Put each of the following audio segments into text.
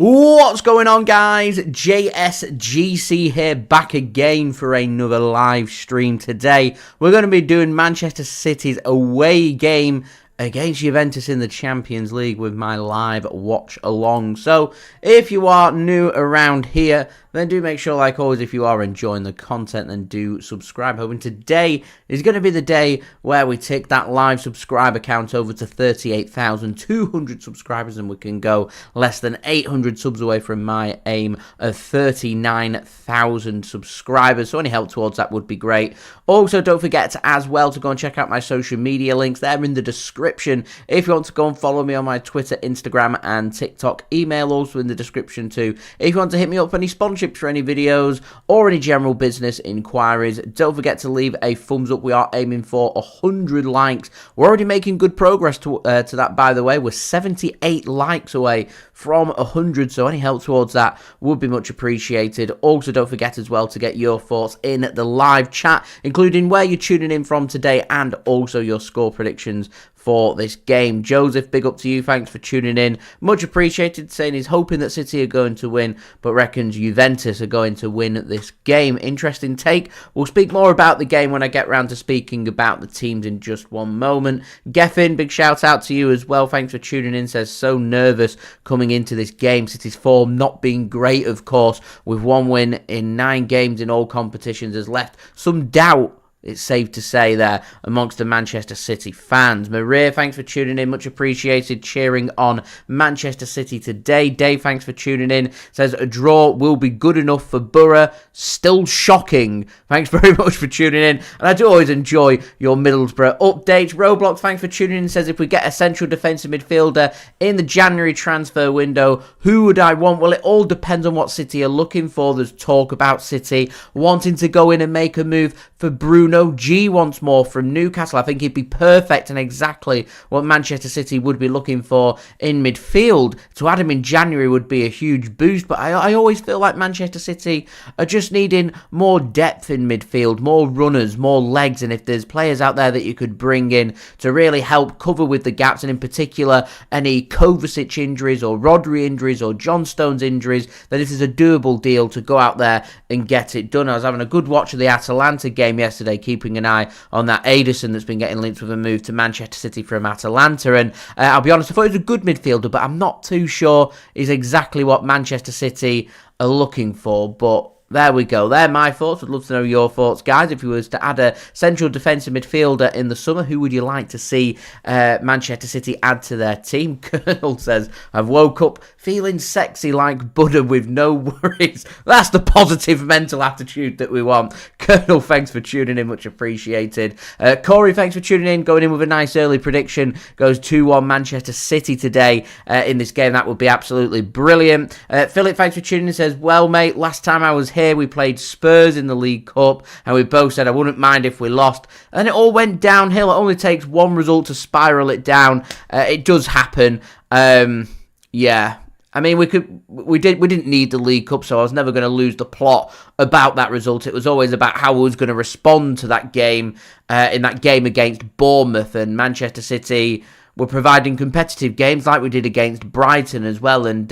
What's going on, guys? JSGC here, back again for another live stream. Today we're going to be doing Manchester City's away game against Juventus in the Champions League with my live watch along. So if you are new around here, then do make sure, like always, if you are enjoying the content, then do subscribe. Hoping today is going to be the day where we take that live subscriber count over to 38,200 subscribers, and we can go less than 800 subs away from my aim of 39,000 subscribers. So any help towards that would be great. Also, don't forget as well to go and check out my social media links. They're in the description. If you want to go and follow me on my Twitter, Instagram, and TikTok, email also in the description too. If you want to hit me up for any sponsorships for any videos or any general business inquiries, don't forget to leave a thumbs up. We are aiming for 100 likes. We're already making good progress to that, by the way. We're 78 likes away from 100, so any help towards that would be much appreciated. Also, don't forget as well to get your thoughts in the live chat, including where you're tuning in from today and also your score predictions for this game. Joseph, big up to you. Thanks for tuning in. Much appreciated. Saying he's hoping that City are going to win, but reckons Juventus are going to win this game. Interesting take. We'll speak more about the game when I get round to speaking about the teams in just one moment. Khephren, big shout out to you as well. Thanks for tuning in. Says so nervous coming into this game. City's form not being great, of course, with one win in 9 games in all competitions has left some doubt, it's safe to say, there amongst the Manchester City fans. Maria, thanks for tuning in. Much appreciated. Cheering on Manchester City today. Dave, thanks for tuning in. Says a draw will be good enough for Borough. Still shocking. Thanks very much for tuning in. And I do always enjoy your Middlesbrough updates. Roblox, thanks for tuning in. Says if we get a central defensive midfielder in the January transfer window, who would I want? Well, it all depends on what City are looking for. There's talk about City wanting to go in and make a move for Bruno G once more from Newcastle. I think he'd be perfect and exactly what Manchester City would be looking for in midfield. To add him in January would be a huge boost, but I always feel like Manchester City are just needing more depth in midfield, more runners, more legs, and if there's players out there that you could bring in to really help cover with the gaps, and in particular any Kovacic injuries or Rodri injuries or John Stones injuries, then this is a doable deal to go out there and get it done. I was having a good watch of the Atalanta game yesterday, keeping an eye on that Ederson that's been getting linked with a move to Manchester City from Atalanta, and I'll be honest, I thought he was a good midfielder, but I'm not too sure he's exactly what Manchester City are looking for. But there we go. They're my thoughts. I'd love to know your thoughts, guys. If you was to add a central defensive midfielder in the summer, who would you like to see Manchester City add to their team? Colonel says, I've woke up feeling sexy like butter with no worries. That's the positive mental attitude that we want. Colonel, thanks for tuning in. Much appreciated. Corey, thanks for tuning in. Going in with a nice early prediction. Goes 2-1 Manchester City today in this game. That would be absolutely brilliant. Philip, thanks for tuning in. Says, well, mate, last time I was here, we played Spurs in the League Cup, and we both said I wouldn't mind if we lost, and it all went downhill. It only takes one result to spiral it down. It does happen. Yeah, I mean, we didn't need the League Cup, so I was never going to lose the plot about that result. It was always about how I was going to respond to that game in that game against Bournemouth, and Manchester City were providing competitive games like we did against Brighton as well, and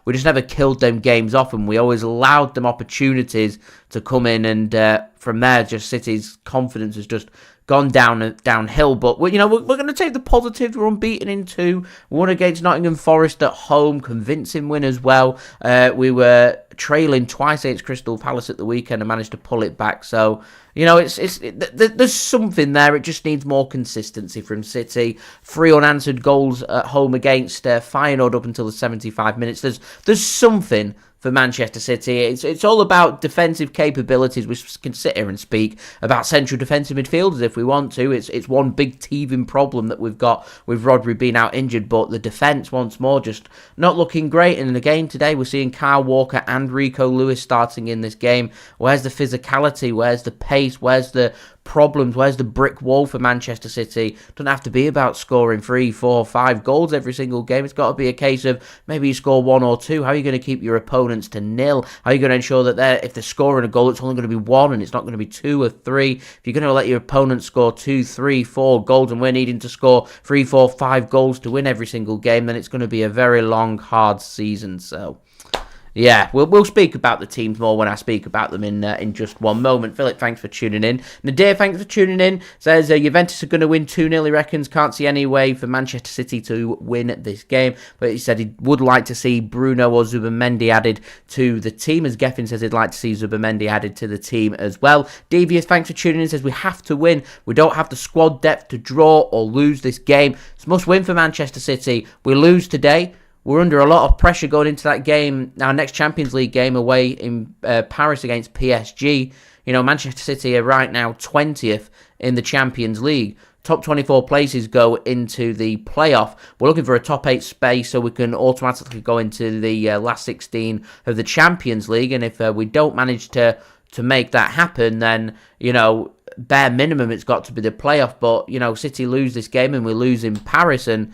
we just never killed them games off, and we always allowed them opportunities to come in, and from there, just City's confidence has just gone downhill. But we're going to take the positives. We're unbeaten in 2. We won against Nottingham Forest at home, convincing win as well. We were trailing twice against Crystal Palace at the weekend and managed to pull it back. So there's something there. It just needs more consistency from City. 3 unanswered goals at home against Feyenoord up until the 75 minutes. There's something for Manchester City. It's all about defensive capabilities. We can sit here and speak about central defensive midfielders if we want to. It's one big teething problem that we've got with Rodri being out injured, but the defence once more just not looking great. And again today we're seeing Kyle Walker and Rico Lewis starting in this game. Where's the physicality? Where's the pace? Where's the problems? Where's the brick wall for Manchester City? It doesn't have to be about scoring 3, 4, 5 goals every single game. It's got to be a case of maybe you score 1 or 2. How are you going to keep your opponents to nil? How are you going to ensure that if they're scoring a goal, it's only going to be 1 and it's not going to be 2 or 3? If you're going to let your opponent score 2, 3, 4 goals and we're needing to score 3, 4, 5 goals to win every single game, then it's going to be a very long, hard season. So Yeah, we'll speak about the teams more when I speak about them in just one moment. Philip, thanks for tuning in. Nadir, thanks for tuning in. Says Juventus are going to win 2-0, he reckons. Can't see any way for Manchester City to win this game. But he said he would like to see Bruno or Zubimendi added to the team. As Geffen says he'd like to see Zubimendi added to the team as well. Devious, thanks for tuning in. Says we have to win. We don't have the squad depth to draw or lose this game. It's a must win for Manchester City. We lose today. We're under a lot of pressure going into that game, our next Champions League game away in Paris against PSG. You know, Manchester City are right now 20th in the Champions League. Top 24 places go into the playoff. We're looking for a top 8 space so we can automatically go into the last 16 of the Champions League. And if we don't manage to make that happen, then, you know, bare minimum it's got to be the playoff. But, you know, City lose this game and we lose in Paris. And,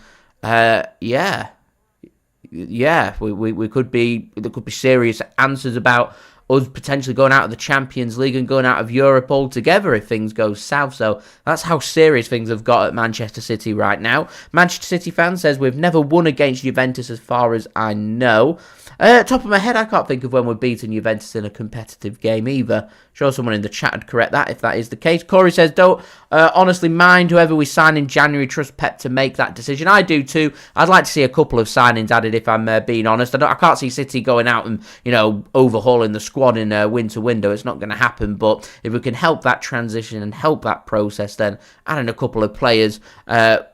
we could be, there could be serious answers about us potentially going out of the Champions League and going out of Europe altogether if things go south. So that's how serious things have got at Manchester City right now. Manchester City fan says we've never won against Juventus as far as I know. Top of my head, I can't think of when we've beaten Juventus in a competitive game either. Sure someone in the chat would correct that if that is the case. Corey says, don't honestly mind whoever we sign in January. Trust Pep to make that decision. I do too. I'd like to see a couple of signings added if I'm being honest. I can't see City going out and, you know, overhauling the squad in a winter window. It's not going to happen. But if we can help that transition and help that process, then adding a couple of players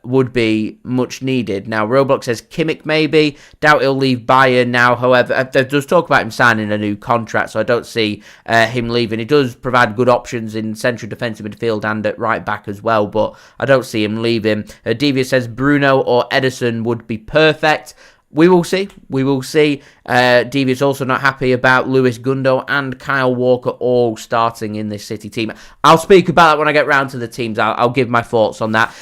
would be much needed. Now, Roblox says Kimmich maybe. Doubt he'll leave Bayern now. However, there's talk about him signing a new contract, so I don't see him leaving. He does provide good options in central defensive midfield and at right back as well, but I don't see him leaving. Devious says Bruno or Ederson would be perfect. We will see. We will see. Devious also not happy about Luiz, Gundo and Kyle Walker all starting in this City team. I'll speak about that when I get round to the teams. I'll give my thoughts on that.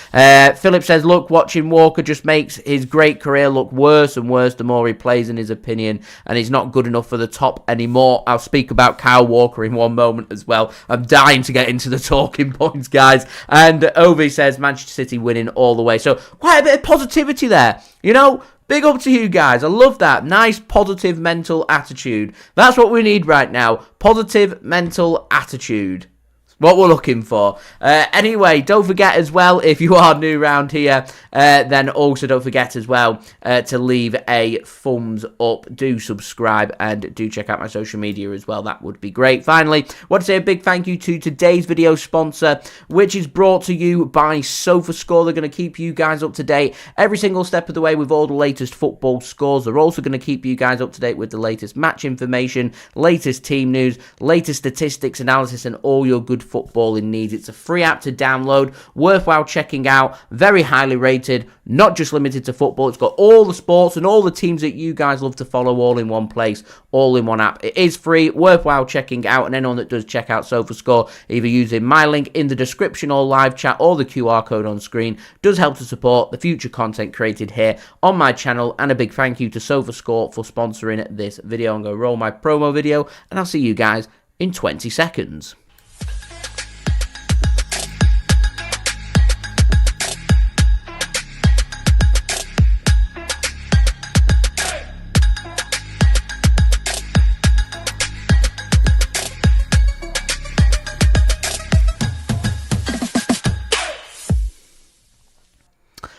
Philip says, look, watching Walker just makes his great career look worse and worse the more he plays, in his opinion, and he's not good enough for the top anymore. I'll speak about Kyle Walker in one moment as well. I'm dying to get into the talking points, guys. And Ovi says Manchester City winning all the way. So quite a bit of positivity there. You know, big up to you guys. I love that. Nice, positive mental attitude. That's what we need right now. Positive mental attitude. What we're looking for. Anyway, don't forget as well, if you are new around here, then also don't forget as well to leave a thumbs up. Do subscribe and do check out my social media as well. That would be great. Finally, I want to say a big thank you to today's video sponsor, which is brought to you by SofaScore. They're going to keep you guys up to date every single step of the way with all the latest football scores. They're also going to keep you guys up to date with the latest match information, latest team news, latest statistics, analysis, and all your good footballing needs. It's a free app to download, worthwhile checking out, very highly rated, not just limited to football. It's got all the sports and all the teams that you guys love to follow all in one place, all in one app. It is free, worthwhile checking out, and anyone that does check out SofaScore, either using my link in the description or live chat or the QR code on screen, does help to support the future content created here on my channel. And a big thank you to SofaScore for sponsoring this video. I'm going to roll my promo video and I'll see you guys in 20 seconds.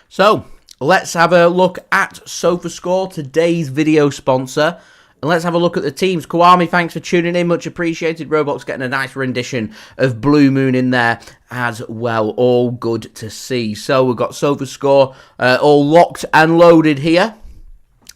So, let's have a look at SofaScore, today's video sponsor. And let's have a look at the teams. Kwame, thanks for tuning in. Much appreciated. Roblox getting a nice rendition of Blue Moon in there as well. All good to see. So, we've got SofaScore all locked and loaded here.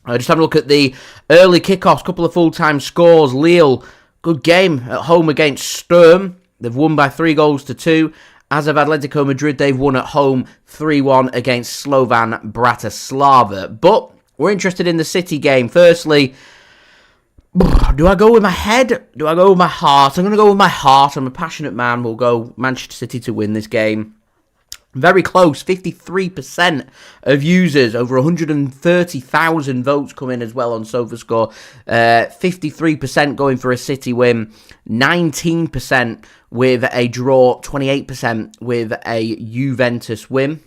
Just have a look at the early kickoffs. Couple of full-time scores. Lille, good game at home against Sturm. They've won by 3-2. As of Atletico Madrid, they've won at home 3-1 against Slovan Bratislava. But we're interested in the City game. Firstly, do I go with my head? Do I go with my heart? I'm going to go with my heart. I'm a passionate man. We'll go Manchester City to win this game. Very close, 53% of users, over 130,000 votes come in as well on SofaScore. 53% going for a City win, 19% with a draw, 28% with a Juventus win.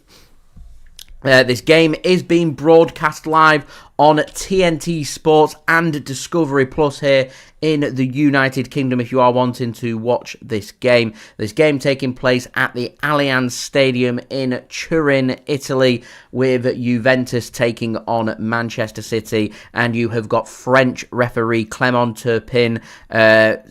This game is being broadcast live on TNT Sports and Discovery Plus here in the United Kingdom if you are wanting to watch this game. This game taking place at the Allianz Stadium in Turin, Italy, with Juventus taking on Manchester City, and you have got French referee Clément Turpin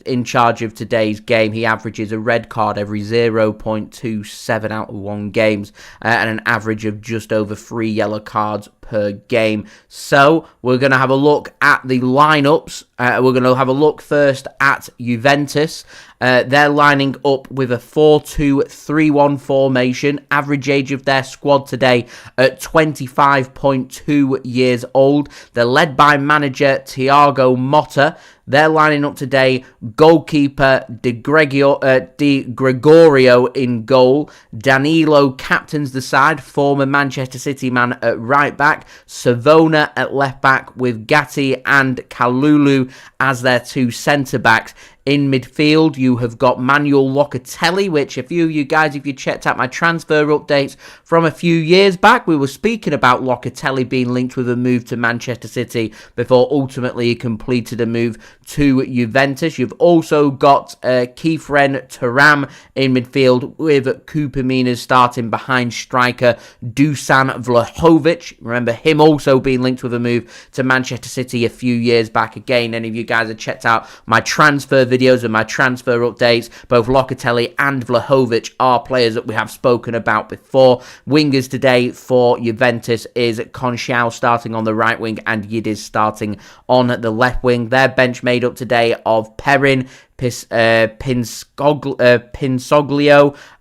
in charge of today's game. He averages a red card every 0.27 out of 1 games and an average of just over 3 yellow cards per game. So we're going to have a look at the lineups. We're going to have a look first at Juventus. They're lining up with a 4-2-3-1 formation. Average age of their squad today at 25.2 years old. They're led by manager Thiago Motta. They're lining up today. Goalkeeper Di Gregorio in goal. Danilo captains the side. Former Manchester City man at right back. Savona at left back with Gatti and Kalulu as their 2 centre backs. In midfield, you have got Manuel Locatelli, which a few of you guys, if you checked out my transfer updates from a few years back, we were speaking about Locatelli being linked with a move to Manchester City before ultimately he completed a move to Juventus. You've also got Khephren Thuram in midfield with Kupamina starting behind striker Dusan Vlahovic. Remember him also being linked with a move to Manchester City a few years back. Again, any of you guys have checked out my transfer videos and my transfer updates, both Locatelli and Vlahovic are players that we have spoken about before. Wingers today for Juventus is Conchal starting on the right wing and Yildiz starting on the left wing. Their bench made up today of Perrin, Pinsoglio,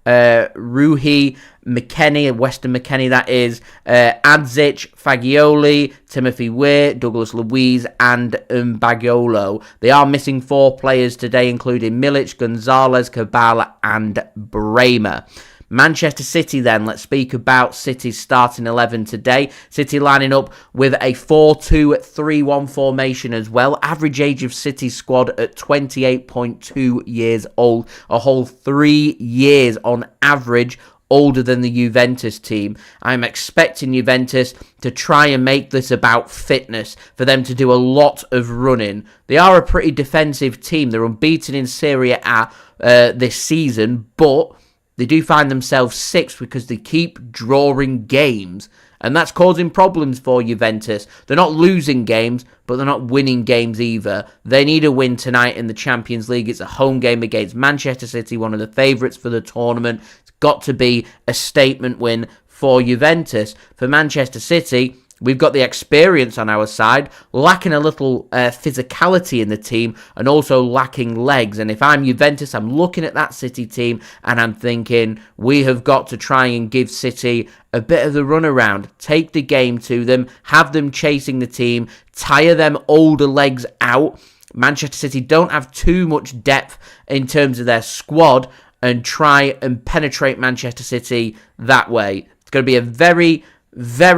Ruhi, McKennie, Weston McKennie that is, Adzic, Fagioli, Timothy Weah, Douglas Luiz and Mbagiolo. They are missing 4 players today, including Milic, Gonzalez, Cabal and Bremer. Manchester City then, let's speak about City's starting 11 today. City lining up with a 4-2-3-1 formation as well. Average age of City's squad at 28.2 years old. A whole 3 years on average older than the Juventus team. I'm expecting Juventus to try and make this about fitness, for them to do a lot of running. They are a pretty defensive team. They're unbeaten in Serie A this season, but they do find themselves 6th because they keep drawing games. And that's causing problems for Juventus. They're not losing games, but they're not winning games either. They need a win tonight in the Champions League. It's a home game against Manchester City, one of the favourites for the tournament. It's got to be a statement win for Juventus. For Manchester City, we've got the experience on our side, lacking a little physicality in the team and also lacking legs. And if I'm Juventus, I'm looking at that City team and I'm thinking we have got to try and give City a bit of the runaround, take the game to them, have them chasing the team, tire them older legs out. Manchester City don't have too much depth in terms of their squad, and try and penetrate Manchester City that way. It's going to be a very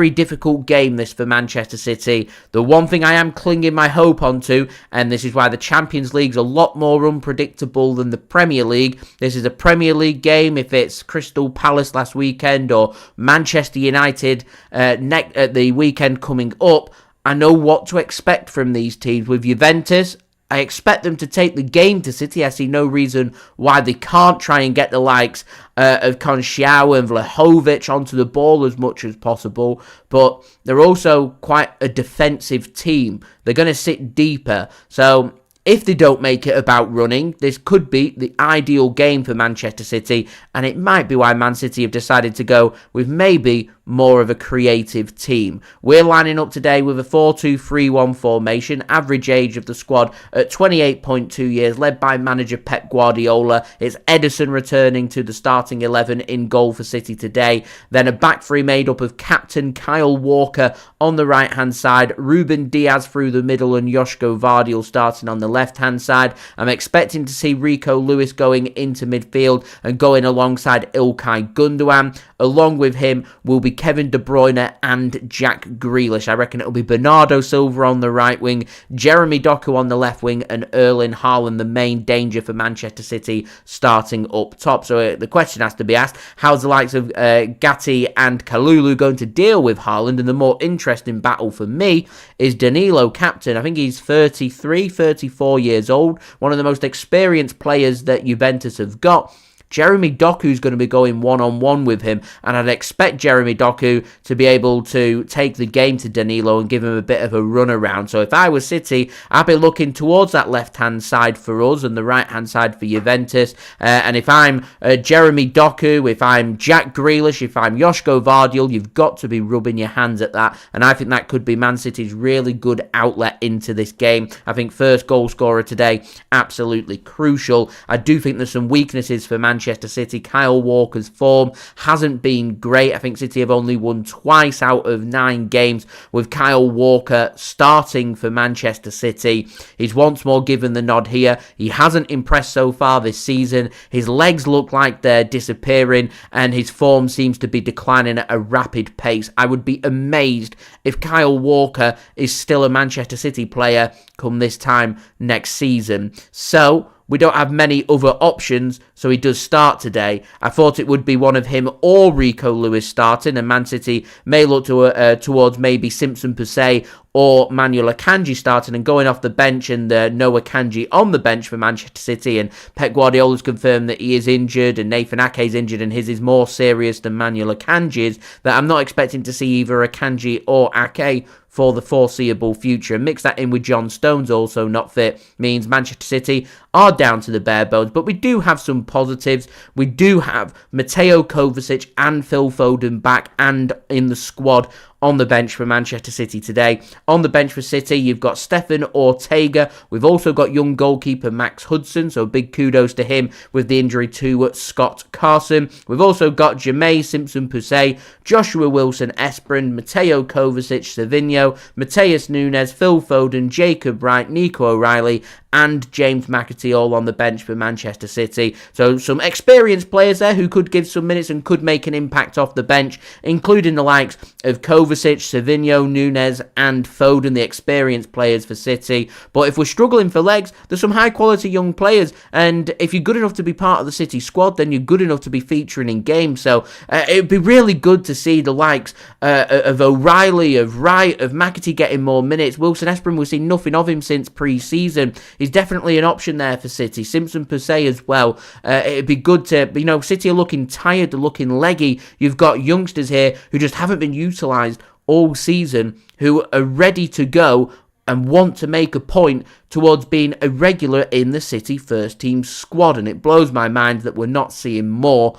difficult game this for Manchester City. The one thing I am clinging my hope onto, and this is why the Champions League's a lot more unpredictable than the Premier League. This is a Premier League game. If it's Crystal Palace last weekend or Manchester United at the weekend coming up, I know what to expect from these teams. With Juventus, I expect them to take the game to City. I see no reason why they can't try and get the likes of Conchal and Vlahovic onto the ball as much as possible. But they're also quite a defensive team. They're going to sit deeper. So if they don't make it about running, this could be the ideal game for Manchester City. And it might be why Man City have decided to go with maybe more of a creative team. We're lining up today with a 4-2-3-1 formation. Average age of the squad at 28.2 years, led by manager Pep Guardiola. It's Ederson returning to the starting 11 in goal for City today. Then a back three made up of captain Kyle Walker on the right-hand side, Ruben Dias through the middle and Josko Gvardiol starting on the left-hand side. I'm expecting to see Rico Lewis going into midfield and going alongside Ilkay Gundogan. Along with him will be Kevin De Bruyne and Jack Grealish. I reckon it'll be Bernardo Silva on the right wing, Jeremy Doku on the left wing, and Erling Haaland, the main danger for Manchester City, starting up top. So the question has to be asked, how's the likes of Gatti and Kalulu going to deal with Haaland? And the more interesting battle for me is Danilo, captain. I think he's 33, 34 years old, one of the most experienced players that Juventus have got. Jeremy Doku's going to be going one-on-one with him, and I'd expect Jeremy Doku to be able to take the game to Danilo and give him a bit of a run around. So if I was City, I'd be looking towards that left-hand side for us and the right-hand side for Juventus. And if I'm Jeremy Doku, if I'm Jack Grealish, if I'm Josko Gvardiol, you've got to be rubbing your hands at that. And I think that could be Man City's really good outlet into this game. I think first goal scorer today, absolutely crucial. I do think there's some weaknesses for Manchester City. Kyle Walker's form hasn't been great. I think City have only won twice out of 9 games with Kyle Walker starting for Manchester City. He's once more given the nod here. He hasn't impressed so far this season. His legs look like they're disappearing and his form seems to be declining at a rapid pace. I would be amazed if Kyle Walker is still a Manchester City player come this time next season. So we don't have many other options, so he does start today. I thought it would be one of him or Rico Lewis starting, and Man City may look towards maybe Simpson per se or Manuel Akanji starting and going off the bench, and no Akanji on the bench for Manchester City. And Pep Guardiola's confirmed that he is injured, and Nathan Ake's injured, and his is more serious than Manuel Akanji's. That I'm not expecting to see either Akanji or Ake for the foreseeable future. And mix that in with John Stones also not fit means Manchester City are down to the bare bones. But we do have some positives. We do have Mateo Kovacic and Phil Foden back and in the squad on the bench for Manchester City today. On the bench for City, you've got Stefan Ortega. We've also got young goalkeeper Max Hudson, so big kudos to him with the injury to Scott Carson. We've also got Jermaine Simpson-Poussey, Joshua Wilson-Esperin, Mateo Kovacic, Savinho, Matheus Nunes, Phil Foden, Jacob Wright, Nico O'Reilly, and James McAtee all on the bench for Manchester City. So some experienced players there who could give some minutes and could make an impact off the bench, including the likes of Kovacic, Savinho, Nunes and Foden, the experienced players for City. But if we're struggling for legs, there's some high quality young players, and if you're good enough to be part of the City squad, then you're good enough to be featuring in games. So it'd be really good to see the likes of O'Reilly, of Wright, of McAtee getting more minutes. Wilson-Esperin, we've seen nothing of him since pre-season. He's definitely an option there for City. Simpson per se as well. It'd be good to, City are looking tired, they're looking leggy. You've got youngsters here who just haven't been utilised all season, who are ready to go and want to make a point towards being a regular in the City first team squad. And it blows my mind that we're not seeing more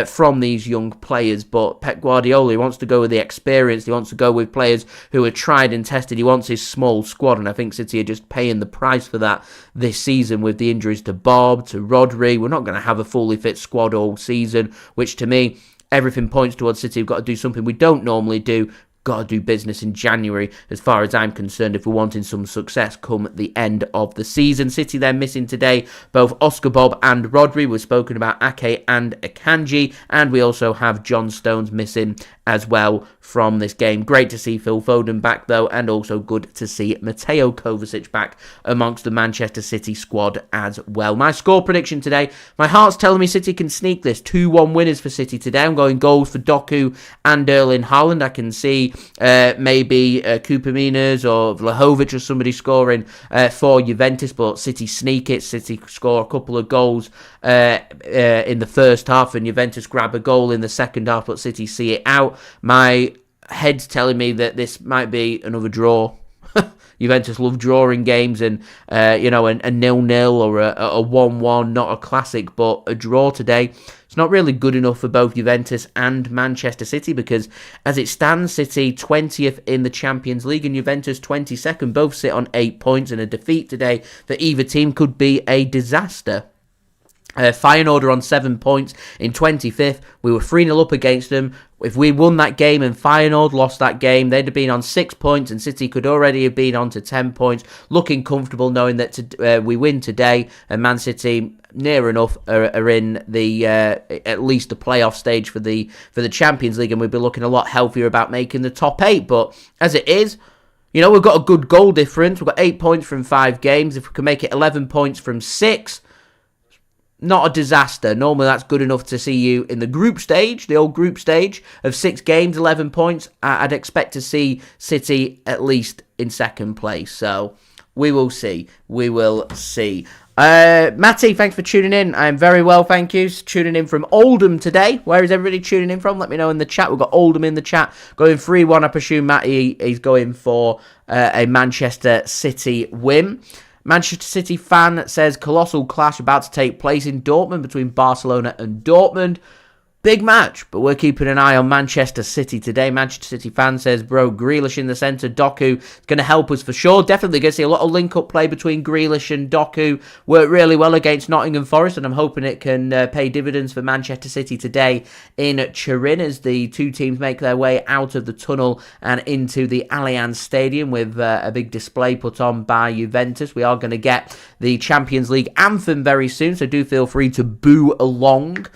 from these young players. But Pep Guardiola, he wants to go with the experience. He wants to go with players who are tried and tested. He wants his small squad, and I think City are just paying the price for that this season with the injuries to Bobb, to Rodri. We're not going to have a fully fit squad all season, which to me, everything points towards City. We've got to do something we don't normally do. Got to do business in January, as far as I'm concerned, if we're wanting some success come the end of the season. City then missing today both Oscar Bobb and Rodri. We've spoken about Ake and Akanji, and we also have John Stones missing as well from this game. Great to see Phil Foden back though, and also good to see Mateo Kovacic back amongst the Manchester City squad as well. My score prediction today, my heart's telling me City can sneak this. 2-1 winners for City today. I'm going goals for Doku and Erling Haaland. I can see maybe Kupaminas or Vlahovic or somebody scoring for Juventus, but City sneak it. City score a couple of goals in the first half, and Juventus grab a goal in the second half, but City see it out. My head's telling me that this might be another draw. Juventus love drawing games, and a 0-0 or a 1-1, not a classic, but a draw today. It's not really good enough for both Juventus and Manchester City, because as it stands, City 20th in the Champions League and Juventus 22nd. Both sit on 8 points, and a defeat today for either team could be a disaster. Feyenoord are on 7 points in 25th. We were 3-0 up against them. If we won that game and Feyenoord lost that game, they'd have been on 6 points and City could already have been on to 10 points. Looking comfortable knowing that we win today and Man City near enough are in the at least the playoff stage for the Champions League, and we'd be looking a lot healthier about making the top 8. But as it is, we've got a good goal difference. We've got 8 points from 5 games. If we can make it 11 points from 6, not a disaster. Normally that's good enough to see you in the group stage, the old group stage of 6 games, 11 points. I'd expect to see City at least in second place. So we will see. We will see. Matty, thanks for tuning in. I'm very well, thank you. Tuning in from Oldham today. Where is everybody tuning in from? Let me know in the chat. We've got Oldham in the chat. Going 3-1. I presume Matty is going for a Manchester City win. Manchester City fan says colossal clash about to take place in Dortmund between Barcelona and Dortmund. Big match, but we're keeping an eye on Manchester City today. Manchester City fan says, bro, Grealish in the centre. Doku is going to help us for sure. Definitely going to see a lot of link-up play between Grealish and Doku. Worked really well against Nottingham Forest, and I'm hoping it can pay dividends for Manchester City today in Turin as the two teams make their way out of the tunnel and into the Allianz Stadium with a big display put on by Juventus. We are going to get the Champions League anthem very soon, so do feel free to boo along.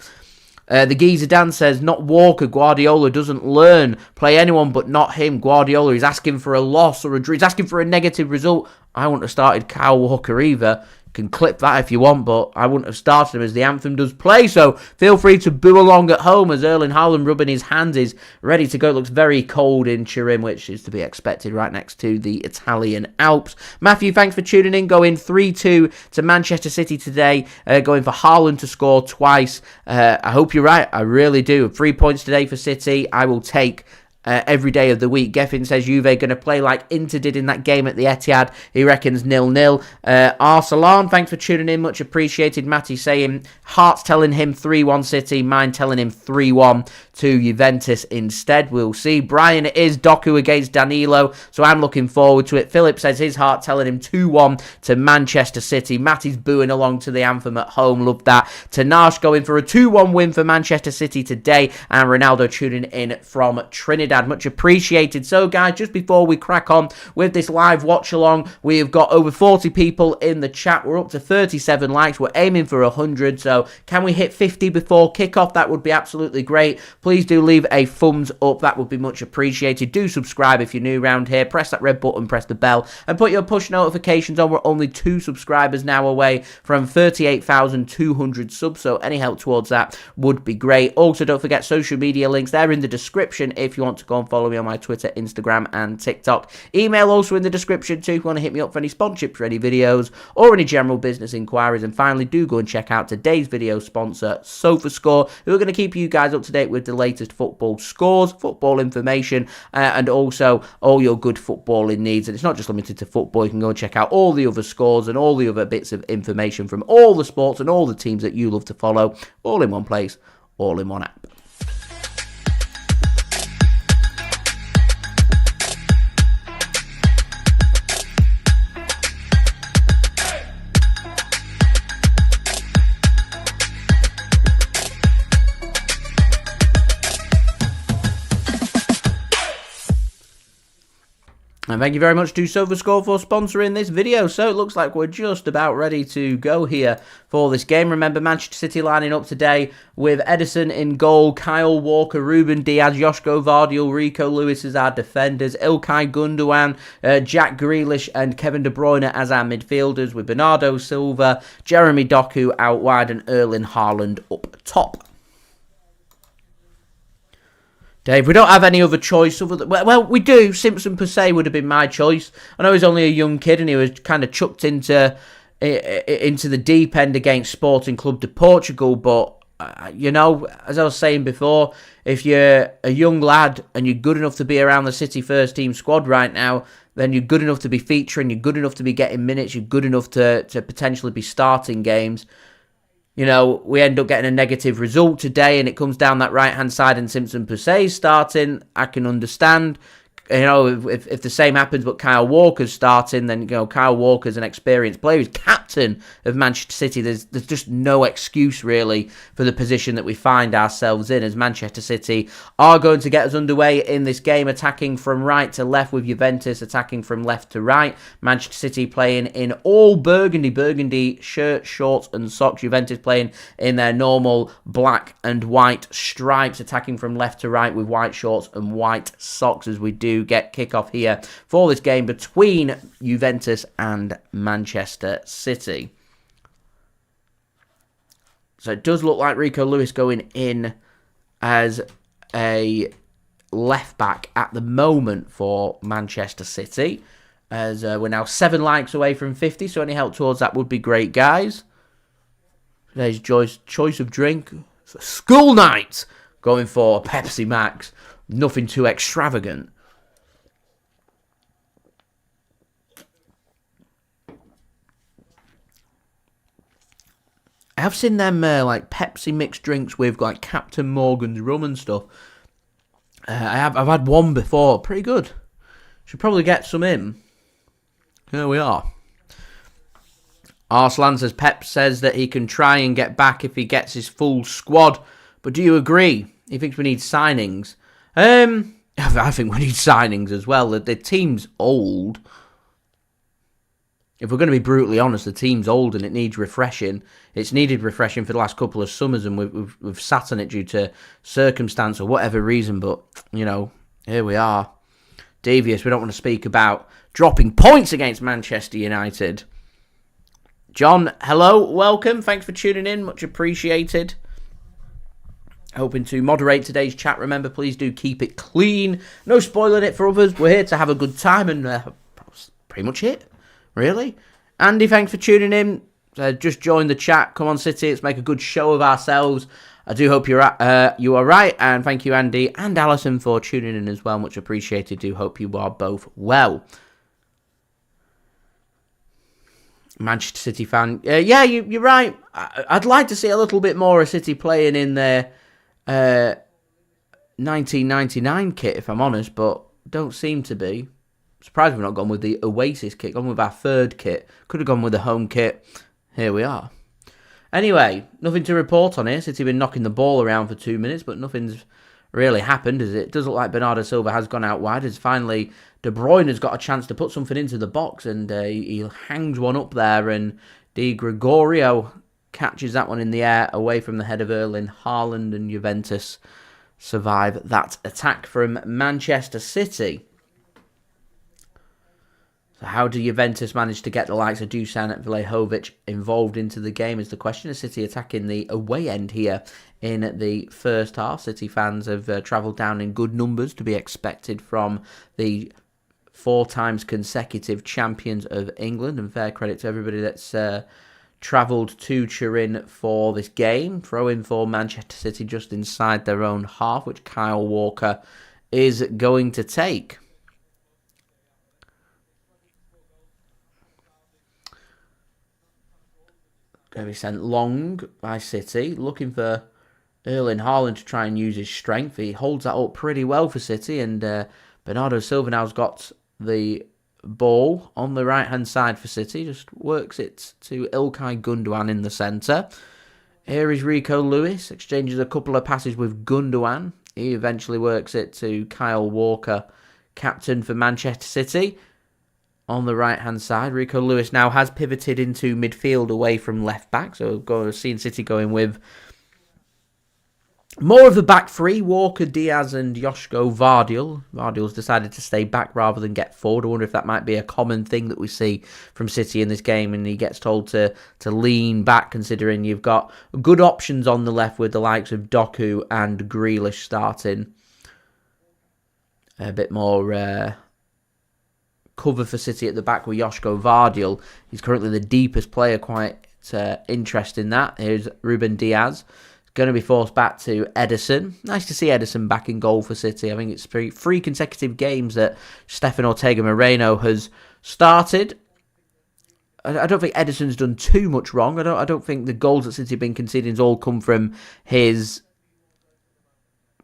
The Geezer Dan says, not Walker, Guardiola doesn't learn. Play anyone but not him. Guardiola is asking for a loss or a draw. He's asking for a negative result. I wouldn't have started Kyle Walker either. Can clip that if you want, but I wouldn't have started him as the anthem does play. So feel free to boo along at home as Erling Haaland rubbing his hands is ready to go. It looks very cold in Turin, which is to be expected right next to the Italian Alps. Matthew, thanks for tuning in. Going 3-2 to Manchester City today. Going for Haaland to score twice. I hope you're right. I really do. 3 points today for City. I will take every day of the week. Geffen says Juve going to play like Inter did in that game at the Etihad. He reckons 0-0. Arsalan, thanks for tuning in. Much appreciated. Matty saying heart's telling him 3-1 City. Mine telling him 3-1 to Juventus instead. We'll see. Brian, it is Doku against Danilo, so I'm looking forward to it. Philip says his heart telling him 2-1 to Manchester City. Matty's booing along to the anthem at home. Love that. Tanash going for a 2-1 win for Manchester City today. And Ronaldo tuning in from Trinidad. Much appreciated. So guys, just before we crack on with this live watch along, we have got over 40 people in the chat. We're up to 37 likes. We're aiming for 100, so can we hit 50 before kickoff? That would be absolutely great. Please do leave a thumbs up. That would be much appreciated. Do subscribe if you're new around here. Press that red button, press the bell, and put your push notifications on. We're only 2 subscribers now away from 38,200 subs, so any help towards that would be great. Also, don't forget social media links. They're in the description if you want to go and follow me on my Twitter, Instagram, and TikTok. Email also in the description too if you want to hit me up for any sponsorships for any videos or any general business inquiries. And finally, do go and check out today's video sponsor, SofaScore, who are going to keep you guys up to date with the latest football scores, football information, and also all your good footballing needs. And it's not just limited to football. You can go and check out all the other scores and all the other bits of information from all the sports and all the teams that you love to follow, all in one place, all in one app. And thank you very much to SofaScore for sponsoring this video. So it looks like we're just about ready to go here for this game. Remember, Manchester City lining up today with Ederson in goal, Kyle Walker, Ruben Dias, Josko Gvardiol, Rico Lewis as our defenders, Ilkay Gundogan, Jack Grealish and Kevin De Bruyne as our midfielders, with Bernardo Silva, Jeremy Doku out wide and Erling Haaland up top. Dave, we don't have any other choice other than... Well, we do. Simpson per se would have been my choice. I know he's only a young kid and he was kind of chucked into the deep end against Sporting Club de Portugal, but, as I was saying before, if you're a young lad and you're good enough to be around the City first team squad right now, then you're good enough to be featuring, you're good enough to be getting minutes, you're good enough to potentially be starting games. We end up getting a negative result today and it comes down that right-hand side and Simpson per se starting. I can understand, if the same happens but Kyle Walker's starting, then, Kyle Walker's an experienced player. He's captain captain of Manchester City, there's just no excuse really for the position that we find ourselves in, as Manchester City are going to get us underway in this game, attacking from right to left, with Juventus attacking from left to right. Manchester City playing in all burgundy shirts, shorts and socks. Juventus playing in their normal black and white stripes, attacking from left to right with white shorts and white socks, as we do get kickoff here for this game between Juventus and Manchester City. So it does look like Rico Lewis going in as a left back at the moment for Manchester City, as we're now 7 likes away from 50, so any help towards that would be great, guys. Today's choice of drink, school night, going for Pepsi Max, nothing too extravagant. I have seen them like Pepsi mixed drinks with like Captain Morgan's rum and stuff. I've had one before, pretty good. Should probably get some in. Here we are. Arslan says Pep says that he can try and get back if he gets his full squad. But do you agree? He thinks we need signings. I think we need signings as well. The team's old. If we're going to be brutally honest, the team's old and it needs refreshing. It's needed refreshing for the last couple of summers, and we've sat on it due to circumstance or whatever reason. But, you know, here we are. Devious, we don't want to speak about dropping points against Manchester United. John, hello, welcome. Thanks for tuning in. Much appreciated. Hoping to moderate today's chat. Remember, please do keep it clean. No spoiling it for others. We're here to have a good time, and that's pretty much it. Really? Andy, thanks for tuning in. Just join the chat. Come on, City. Let's make a good show of ourselves. I do hope you are right. And thank you, Andy and Alison, for tuning in as well. Much appreciated. Do hope you are both well. Manchester City fan. Yeah, you're right. I'd like to see a little bit more of City playing in their 1999 kit, if I'm honest, but don't seem to be. Surprised we've not gone with the Oasis kit, gone with our third kit. Could have gone with the home kit. Here we are. Anyway, nothing to report on here. City have been knocking the ball around for 2 minutes, but nothing's really happened, as it does look like Bernardo Silva has gone out wide, as finally De Bruyne has got a chance to put something into the box, and he hangs one up there, and Di Gregorio catches that one in the air away from the head of Erling Haaland, and Juventus survive that attack from Manchester City. So how do Juventus manage to get the likes of Dusan Vlahovic involved into the game is the question. Is City attacking the away end here in the first half? City fans have travelled down in good numbers, to be expected from the 4 times consecutive champions of England, and fair credit to everybody that's travelled to Turin for this game. Throw in for Manchester City just inside their own half, which Kyle Walker is going to take. Going to be sent long by City, looking for Erling Haaland to try and use his strength. He holds that up pretty well for City, and Bernardo Silva now's got the ball on the right-hand side for City. Just works it to Ilkay Gundogan in the centre. Here is Rico Lewis, exchanges a couple of passes with Gundogan. He eventually works it to Kyle Walker, captain for Manchester City. On the right-hand side, Rico Lewis now has pivoted into midfield away from left-back. So we've seen City going with more of the back three, Walker, Dias and Josko Gvardiol. Gvardiol's decided to stay back rather than get forward. I wonder if that might be a common thing that we see from City in this game, and he gets told to lean back, considering you've got good options on the left with the likes of Doku and Grealish starting. A bit more cover for City at the back with Josko Gvardiol. He's currently the deepest player, quite interesting that. Here's Ruben Dias. Going to be forced back to Ederson. Nice to see Ederson back in goal for City. I think it's 3 consecutive games that Stefan Ortega-Moreno has started. I don't think Ederson's done too much wrong. I don't think the goals that City have been conceding has all come from his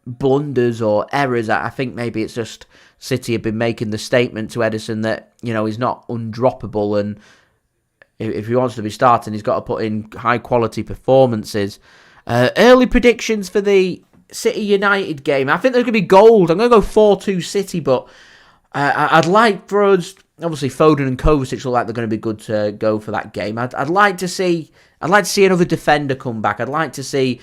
blunders or errors. I think maybe it's just City have been making the statement to Ederson that, you know, he's not undroppable, and If he wants to be starting, he's got to put in high-quality performances. Early predictions for the City United game. I think there's going to be gold. I'm going to go 4-2 City, but I'd like for us... Obviously, Foden and Kovacic look like they're going to be good to go for that game. I'd like to see another defender come back. I'd like to see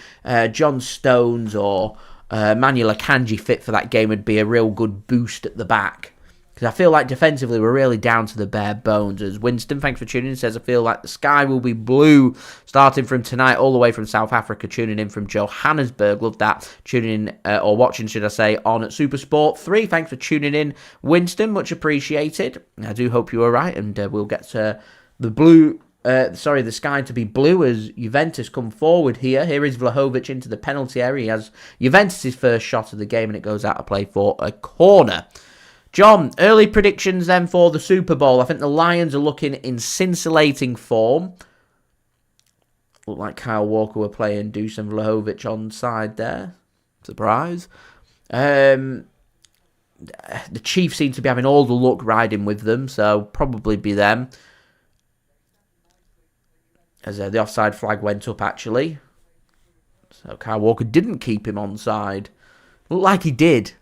John Stones or Manuel Akanji fit for that game. Would be a real good boost at the back. Because I feel like defensively we're really down to the bare bones. As Winston, thanks for tuning in, says I feel like the sky will be blue starting from tonight all the way from South Africa. Tuning in from Johannesburg. Love that. Tuning in, or watching, should I say, on Supersport 3. Thanks for tuning in, Winston. Much appreciated. I do hope you are right. And we'll get to the sky to be blue as Juventus come forward here. Here is Vlahovic into the penalty area. He has Juventus' first shot of the game and it goes out to play for a corner. John, early predictions then for the Super Bowl. I think the Lions are looking in scintillating form. Look like Kyle Walker were playing Dusan Vlahovic on side there. Surprise. The Chiefs seem to be having all the luck riding with them, so probably be them. As the offside flag went up, actually. So Kyle Walker didn't keep him onside. Looked like he did.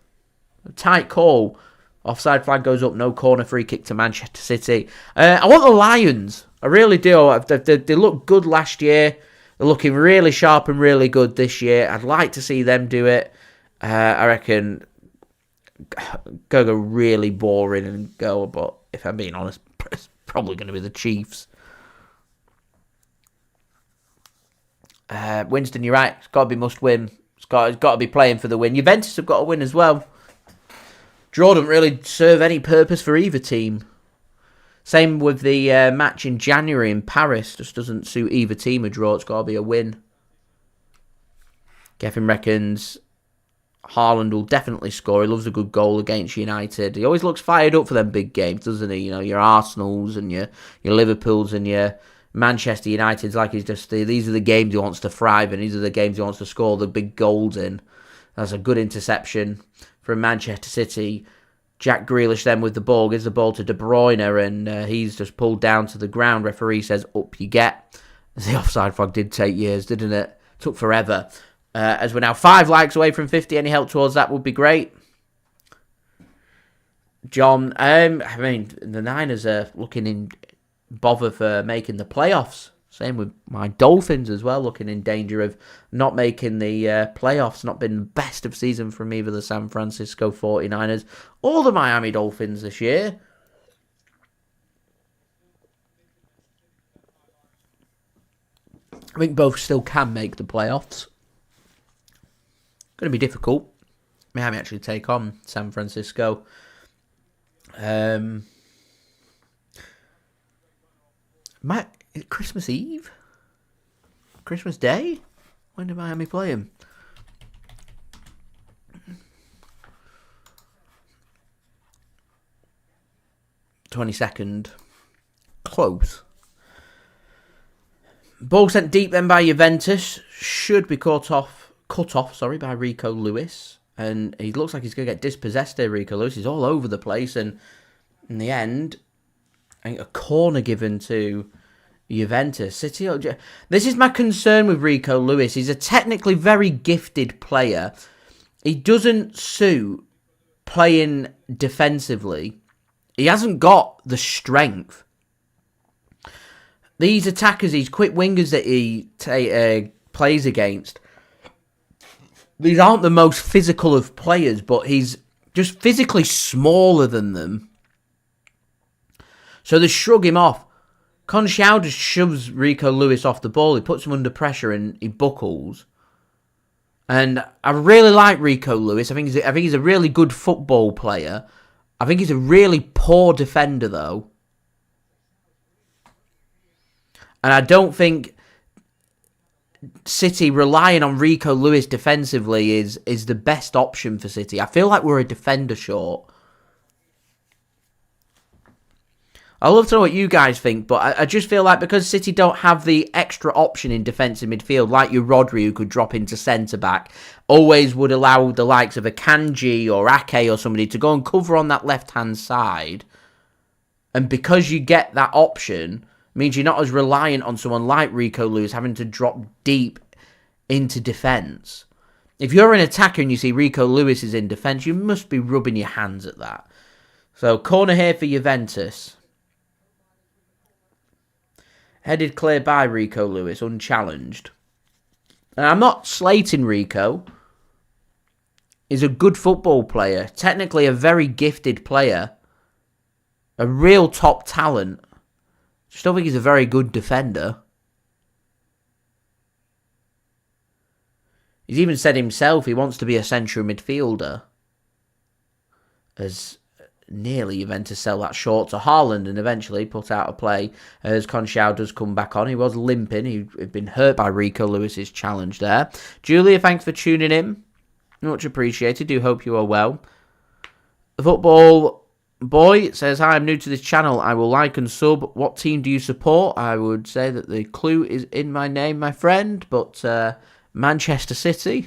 A tight call. Offside flag goes up, no corner, free kick to Manchester City. I want the Lions. I really do. They looked good last year. They're looking really sharp and really good this year. I'd like to see them do it. I reckon go really boring and go, but if I'm being honest, it's probably going to be the Chiefs. Winston, you're right. It's got to be must win. It's got to be playing for the win. Juventus have got to win as well. Draw doesn't really serve any purpose for either team. Same with the match in January in Paris. Just doesn't suit either team. A draw, it's got to be a win. Khephren reckons Haaland will definitely score. He loves a good goal against United. He always looks fired up for them big games, doesn't he? You know, your Arsenals and your Liverpools and your Manchester Uniteds. Like he's just these are the games he wants to thrive in. These are the games he wants to score the big goals in. That's a good interception from Manchester City. Jack Grealish then with the ball, gives the ball to De Bruyne, and he's just pulled down to the ground. Referee says, up you get. The offside flag did take years, didn't it? Took forever. As we're now 5 likes away from 50, any help towards that would be great. John, I mean, the Niners are looking in bother for making the playoffs. Same with my Dolphins as well, looking in danger of not making the playoffs. Not been the best of season from either the San Francisco 49ers or the Miami Dolphins this year. I think both still can make the playoffs. Going to be difficult. Miami actually take on San Francisco. Christmas Eve? Christmas Day? When did Miami play him? 22nd. Close. Ball sent deep then by Juventus. Should be cut off by Rico Lewis. And he looks like he's going to get dispossessed there, Rico Lewis. He's all over the place. And in the end, I think a corner given to Juventus. City. This is my concern with Rico Lewis. He's a technically very gifted player. He doesn't suit playing defensively. He hasn't got the strength. These attackers, these quick wingers that he plays against, these aren't the most physical of players, but he's just physically smaller than them. So they shrug him off. Conchal just shoves Rico Lewis off the ball. He puts him under pressure and he buckles. And I really like Rico Lewis. I think he's a really good football player. I think he's a really poor defender, though. And I don't think City relying on Rico Lewis defensively is the best option for City. I feel like we're a defender short. I'd love to know what you guys think, but I just feel like because City don't have the extra option in defensive midfield, like your Rodri who could drop into centre-back, always would allow the likes of Akanji or Ake or somebody to go and cover on that left-hand side. And because you get that option, Means you're not as reliant on someone like Rico Lewis having to drop deep into defence. If you're an attacker and you see Rico Lewis is in defence, you must be rubbing your hands at that. So, corner here for Juventus. Headed clear by Rico Lewis, unchallenged. And I'm not slating Rico. He's a good football player. Technically a very gifted player. A real top talent. Just don't think he's a very good defender. He's even said himself he wants to be a central midfielder. As nearly Juventus sell that short to Haaland and eventually put out of play as Conchao does come back on. He was limping. He'd been hurt by Rico Lewis's challenge there. Julia, thanks for tuning in. Much appreciated. Do hope you are well. The Football Boy says, hi, I'm new to this channel. I will like and sub. What team do you support? I would say that the clue is in my name, my friend, but Manchester City.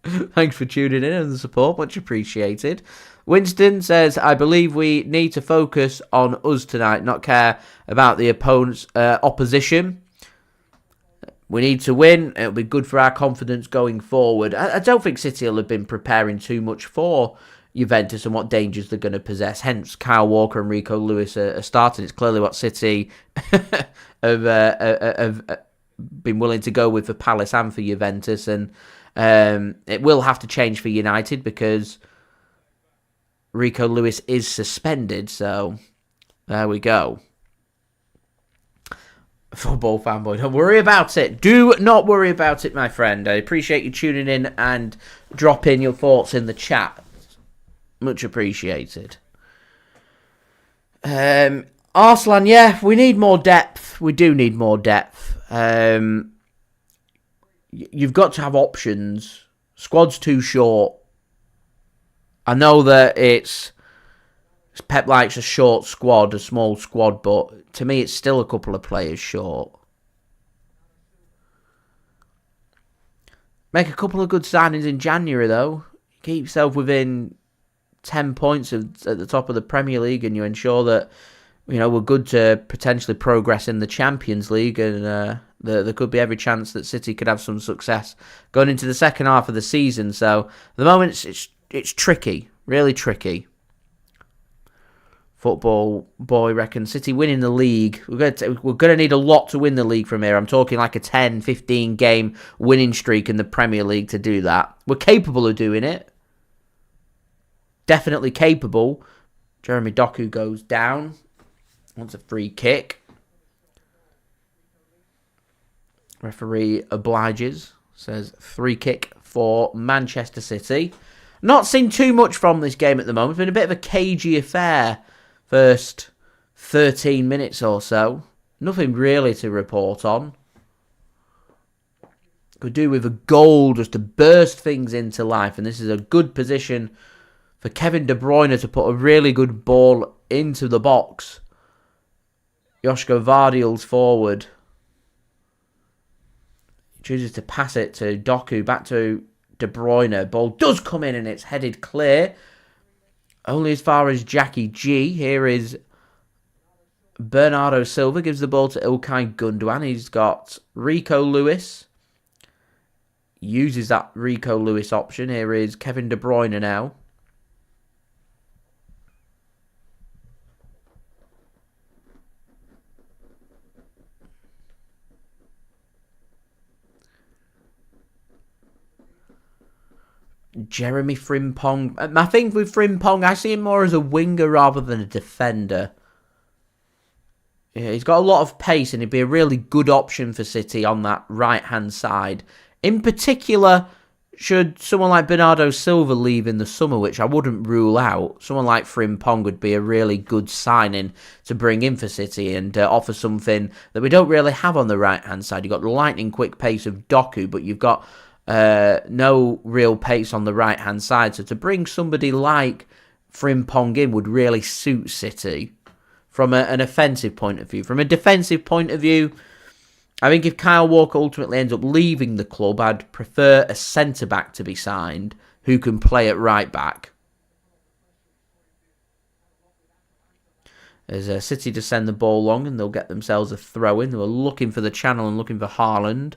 Thanks for tuning in and the support. Much appreciated. Winston says, I believe we need to focus on us tonight, not care about the opponent's opposition. We need to win. It'll be good for our confidence going forward. I don't think City will have been preparing too much for Juventus and what dangers they're going to possess. Hence, Kyle Walker and Rico Lewis are starting. It's clearly what City have been willing to go with for Palace and for Juventus. And it will have to change for United because Rico Lewis is suspended. So, there we go. Football fanboy, don't worry about it. Do not worry about it, my friend. I appreciate you tuning in and dropping your thoughts in the chat. Much appreciated. Arslan, yeah, we need more depth. We do need more depth. You've got to have options. Squad's too short. I know that Pep likes a short squad, a small squad, but to me it's still a couple of players short. Make a couple of good signings in January, though. Keep yourself within 10 points at the top of the Premier League and you ensure that, you know, we're good to potentially progress in the Champions League and there could be every chance that City could have some success going into the second half of the season. So, at the moment, it's tricky, really tricky. Football Boy reckons City winning the league. We're going to need a lot to win the league from here. I'm talking like a 10, 15 game winning streak in the Premier League to do that. We're capable of doing it. Definitely capable. Jeremy Doku goes down. Wants a free kick. Referee obliges. Says free kick for Manchester City. Not seen too much from this game at the moment. It's been a bit of a cagey affair. First 13 minutes or so. Nothing really to report on. Could do with a goal just to burst things into life. And this is a good position for Kevin De Bruyne to put a really good ball into the box. Josko Gvardiol's forward. He chooses to pass it to Doku. Back to De Bruyne. Ball does come in and it's headed clear. Only as far as Jackie G. Here is Bernardo Silva. Gives the ball to Ilkay Gundogan. He's got Rico Lewis. Uses that Rico Lewis option. Here is Kevin De Bruyne now. Jeremy Frimpong. My thing with Frimpong, I see him more as a winger rather than a defender. Yeah, he's got a lot of pace and he'd be a really good option for City on that right-hand side. In particular, should someone like Bernardo Silva leave in the summer, which I wouldn't rule out, someone like Frimpong would be a really good signing to bring in for City and offer something that we don't really have on the right-hand side. You've got the lightning-quick pace of Doku, but you've got no real pace on the right-hand side. So to bring somebody like Frimpong in would really suit City from an offensive point of view. From a defensive point of view, I think if Kyle Walker ultimately ends up leaving the club, I'd prefer a centre-back to be signed who can play at right-back. As City to send the ball long and they'll get themselves a throw in. They were looking for the channel and looking for Haaland.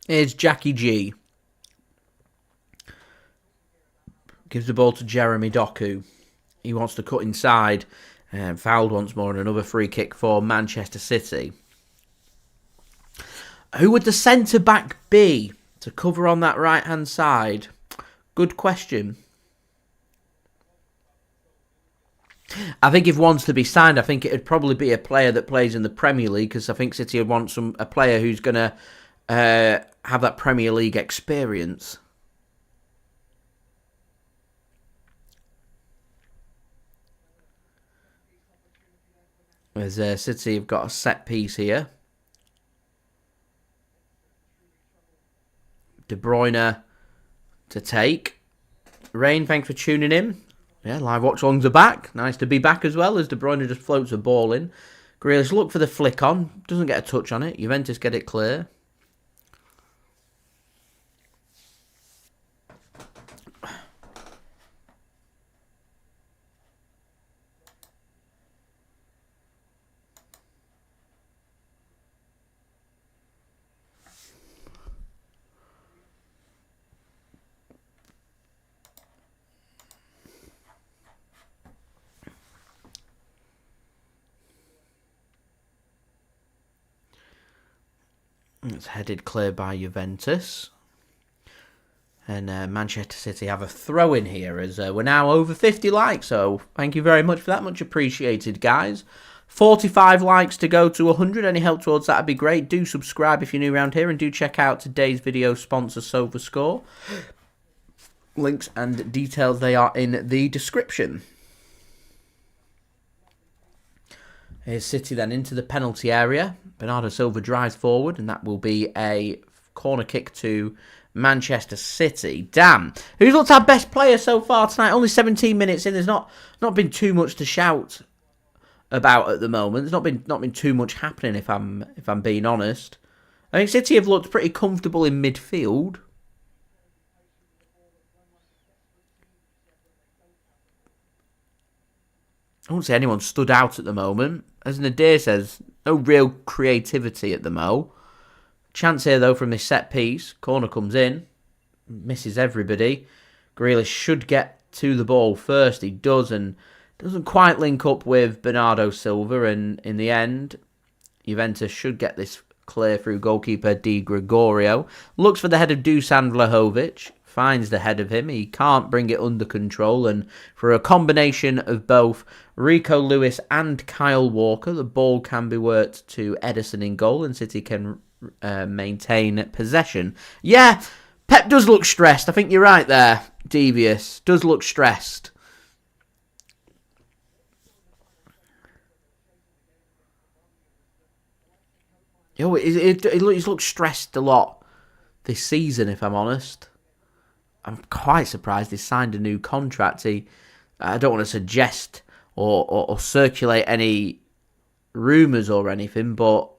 Here's Jackie G. Gives the ball to Jeremy Doku. He wants to cut inside. Fouled once more and another free kick for Manchester City. Who would the centre-back be to cover on that right-hand side? Good question. I think if one's to be signed, I think it'd probably be a player that plays in the Premier League, because I think City would want a player who's going to have that Premier League experience. As City have got a set piece here. De Bruyne to take. Rain, thanks for tuning in. Yeah, live watch-alongs are back. Nice to be back as well, as De Bruyne just floats a ball in. Grealish look for the flick on. Doesn't get a touch on it. Juventus get it clear. It's headed clear by Juventus. And Manchester City have a throw in here, as we're now over 50 likes. So thank you very much for that. Much appreciated, guys. 45 likes to go to 100. Any help towards that would be great. Do subscribe if you're new around here. And do check out today's video sponsor, SofaScore. Links and details, they are in the description. Here's City then into the penalty area. Bernardo Silva drives forward, and that will be a corner kick to Manchester City. Damn. Who's looked our best player so far tonight? Only 17 minutes in. There's not been too much to shout about at the moment. There's not been too much happening, if I'm being honest. I think City have looked pretty comfortable in midfield. I won't say anyone stood out at the moment. As Nadir says, no real creativity at the mo. Chance here, though, from this set piece. Corner comes in. Misses everybody. Grealish should get to the ball first. He does, and doesn't quite link up with Bernardo Silva. And in the end, Juventus should get this clear through goalkeeper Di Gregorio. Looks for the head of Dusan Vlahovic. Finds the head of him. He can't bring it under control. And for a combination of both Rico Lewis and Kyle Walker, the ball can be worked to Ederson in goal, and City can maintain possession. Yeah, Pep does look stressed. I think you're right there, Devious. Does look stressed. He's looked stressed a lot this season, if I'm honest. I'm quite surprised he signed a new contract. I don't want to suggest or circulate any rumours or anything, but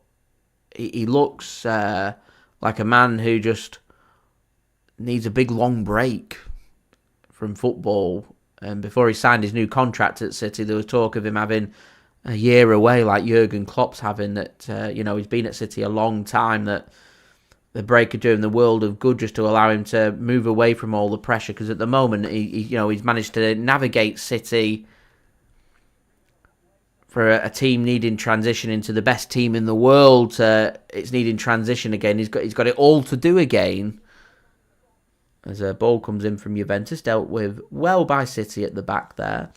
he looks like a man who just needs a big long break from football. And before he signed his new contract at City, there was talk of him having a year away, like Jurgen Klopp's having. That he's been at City a long time. That the break could do him the world of good, just to allow him to move away from all the pressure. Because at the moment, he's managed to navigate City for a team needing transition into the best team in the world. It's needing transition again. He's got it all to do again. As a ball comes in from Juventus, dealt with well by City at the back there.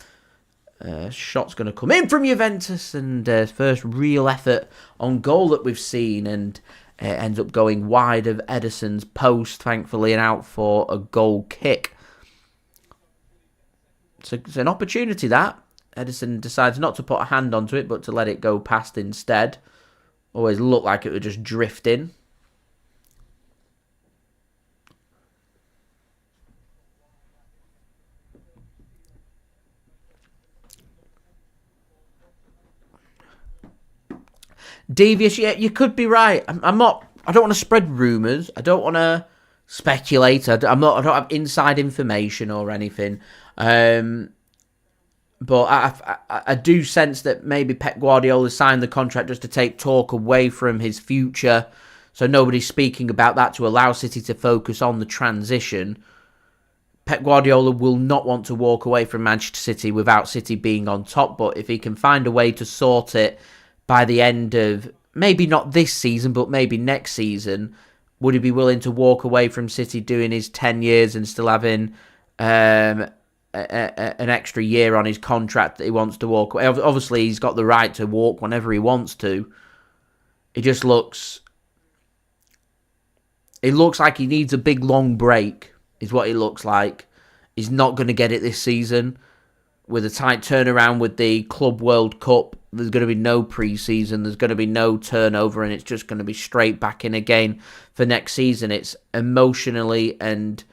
Shot's going to come in from Juventus, and first real effort on goal that we've seen, and it ends up going wide of Ederson's post, thankfully, and out for a goal kick. So it's an opportunity that. Ederson decides not to put a hand onto it, but to let it go past instead. Always looked like it would just drift in. Devious, yeah, you could be right. I'm not. I don't want to spread rumours. I don't want to speculate. I don't have inside information or anything. But I do sense that maybe Pep Guardiola signed the contract just to take talk away from his future. So nobody's speaking about that, to allow City to focus on the transition. Pep Guardiola will not want to walk away from Manchester City without City being on top. But if he can find a way to sort it by the end of, maybe not this season, but maybe next season, would he be willing to walk away from City doing his 10 years and still having an extra year on his contract that he wants to walk away? Obviously, he's got the right to walk whenever he wants to. It just looks... It looks like he needs a big, long break, is what it looks like. He's not going to get it this season. With a tight turnaround with the Club World Cup, there's going to be no pre-season, there's going to be no turnover, and it's just going to be straight back in again for next season. It's emotionally and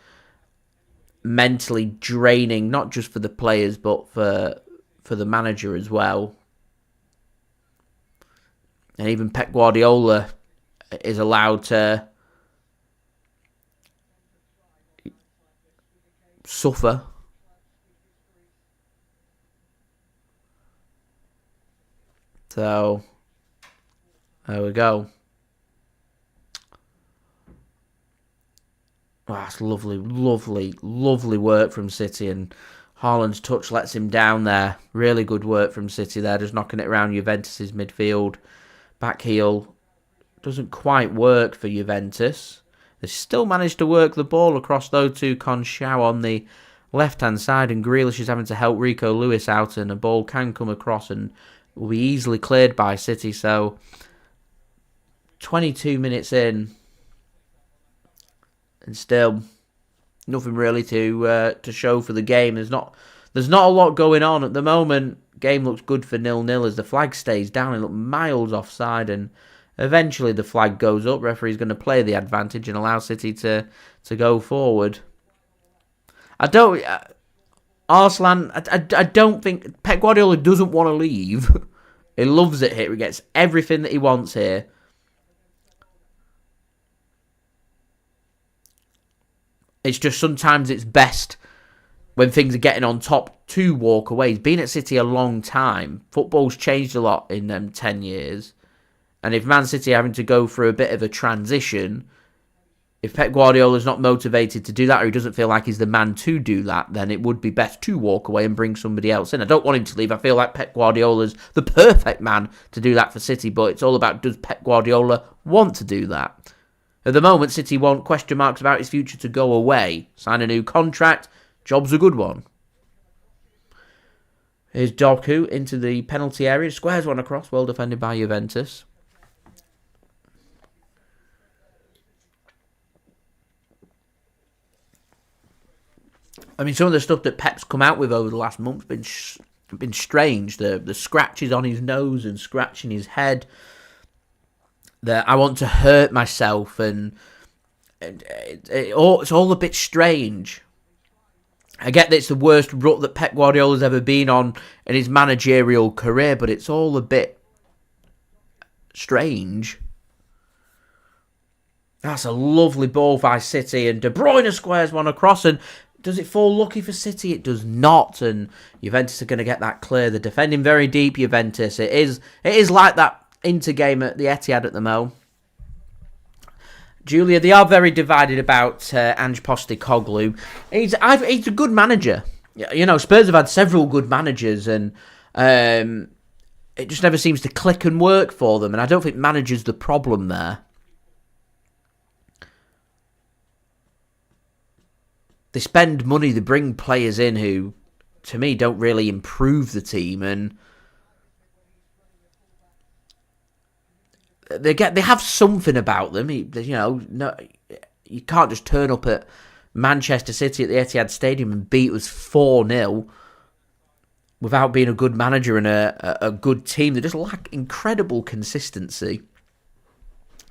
mentally draining, not just for the players, but for the manager as well. And even Pep Guardiola is allowed to suffer. So, there we go. Oh, that's lovely, lovely, lovely work from City, and Haaland's touch lets him down there. Really good work from City there, just knocking it around Juventus' midfield. Back heel doesn't quite work for Juventus. They still managed to work the ball across those two. Conchao on the left-hand side, and Grealish is having to help Rico Lewis out, and the ball can come across and will be easily cleared by City. So 22 minutes in, and still nothing really to show for the game. There's not a lot going on at the moment. Game looks good for 0-0 as the flag stays down. It looked miles offside, and eventually the flag goes up. Referee's going to play the advantage and allow City to go forward. Arslan, I don't think... Pep Guardiola doesn't want to leave. He loves it here. He gets everything that he wants here. It's just sometimes it's best when things are getting on top to walk away. He's been at City a long time. Football's changed a lot in them 10 years. And if Man City are having to go through a bit of a transition, if Pep Guardiola's not motivated to do that, or he doesn't feel like he's the man to do that, then it would be best to walk away and bring somebody else in. I don't want him to leave. I feel like Pep Guardiola's the perfect man to do that for City, but it's all about, does Pep Guardiola want to do that? At the moment, City want question marks about his future to go away. Sign a new contract. Job's a good one. Here's Doku into the penalty area. Squares one across. Well defended by Juventus. I mean, some of the stuff that Pep's come out with over the last month has been strange. The scratches on his nose and scratching his head. That I want to hurt myself, and it's all a bit strange. I get that it's the worst rut that Pep Guardiola's ever been on in his managerial career, but it's all a bit strange. That's a lovely ball by City, and De Bruyne squares one across, and does it fall lucky for City? It does not, and Juventus are going to get that clear. They're defending very deep, Juventus. It is like that Inter game at the Etihad at the Mo. Julia, they are very divided about Ange Postecoglou. He's a good manager. You know, Spurs have had several good managers, and it just never seems to click and work for them, and I don't think manager's the problem there. They spend money, they bring players in who, to me, don't really improve the team, and they have something about them. You can't just turn up at Manchester City at the Etihad Stadium and beat us 4-0 without being a good manager and a good team. They just lack incredible consistency.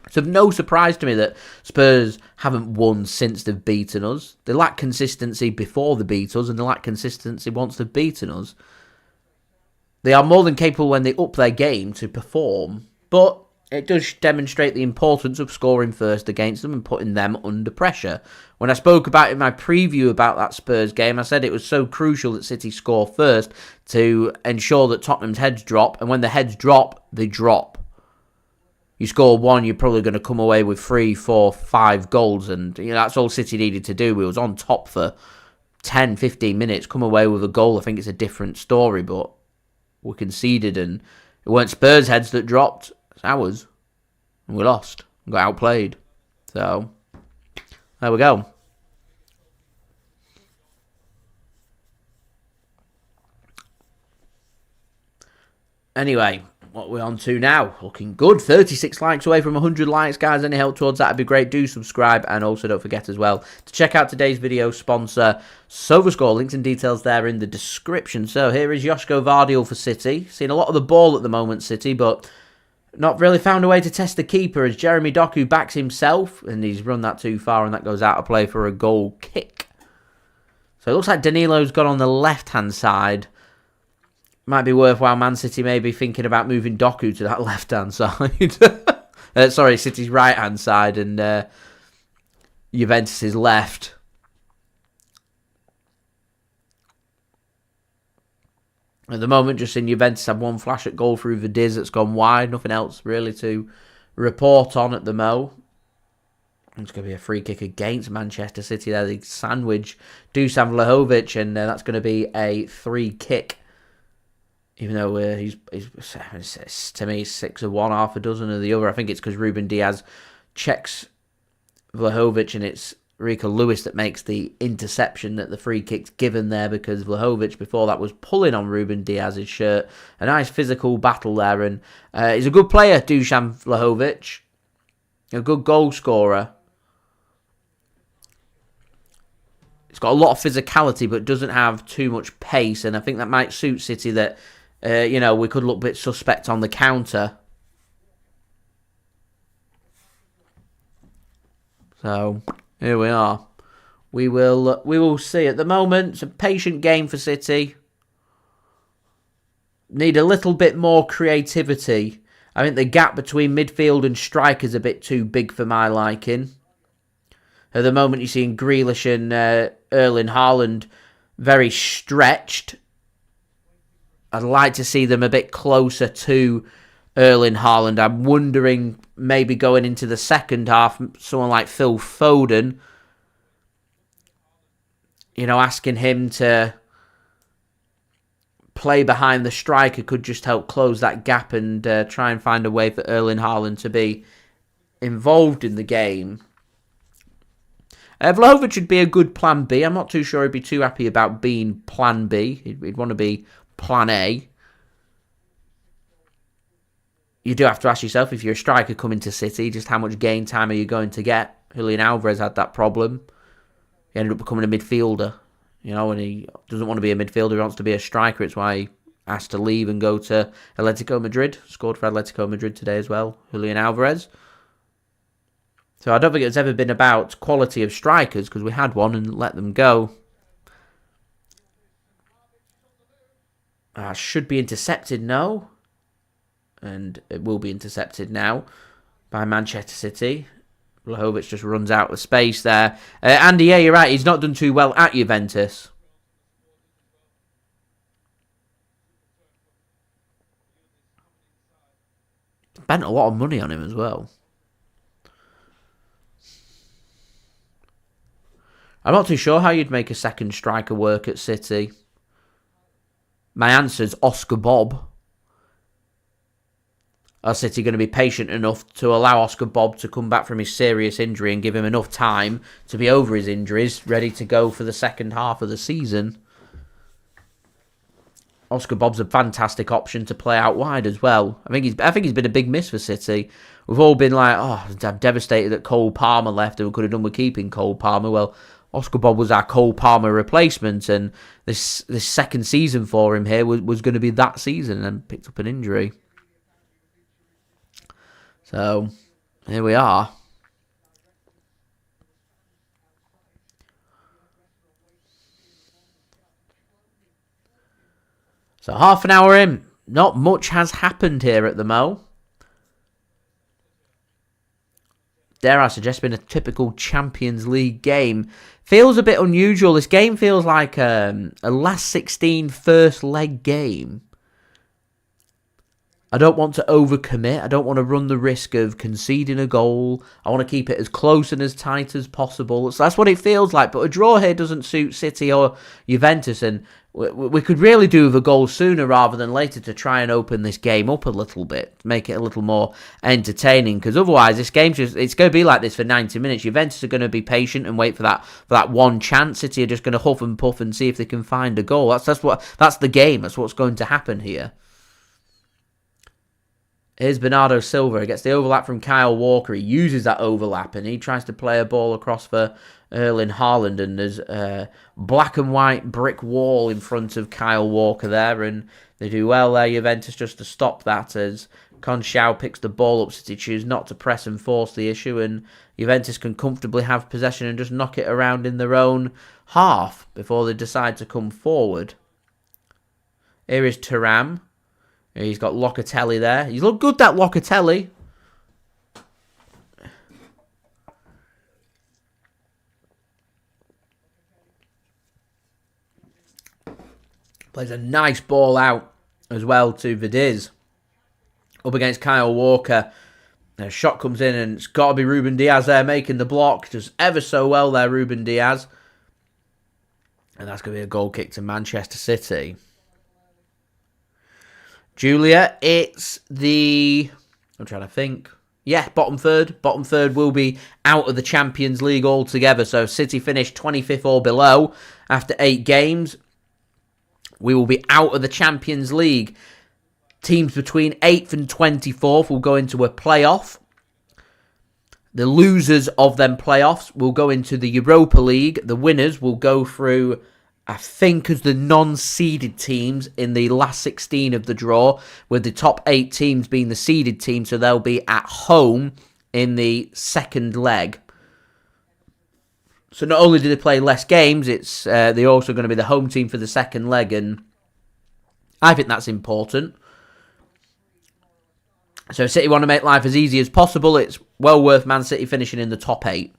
So no surprise to me that Spurs haven't won since they've beaten us. They lack consistency before they beat us, and they lack consistency once they've beaten us. They are more than capable when they up their game to perform, but it does demonstrate the importance of scoring first against them and putting them under pressure. When I spoke about in my preview about that Spurs game, I said it was so crucial that City score first to ensure that Tottenham's heads drop, and when the heads drop, they drop. You score one, you're probably going to come away with 3, 4, 5 goals, and that's all City needed to do. We was on top for 10, 15 minutes, come away with a goal. I think it's a different story, but we conceded, and it weren't Spurs' heads that dropped, it's ours, and we lost, and got outplayed. So, there we go. Anyway, what we're on to now, looking good. 36 likes away from 100 likes, guys. Any help towards that would be great. Do subscribe, and also don't forget as well to check out today's video sponsor, SofaScore. Links and details there in the description. So here is Josko Gvardiol for City. Seen a lot of the ball at the moment, City, but not really found a way to test the keeper as Jeremy Doku backs himself, and he's run that too far, and that goes out of play for a goal kick. So it looks like Danilo's got on the left-hand side. Might be worthwhile Man City maybe thinking about moving Doku to that left-hand side. Sorry, City's right-hand side, and Juventus' left. At the moment, just in Juventus, had one flash at goal through Dias that's gone wide. Nothing else really to report on at the mo. It's going to be a free kick against Manchester City there. They sandwich Dusan Vlahovic, and that's going to be a free kick. Even though he's to me, 6 of one, half a dozen of the other. I think it's because Ruben Dias checks Vlahovic, and it's Rico Lewis that makes the interception that the free kick's given there, because Vlahovic before that was pulling on Ruben Dias's shirt. A nice physical battle there, and he's a good player, Dusan Vlahovic. A good goal scorer. He's got a lot of physicality, but doesn't have too much pace, and I think that might suit City that, we could look a bit suspect on the counter. So, here we are. We will see. At the moment, it's a patient game for City. Need a little bit more creativity. I think the gap between midfield and striker is a bit too big for my liking. At the moment, you're seeing Grealish and Erling Haaland very stretched. I'd like to see them a bit closer to Erling Haaland. I'm wondering, maybe going into the second half, someone like Phil Foden, asking him to play behind the striker could just help close that gap and try and find a way for Erling Haaland to be involved in the game. Vlahovic would be a good plan B. I'm not too sure he'd be too happy about being plan B. He'd want to be plan A. You do have to ask yourself, if you're a striker coming to City, just how much game time are you going to get? Julian Alvarez had that problem. He ended up becoming a midfielder. And he doesn't want to be a midfielder, he wants to be a striker. It's why he asked to leave and go to Atletico Madrid. Scored for Atletico Madrid today as well, Julian Alvarez. So I don't think it's ever been about quality of strikers, because we had one and let them go. Should be intercepted, no. And it will be intercepted now by Manchester City. Vlahovic just runs out of space there. Andy, yeah, you're right. He's not done too well at Juventus. Spent a lot of money on him as well. I'm not too sure how you'd make a second striker work at City. My answer's Oscar Bobb. Are City going to be patient enough to allow Oscar Bobb to come back from his serious injury and give him enough time to be over his injuries, ready to go for the second half of the season? Oscar Bobb's a fantastic option to play out wide as well. I think he's been a big miss for City. We've all been like, I'm devastated that Cole Palmer left, and we could have done with keeping Cole Palmer. Well, Oscar Bobb was our Cole Palmer replacement, and this second season for him here was going to be that season, and picked up an injury. So, here we are. So, half an hour in. Not much has happened here at the Mo. dare I suggest, been a typical Champions League game. Feels a bit unusual. This game feels like a last 16 first leg game. I don't want to overcommit. I don't want to run the risk of conceding a goal. I want to keep it as close and as tight as possible. So that's what it feels like. But a draw here doesn't suit City or Juventus. And we could really do with a goal sooner rather than later to try and open this game up a little bit. Make it a little more entertaining. Because otherwise, this game's it's going to be like this for 90 minutes. Juventus are going to be patient and wait for that one chance. City are just going to huff and puff and see if they can find a goal. That's the game. That's what's going to happen here. Here's Bernardo Silva. He gets the overlap from Kyle Walker. He uses that overlap and he tries to play a ball across for Erling Haaland. And there's a black and white brick wall in front of Kyle Walker there. And they do well there, Juventus, just to stop that as Conchao picks the ball up. City choose not to press and force the issue. And Juventus can comfortably have possession and just knock it around in their own half before they decide to come forward. Here is Thuram. He's got Locatelli there. He's looked good, that Locatelli. Plays a nice ball out as well to Vidiz. Up against Kyle Walker. A shot comes in and it's got to be Ruben Dias there making the block. Does ever so well there, Ruben Dias. And that's going to be a goal kick to Manchester City. Julia, it's the... I'm trying to think. Yeah, bottom third. Bottom third will be out of the Champions League altogether. So City finished 25th or below after 8 games. We will be out of the Champions League. Teams between 8th and 24th will go into a playoff. The losers of them playoffs will go into the Europa League. The winners will go through, I think, as the non-seeded teams in the last 16 of the draw, with the top 8 teams being the seeded team, so they'll be at home in the second leg. So not only do they play less games, it's they're also going to be the home team for the second leg, and I think that's important. So if City want to make life as easy as possible, it's well worth Man City finishing in the top 8.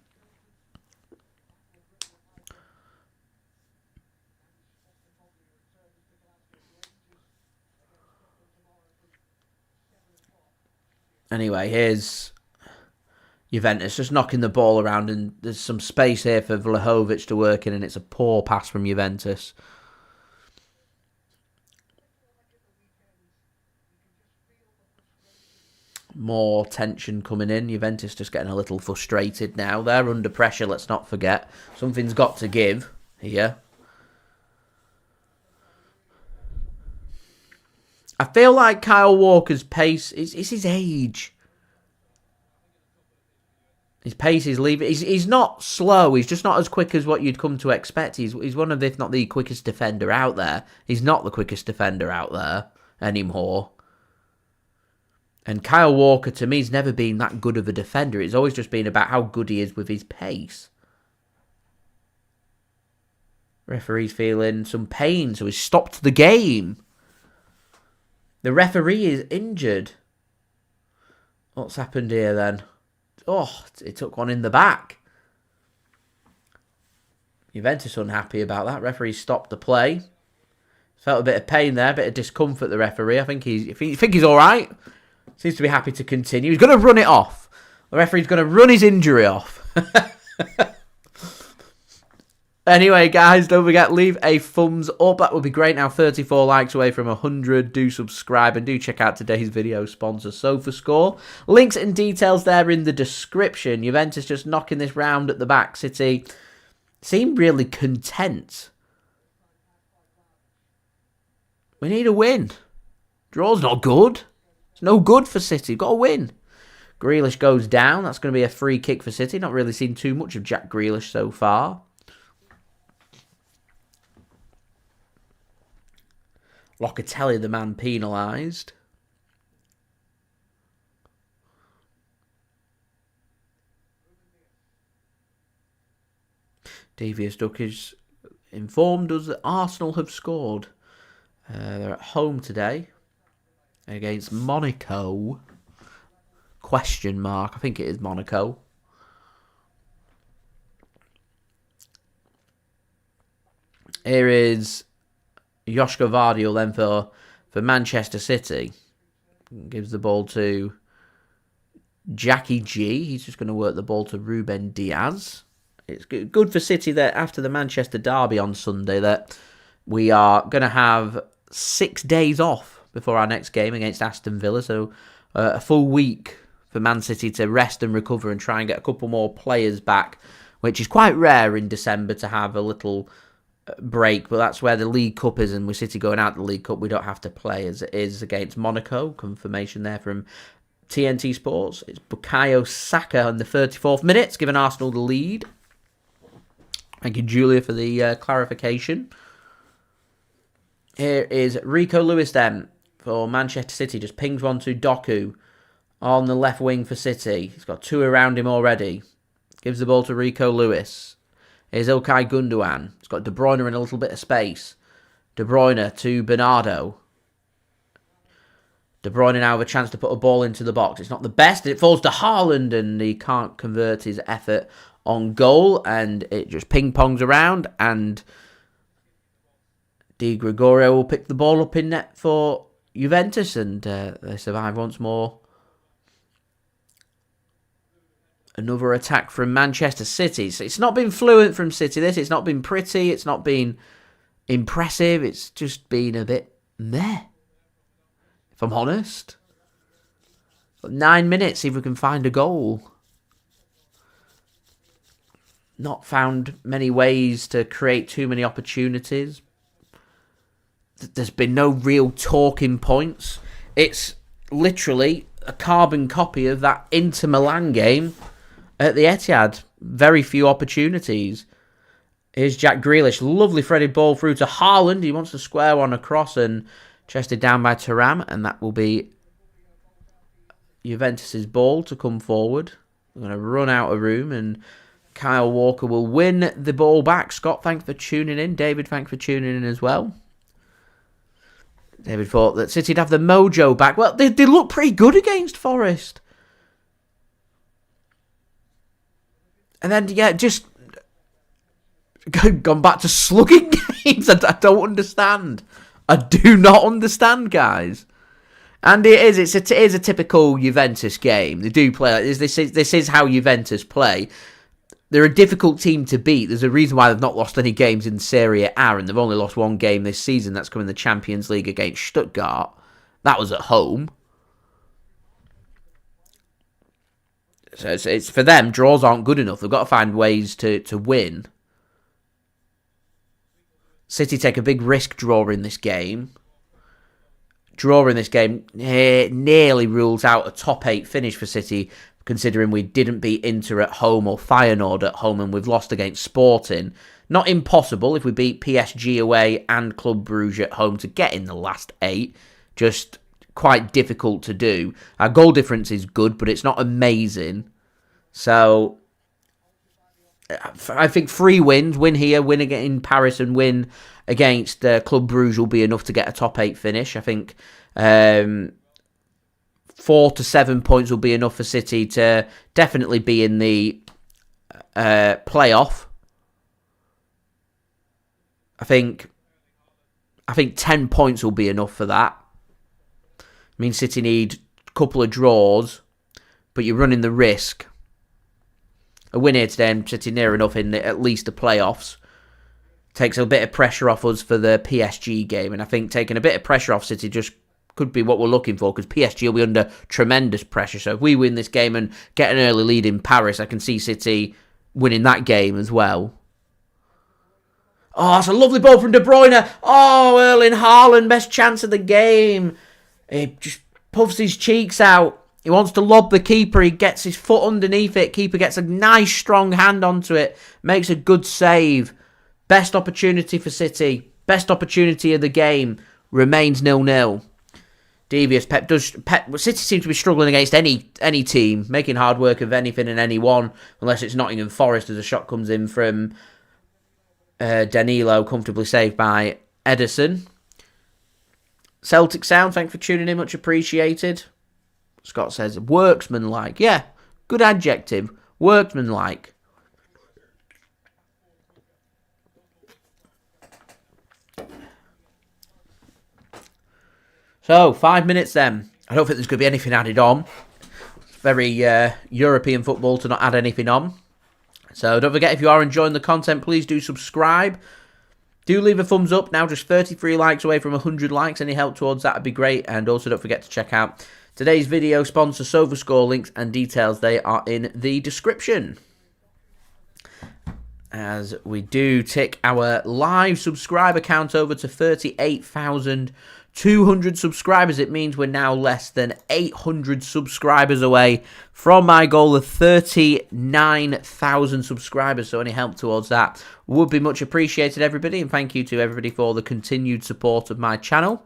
Anyway, here's Juventus just knocking the ball around, and there's some space here for Vlahovic to work in, and it's a poor pass from Juventus. More tension coming in. Juventus just getting a little frustrated now. They're under pressure, let's not forget. Something's got to give here. I feel like Kyle Walker's pace is his age. His pace is leaving. He's not slow. He's just not as quick as what you'd come to expect. He's one of, if not the quickest defender out there. He's not the quickest defender out there anymore. And Kyle Walker, to me, has never been that good of a defender. It's always just been about how good he is with his pace. Referee's feeling some pain, so he's stopped the game. The referee is injured. What's happened here then? Oh, it took one in the back. Juventus unhappy about that. Referee stopped the play. Felt a bit of pain there, a bit of discomfort, the referee. I think he's all right. Seems to be happy to continue. He's going to run it off. The referee's going to run his injury off. Anyway, guys, don't forget, leave a thumbs up. That would be great. Now 34 likes away from 100. Do subscribe and do check out today's video sponsor, SofaScore. Links and details there in the description. Juventus just knocking this round at the back. City seem really content. We need a win. Draw's not good. It's no good for City. Got to win. Grealish goes down. That's going to be a free kick for City. Not really seen too much of Jack Grealish so far. Locatelli, the man penalised. Devious Duck is informed us that Arsenal have scored. They're at home today against Monaco. Question mark. I think it is Monaco. Here is Josko Gvardiol then for Manchester City. Gives the ball to Jackie G. He's just going to work the ball to Ruben Dias. It's good for City that after the Manchester derby on Sunday that we are going to have 6 days off before our next game against Aston Villa. So a full week for Man City to rest and recover and try and get a couple more players back, which is quite rare in December to have a little break, but that's where the League Cup is, and with City going out the League Cup, we don't have to play as it is against Monaco. Confirmation there from TNT Sports. It's Bukayo Saka in the 34th minute, giving Arsenal the lead. Thank you, Julia, for the clarification. Here is Rico Lewis then for Manchester City. Just pings one to Doku on the left wing for City. He's got 2 around him already. Gives the ball to Rico Lewis. Here's Ilkay Gundogan. He's got De Bruyne in a little bit of space. De Bruyne to Bernardo. De Bruyne now have a chance to put a ball into the box. It's not the best. It falls to Haaland and he can't convert his effort on goal. And it just ping-pongs around. And Di Gregorio will pick the ball up in net for Juventus. And they survive once more. Another attack from Manchester City. So it's not been fluent from City, this. It's not been pretty. It's not been impressive. It's just been a bit meh, if I'm honest. 9 minutes, see if we can find a goal. Not found many ways to create too many opportunities. There's been no real talking points. It's literally a carbon copy of that Inter Milan game at the Etihad. Very few opportunities. Here's Jack Grealish. Lovely threaded ball through to Haaland. He wants to square one across and chested down by Thuram. And that will be Juventus' ball to come forward. We're going to run out of room and Kyle Walker will win the ball back. Scott, thanks for tuning in. David, thanks for tuning in as well. David thought that City'd have the mojo back. Well, they look pretty good against Forest. And then, yeah, just gone back to slugging games. I don't understand. I do not understand, guys. And it is a typical Juventus game. They do play like this. This is how Juventus play. They're a difficult team to beat. There's a reason why they've not lost any games in Serie A, and they've only lost 1 game this season. That's coming in the Champions League against Stuttgart. That was at home. So it's for them, draws aren't good enough. They've got to find ways to win. City take a big risk draw in this game. Draw in this game nearly rules out a top 8 finish for City, considering we didn't beat Inter at home or Feyenoord at home and we've lost against Sporting. Not impossible if we beat PSG away and Club Brugge at home to get in the last 8. Just quite difficult to do. Our goal difference is good, but it's not amazing. So I think 3 wins, win here, win again in Paris and win against Club Brugge will be enough to get a top 8 finish. I think 4 to 7 points will be enough for City to definitely be in the playoff. I think 10 points will be enough for that. I mean, City need a couple of draws, but you're running the risk. A win here today and City near enough in at least the playoffs. Takes a bit of pressure off us for the PSG game, and I think taking a bit of pressure off City just could be what we're looking for, because PSG will be under tremendous pressure. So if we win this game and get an early lead in Paris, I can see City winning that game as well. Oh, it's a lovely ball from De Bruyne. Oh, Erling Haaland, best chance of the game. He just puffs his cheeks out. He wants to lob the keeper. He gets his foot underneath it. Keeper gets a nice strong hand onto it. Makes a good save. Best opportunity for City. Best opportunity of the game. Remains 0-0. Devious. City seems to be struggling against any team. Making hard work of anything and anyone. Unless it's Nottingham Forest as a shot comes in from Danilo. Comfortably saved by Ederson. Celtic Sound, thanks for tuning in. Much appreciated. Scott says, worksman-like. Yeah, good adjective. Worksman-like. So, 5 minutes then. I don't think there's going to be anything added on. It's very European football to not add anything on. So, don't forget, if you are enjoying the content, please do subscribe. Do leave a thumbs up. Now just 33 likes away from 100 likes. Any help towards that would be great. And also don't forget to check out today's video sponsor, SofaScore. Links and details, they are in the description. As we do tick our live subscriber count over to 38,200 subscribers, it means we're now less than 800 subscribers away from my goal of 39,000 subscribers. So any help towards that would be much appreciated, everybody. And thank you to everybody for the continued support of my channel.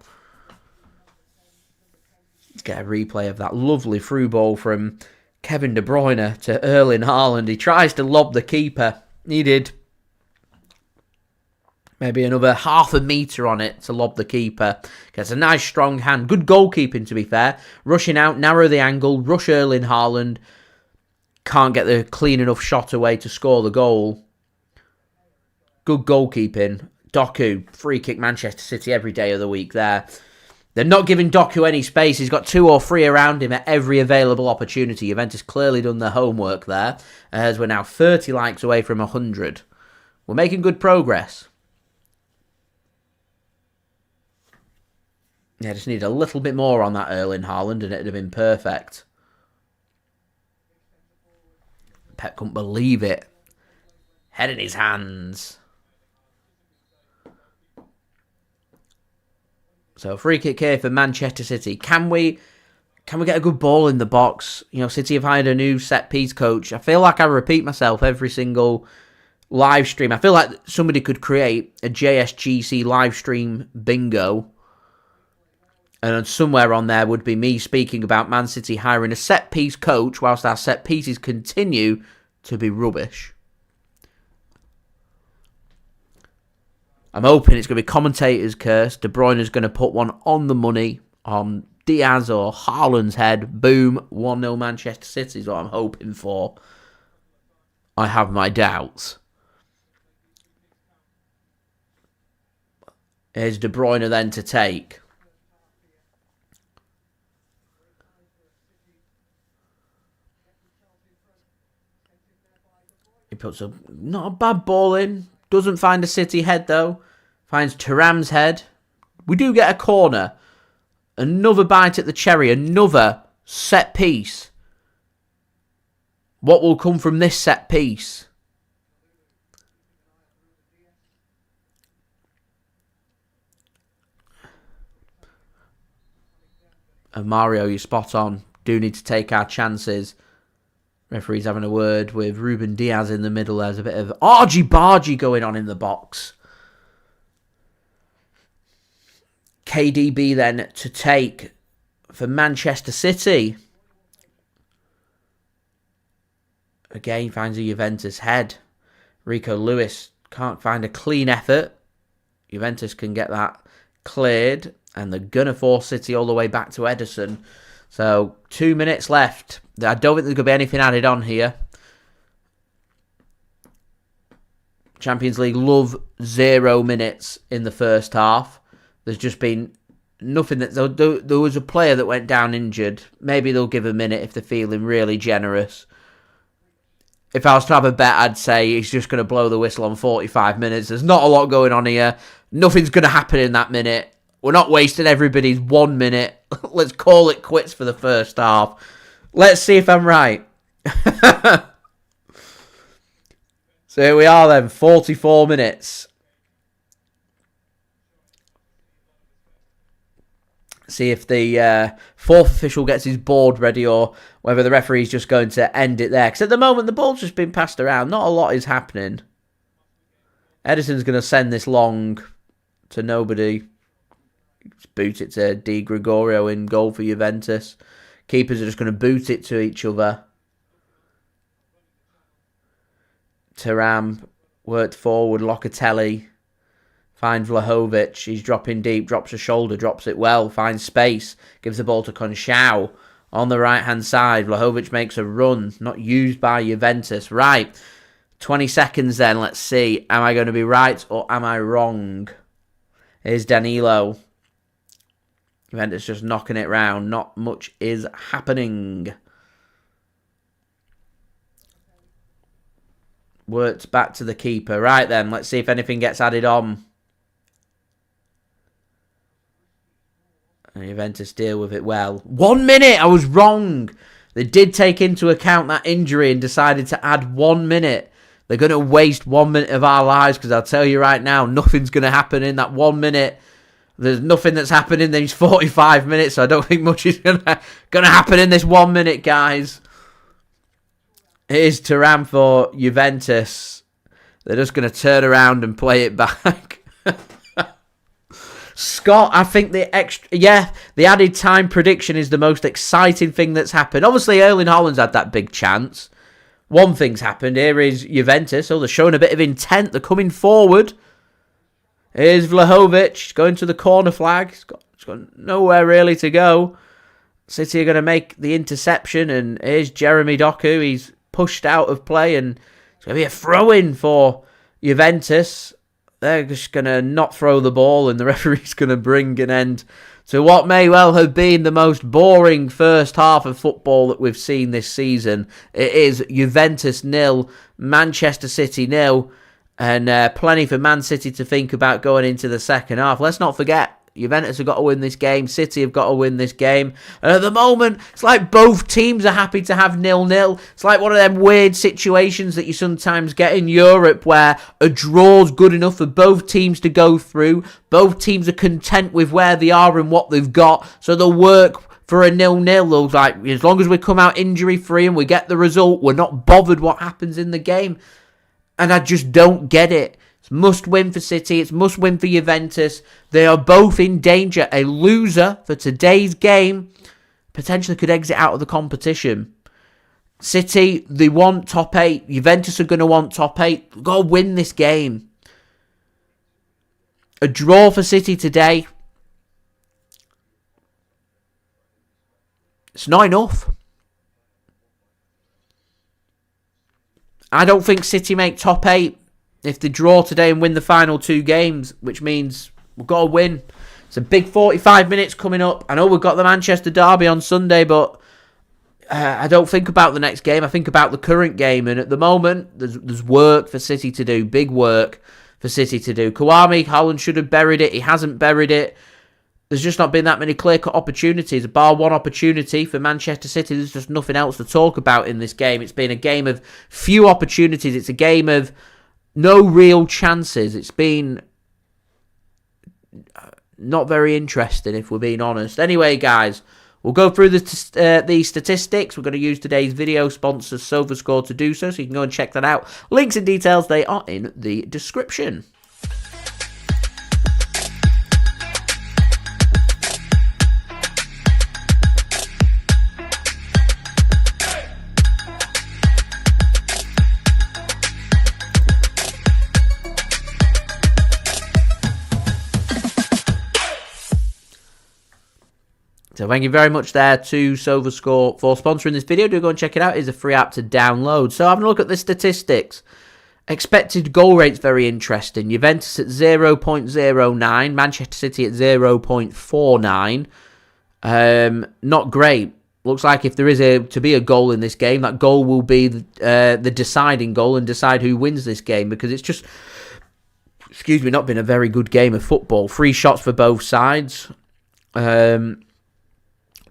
Let's get a replay of that lovely through ball from Kevin De Bruyne to Erling Haaland. He tries to lob the keeper. Needed maybe another half a metre on it to lob the keeper. Gets a nice strong hand. Good goalkeeping, to be fair. Rushing out, narrow the angle, rush Erling Haaland. Can't get the clean enough shot away to score the goal. Good goalkeeping. Doku, free kick Manchester City every day of the week there. They're not giving Doku any space. He's got 2 or 3 around him at every available opportunity. Juventus clearly done their homework there, as we're now 30 likes away from 100. We're making good progress. Yeah, just need a little bit more on that Erling Haaland and it'd have been perfect. Pep couldn't believe it. Head in his hands. So, free kick here for Manchester City. Can we get a good ball in the box? You know, City have hired a new set-piece coach. I feel like I repeat myself every single live stream. I feel like somebody could create a JSGC live stream bingo. And somewhere on there would be me speaking about Man City hiring a set-piece coach whilst our set-pieces continue to be rubbish. I'm hoping it's going to be commentator's curse. De Bruyne is going to put one on the money on Dias or Haaland's head. Boom. 1-0 Manchester City is what I'm hoping for. I have my doubts. Here's De Bruyne then to take. He puts not a bad ball in. Doesn't find a City head though. Finds Thuram's head. We do get a corner. Another bite at the cherry. Another set piece. What will come from this set piece? And Mario, you're spot on. Do need to take our chances. Referee's having a word with Ruben Dias in the middle. There's a bit of argy-bargy going on in the box. KDB then to take for Manchester City. Again, finds a Juventus head. Rico Lewis can't find a clean effort. Juventus can get that cleared. And they're going to force City all the way back to Ederson. So, 2 minutes left. I don't think there's going to be anything added on here. Champions League love 0 minutes in the first half. There's just been nothing. There was a player that went down injured. Maybe they'll give a minute if they're feeling really generous. If I was to have a bet, I'd say he's just going to blow the whistle on 45 minutes. There's not a lot going on here. Nothing's going to happen in that minute. We're not wasting everybody's 1 minute. Let's call it quits for the first half. Let's see if I'm right. So here we are then, 44 minutes. See if the fourth official gets his board ready or whether the referee's just going to end it there. Because at the moment, the ball's just been passed around. Not a lot is happening. Ederson's going to send this long to nobody. Boot it to Di Gregorio in goal for Juventus. Keepers are just going to boot it to each other. Thuram worked forward. Locatelli finds Vlahovic. He's dropping deep. Drops a shoulder. Drops it well. Finds space. Gives the ball to Conchao on the right-hand side. Vlahovic makes a run. Not used by Juventus. Right. 20 seconds then. Let's see. Am I going to be right or am I wrong? Here's Danilo. Juventus just knocking it round. Not much is happening. Worked back to the keeper. Right then, let's see if anything gets added on. And Juventus deal with it well. 1 minute! I was wrong! They did take into account that injury and decided to add 1 minute. They're going to waste 1 minute of our lives, because I'll tell you right now, nothing's going to happen in that 1 minute. There's nothing that's happened in these 45 minutes, so I don't think much is going to happen in this 1 minute, guys. It is Thuram for Juventus. They're just going to turn around and play it back. Scott, I think the added time prediction is the most exciting thing that's happened. Obviously, Erling Haaland's had that big chance. One thing's happened. Here is Juventus. Oh, they're showing a bit of intent. They're coming forward. Here's Vlahovic going to the corner flag. He's got nowhere really to go. City are going to make the interception, and here's Jeremy Doku. He's pushed out of play, and it's going to be a throw-in for Juventus. They're just going to not throw the ball, and the referee's going to bring an end to what may well have been the most boring first half of football that we've seen this season. It is Juventus 0, Manchester City 0, and plenty for Man City to think about going into the second half. Let's not forget, Juventus have got to win this game. City have got to win this game. And at the moment, it's like both teams are happy to have 0-0. It's like one of them weird situations that you sometimes get in Europe where a draw's good enough for both teams to go through. Both teams are content with where they are and what they've got. So they'll work for a 0-0. Like, as long as we come out injury-free and we get the result, we're not bothered what happens in the game. And I just don't get it. It's must win for City. It's must win for Juventus. They are both in danger. A loser for today's game potentially could exit out of the competition. City, they want top 8. Juventus are going to want top 8. They've got to win this game. A draw for City today. It's not enough. I don't think City make top 8. If they draw today and win the final 2 games, which means we've got to win. It's a big 45 minutes coming up. I know we've got the Manchester derby on Sunday, but I don't think about the next game. I think about the current game. And at the moment, there's work for City to do. Big work for City to do. Haaland should have buried it. He hasn't buried it. There's just not been that many clear-cut opportunities. Bar one opportunity for Manchester City, there's just nothing else to talk about in this game. It's been a game of few opportunities. It's a game of no real chances. It's been not very interesting, if we're being honest. Anyway, guys, we'll go through the statistics. We're going to use today's video sponsor, SofaScore, to do so you can go and check that out. Links and details, they are in the description. So thank you very much there to SofaScore for sponsoring this video. Do go and check it out. It's a free app to download. So having a look at the statistics. Expected goal rate's very interesting. Juventus at 0.09. Manchester City at 0.49. Not great. Looks like if there is to be a goal in this game, that goal will be the deciding goal and decide who wins this game, because it's just, not been a very good game of football. 3 shots for both sides.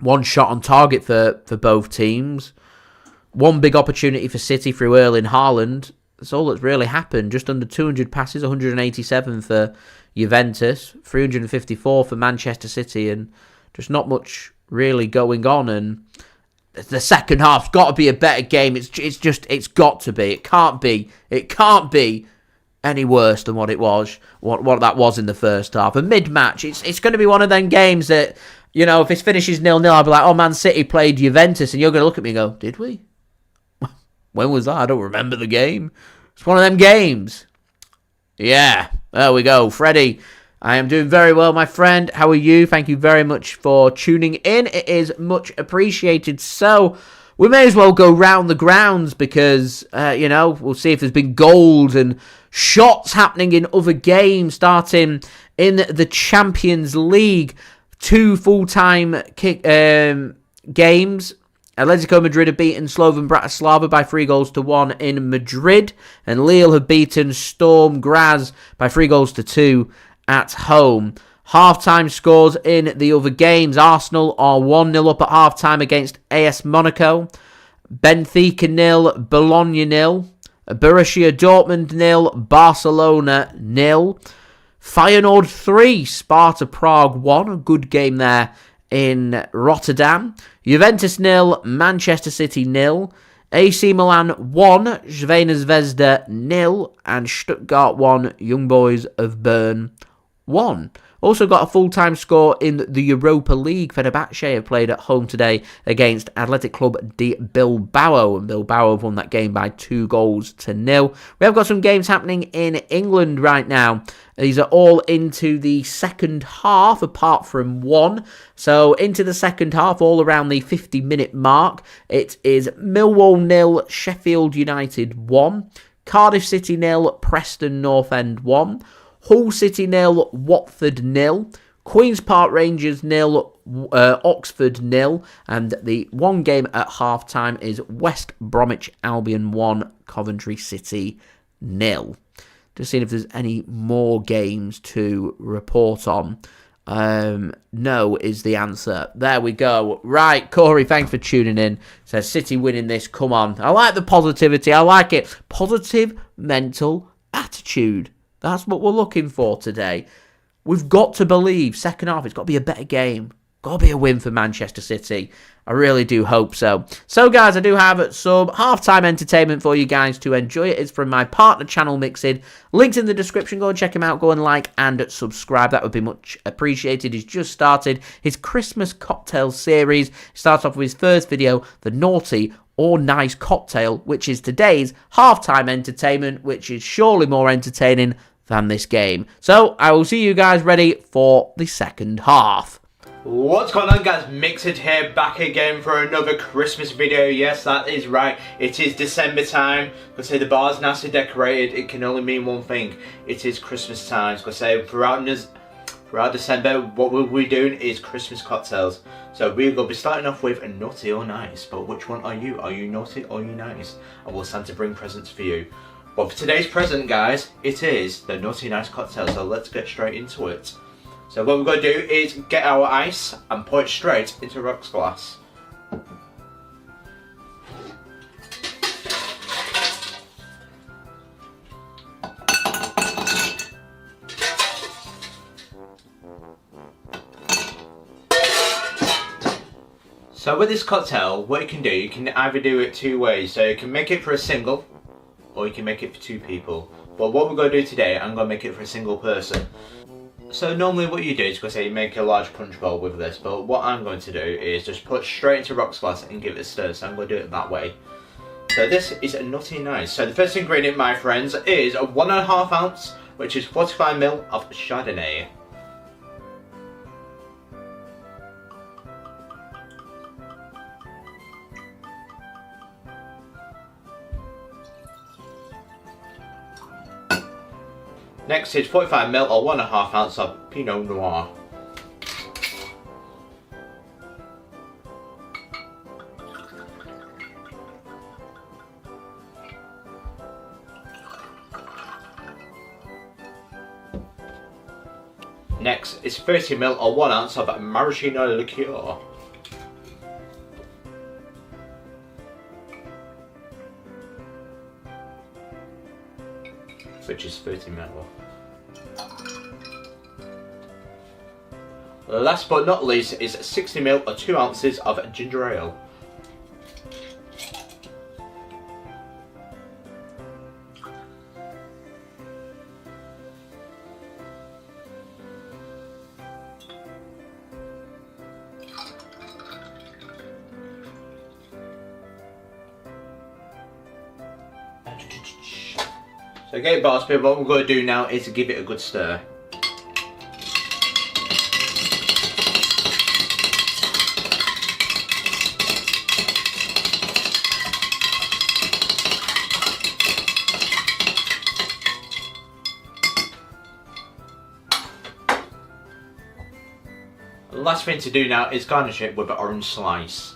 1 shot on target for both teams. 1 big opportunity for City through Erling Haaland. That's all that's really happened. Just under 200 passes, 187 for Juventus, 354 for Manchester City, and just not much really going on. And the second half's got to be a better game. It's got to be. It can't be any worse than what it was. What that was in the first half. A mid-match. It's going to be one of them games that, if it finishes 0-0, I'll be like, oh, Man City played Juventus, and you're going to look at me and go, did we? When was that? I don't remember the game. It's one of them games. Yeah, there we go. Freddie, I am doing very well, my friend. How are you? Thank you very much for tuning in. It is much appreciated. So, we may as well go round the grounds because, we'll see if there's been goals and shots happening in other games, starting in the Champions League. 2 full-time games. Atletico Madrid have beaten Slovan Bratislava by 3-1 in Madrid. And Lille have beaten Storm Graz by 3-2 at home. Half-time scores in the other games. Arsenal are 1-0 up at half-time against AS Monaco. Benfica 0, Bologna 0. Borussia Dortmund 0, Barcelona 0. Feyenoord 3, Sparta Prague 1. A good game there in Rotterdam. Juventus 0, Manchester City 0. AC Milan 1, Crvena Zvezda 0. And Stuttgart 1, Young Boys of Bern 1. Also got a full-time score in the Europa League. Fenerbahce have played at home today against Athletic Club de Bilbao. And Bilbao have won that game by 2-0. We have got some games happening in England right now. These are all into the second half, apart from one. So into the second half, all around the 50-minute mark. It is Millwall 0, Sheffield United 1. Cardiff City 0, Preston North End 1. Hull City 0, Watford 0. Queen's Park Rangers 0, Oxford 0. And the one game at half-time is West Bromwich Albion 1, Coventry City 0. Just seeing if there's any more games to report on. No is the answer. There we go. Right, Corey, thanks for tuning in. Says City winning this. Come on. I like the positivity. I like it. Positive mental attitude. That's what we're looking for today. We've got to believe second half, it's got to be a better game. Got to be a win for Manchester City. I really do hope so. So, guys, I do have some halftime entertainment for you guys to enjoy. It is from my partner channel, Mixed. Linked in the description. Go and check him out. Go and like and subscribe. That would be much appreciated. He's just started his Christmas cocktail series. He starts off with his first video, the Naughty or Nice Cocktail, which is today's halftime entertainment, which is surely more entertaining than this game. So, I will see you guys ready for the second half. What's going on, guys? Mixed here, back again for another Christmas video. Yes, that is right. It is December time. I say the bar's nicely decorated. It can only mean one thing. It is Christmas time. I say throughout December, what we'll be doing is Christmas cocktails. So we're going to be starting off with a naughty or nice. But which one are you? Are you naughty or are you nice? And will Santa bring presents for you? But for today's present, guys, it is the naughty nice cocktail. So let's get straight into it. So what we're going to do is get our ice and pour it straight into a rocks glass. So with this cocktail, what you can either do it two ways. So you can make it for a single, or you can make it for two people. But what we're going to do today, I'm going to make it for a single person. So normally what you do is, you make a large punch bowl with this, but what I'm going to do is just put straight into rocks glass and give it a stir, so I'm going to do it that way. So this is a nutty nice. So the first ingredient, my friends, is a 1.5 ounce, which is 45ml of Chardonnay. Next is 45ml or 1.5 ounce of Pinot Noir. Next is 30ml or 1 ounce of maraschino liqueur. Which is 30ml. Last but not least is 60ml or 2 ounces of ginger ale. So okay, boss people, what we're going to do now is to give it a good stir. The last thing to do now is garnish it with an orange slice.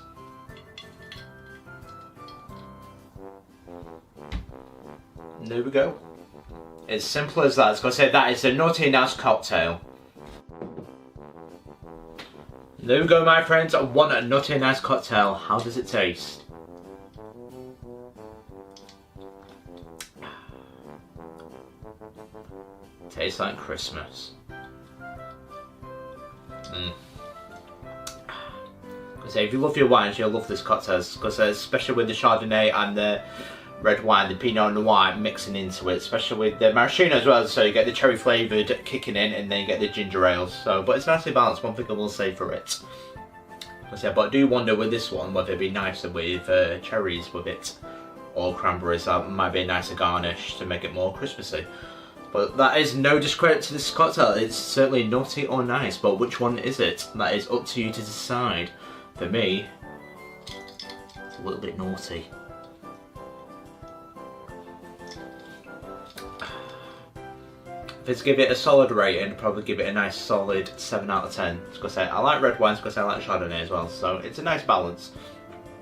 And there we go. It's simple as that. I was going to say that is a naughty and nice cocktail. There we go, my friends. One naughty and nice cocktail. How does it taste? Tastes like Christmas. Because if you love your wines, you'll love this cocktail. Because especially with the Chardonnay and the red wine, the Pinot Noir mixing into it, especially with the maraschino as well. So you get the cherry flavoured kicking in, and then you get the ginger ales. So, but it's nicely balanced. One thing I will say for it. But I do wonder with this one whether it'd be nicer with cherries with it, or cranberries. That might be a nicer garnish to make it more Christmassy. But that is no discredit to this cocktail. It's certainly naughty or nice, but which one is it? That is up to you to decide. For me, it's a little bit naughty. If it's to give it a solid rating, I'd probably give it a nice solid 7 out of 10. Because I like red wines, because I like Chardonnay as well, so it's a nice balance.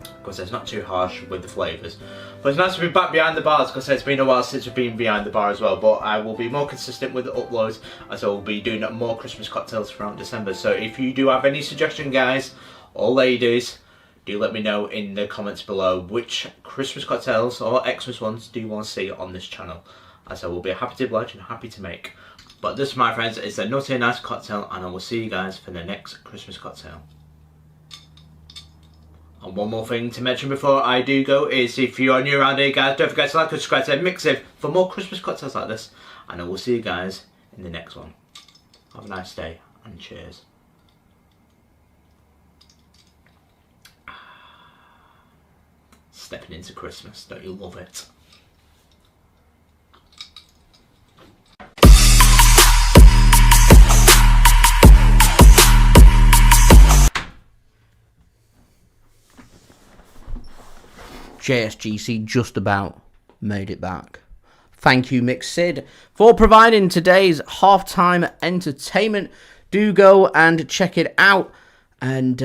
Because it's not too harsh with the flavours. But it's nice to be back behind the bars, because it's been a while since we've been behind the bar as well. But I will be more consistent with the uploads, as I will be doing more Christmas cocktails throughout December. So if you do have any suggestions, guys, or ladies, do let me know in the comments below which Christmas cocktails or Xmas ones do you want to see on this channel, as I will be happy to oblige and happy to make. But this, my friends, is a naughty and nice cocktail, and I will see you guys for the next Christmas cocktail. And one more thing to mention before I do go is, if you are new around here, guys, don't forget to like and subscribe to Mixif for more Christmas cocktails like this, and I will see you guys in the next one. Have a nice day, and cheers. Stepping into Christmas, don't you love it? JSGC just about made it back. Thank you, Mixid, for providing today's halftime entertainment. Do go and check it out, and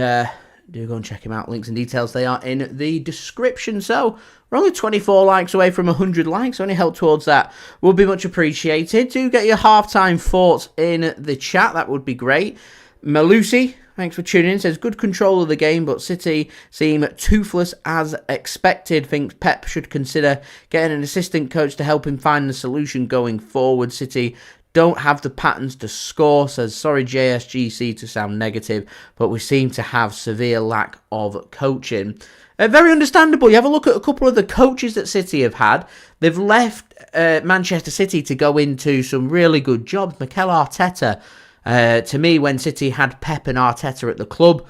do go and check him out. Links and details, they are in the description. So we're only 24 likes away from 100 likes. Any help towards that would be much appreciated. Do get your halftime thoughts in the chat. That would be great. Malusi, thanks for tuning in. Says good control of the game, but City seem toothless as expected. Thinks Pep should consider getting an assistant coach to help him find the solution going forward. City don't have the patterns to score. Says sorry JSGC to sound negative, but we seem to have severe lack of coaching. Very understandable. You have a look at a couple of the coaches that City have had. They've left Manchester City to go into some really good jobs. Mikel Arteta, to me, when City had Pep and Arteta at the club,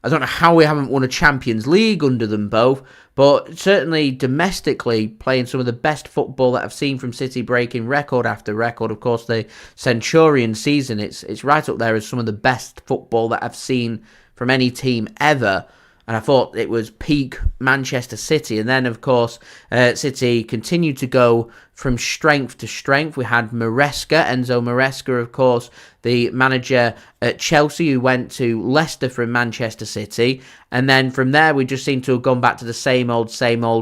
I don't know how we haven't won a Champions League under them both, but certainly domestically playing some of the best football that I've seen from City, breaking record after record. Of course, the Centurion season, it's right up there as some of the best football that I've seen from any team ever. And I thought it was peak Manchester City. And then, of course, City continued to go from strength to strength. We had Enzo Maresca, of course, the manager at Chelsea, who went to Leicester from Manchester City. And then from there, we just seem to have gone back to the same old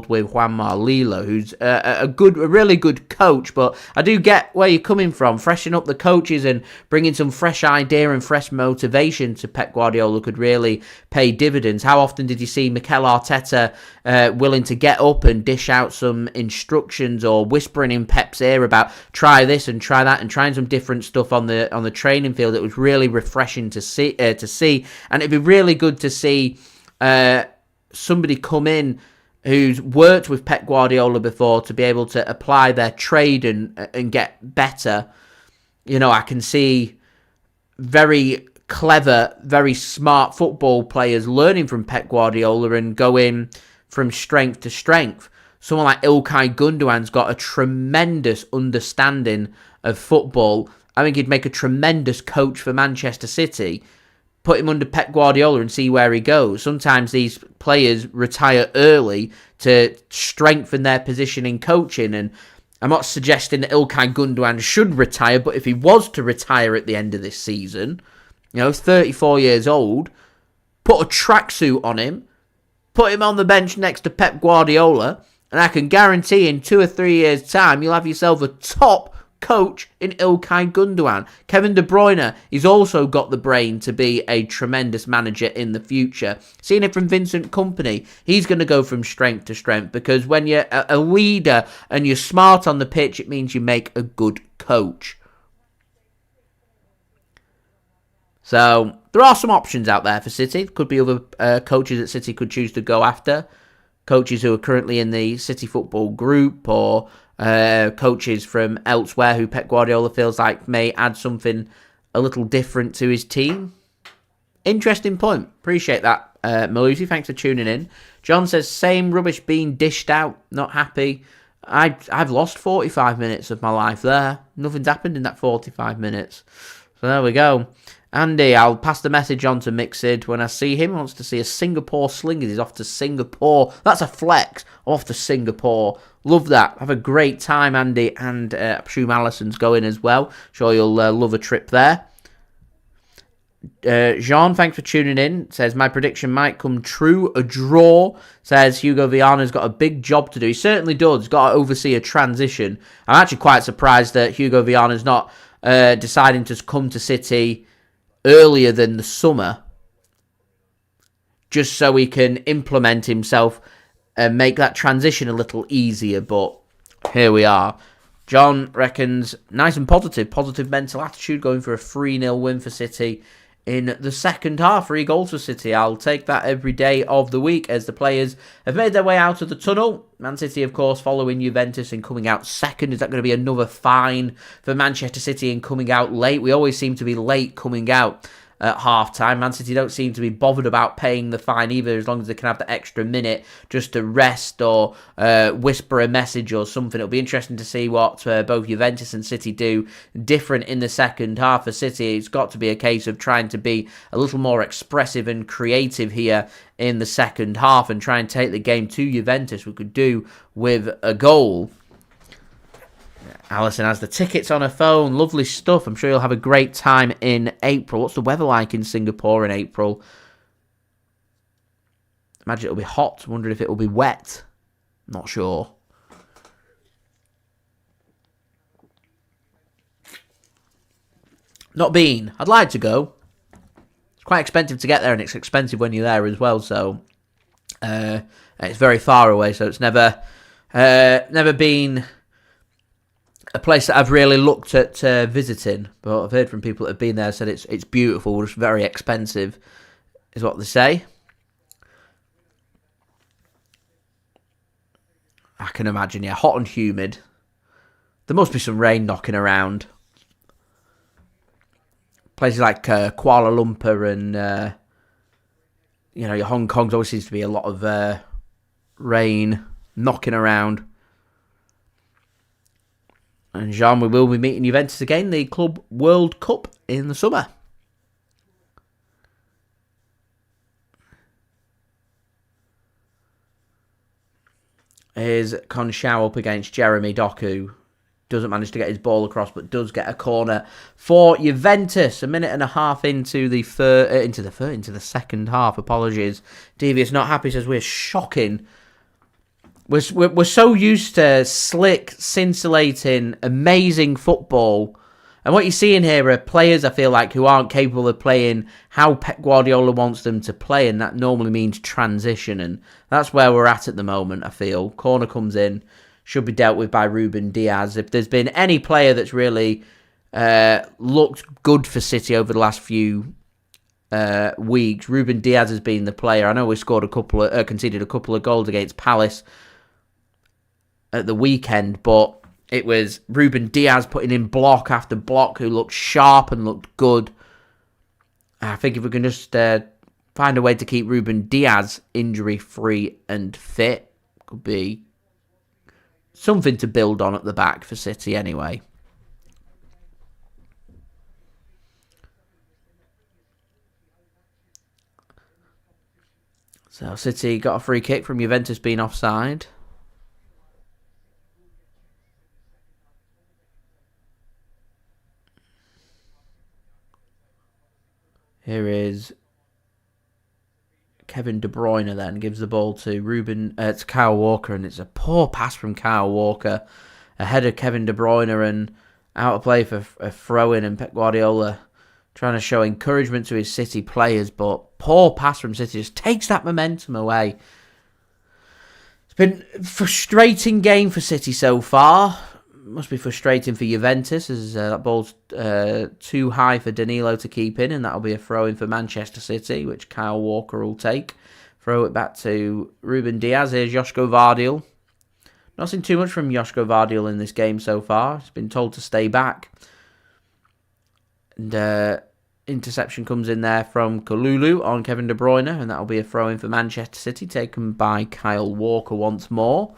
with Juan Marlilo, who's a really good coach. But I do get where you're coming from. Freshening up the coaches and bringing some fresh idea and fresh motivation to Pep Guardiola could really pay dividends. How often did you see Mikel Arteta willing to get up and dish out some instructions, or whispering in Pep's ear about try this and try that, and trying some different stuff on the training field? It was really refreshing to see, and it'd be really good to see somebody come in who's worked with Pep Guardiola before to be able to apply their trade and get better. You know, I can see very clever, very smart football players learning from Pep Guardiola and going from strength to strength. Someone like İlkay Gundogan's got a tremendous understanding of football. I think he'd make a tremendous coach for Manchester City. Put him under Pep Guardiola and see where he goes. Sometimes these players retire early to strengthen their position in coaching, and I'm not suggesting that İlkay Gundogan should retire, but if he was to retire at the end of this season, You know, he's 34 years old. Put a tracksuit on him. Put him on the bench next to Pep Guardiola. And I can guarantee in 2 or 3 years' time, you'll have yourself a top coach in Ilkay Gundogan. Kevin De Bruyne, he's also got the brain to be a tremendous manager in the future. Seeing it from Vincent Kompany, he's going to go from strength to strength, because when you're a leader and you're smart on the pitch, it means you make a good coach. So there are some options out there for City. Could be other coaches that City could choose to go after. Coaches who are currently in the City football group, or coaches from elsewhere who Pep Guardiola feels like may add something a little different to his team. Interesting point. Appreciate that, Malusi. Thanks for tuning in. John says, same rubbish being dished out. Not happy. I've lost 45 minutes of my life there. Nothing's happened in that 45 minutes. So there we go. Andy, I'll pass the message on to Mixid when I see him. He wants to see a Singapore slinger. He's off to Singapore. That's a flex. Off to Singapore. Love that. Have a great time, Andy. And I presume Allison's going as well. Sure you'll love a trip there. Jean, thanks for tuning in. Says, my prediction might come true. A draw. Says, Hugo Viana's got a big job to do. He certainly does. He's got to oversee a transition. I'm actually quite surprised that Hugo Viana's not deciding to come to City earlier than the summer, just so he can implement himself and make that transition a little easier. But here we are. John reckons nice and positive mental attitude, going for a 3-0 win for City in the second half. 3 goals for City. I'll take that every day of the week, as the players have made their way out of the tunnel. Man City, of course, following Juventus and coming out second. Is that going to be another fine for Manchester City in coming out late? We always seem to be late coming out at half-time. Man City don't seem to be bothered about paying the fine either, as long as they can have the extra minute just to rest or whisper a message or something. It'll be interesting to see what both Juventus and City do different in the second half. For City, it's got to be a case of trying to be a little more expressive and creative here in the second half and try and take the game to Juventus. We could do with a goal. Alison has the tickets on her phone. Lovely stuff. I'm sure you'll have a great time in April. What's the weather like in Singapore in April? Imagine it'll be hot. Wondering if it'll be wet. Not sure. Not been. I'd like to go. It's quite expensive to get there, and it's expensive when you're there as well. So it's very far away. So it's never been a place that I've really looked at visiting, but I've heard from people that have been there, said it's beautiful, just very expensive, is what they say. I can imagine, yeah, hot and humid. There must be some rain knocking around. Places like Kuala Lumpur and your Hong Kong's always seems to be a lot of rain knocking around. And Jean, we will be meeting Juventus again, the Club World Cup in the summer. Here's Conchau up against Jeremy Doku. Doesn't manage to get his ball across, but does get a corner for Juventus. A minute and a half into the second half. Apologies. Devious not happy, says we're shocking. We're so used to slick, scintillating, amazing football. And what you're seeing here are players, I feel like, who aren't capable of playing how Pep Guardiola wants them to play. And that normally means transition. And that's where we're at the moment, I feel. Corner comes in. Should be dealt with by Ruben Dias. If there's been any player that's really looked good for City over the last few weeks, Ruben Dias has been the player. I know we conceded a couple of goals against Palace at the weekend, but it was Ruben Dias putting in block after block, who looked sharp and looked good. I think if we can just find a way to keep Ruben Dias injury-free and fit, could be something to build on at the back for City anyway. So City got a free kick from Juventus being offside. Here is Kevin De Bruyne then gives the ball to to Kyle Walker, and it's a poor pass from Kyle Walker ahead of Kevin De Bruyne and out of play for a throw-in, and Pep Guardiola trying to show encouragement to his City players, but poor pass from City just takes that momentum away. It's been a frustrating game for City so far. Must be frustrating for Juventus as that ball's too high for Danilo to keep in, and that'll be a throw-in for Manchester City, which Kyle Walker will take. Throw it back to Ruben Dias. Here's Josko Gvardiol. Not seen too much from Josko Gvardiol in this game so far. He's been told to stay back. And interception comes in there from Kalulu on Kevin De Bruyne, and that'll be a throw-in for Manchester City, taken by Kyle Walker once more.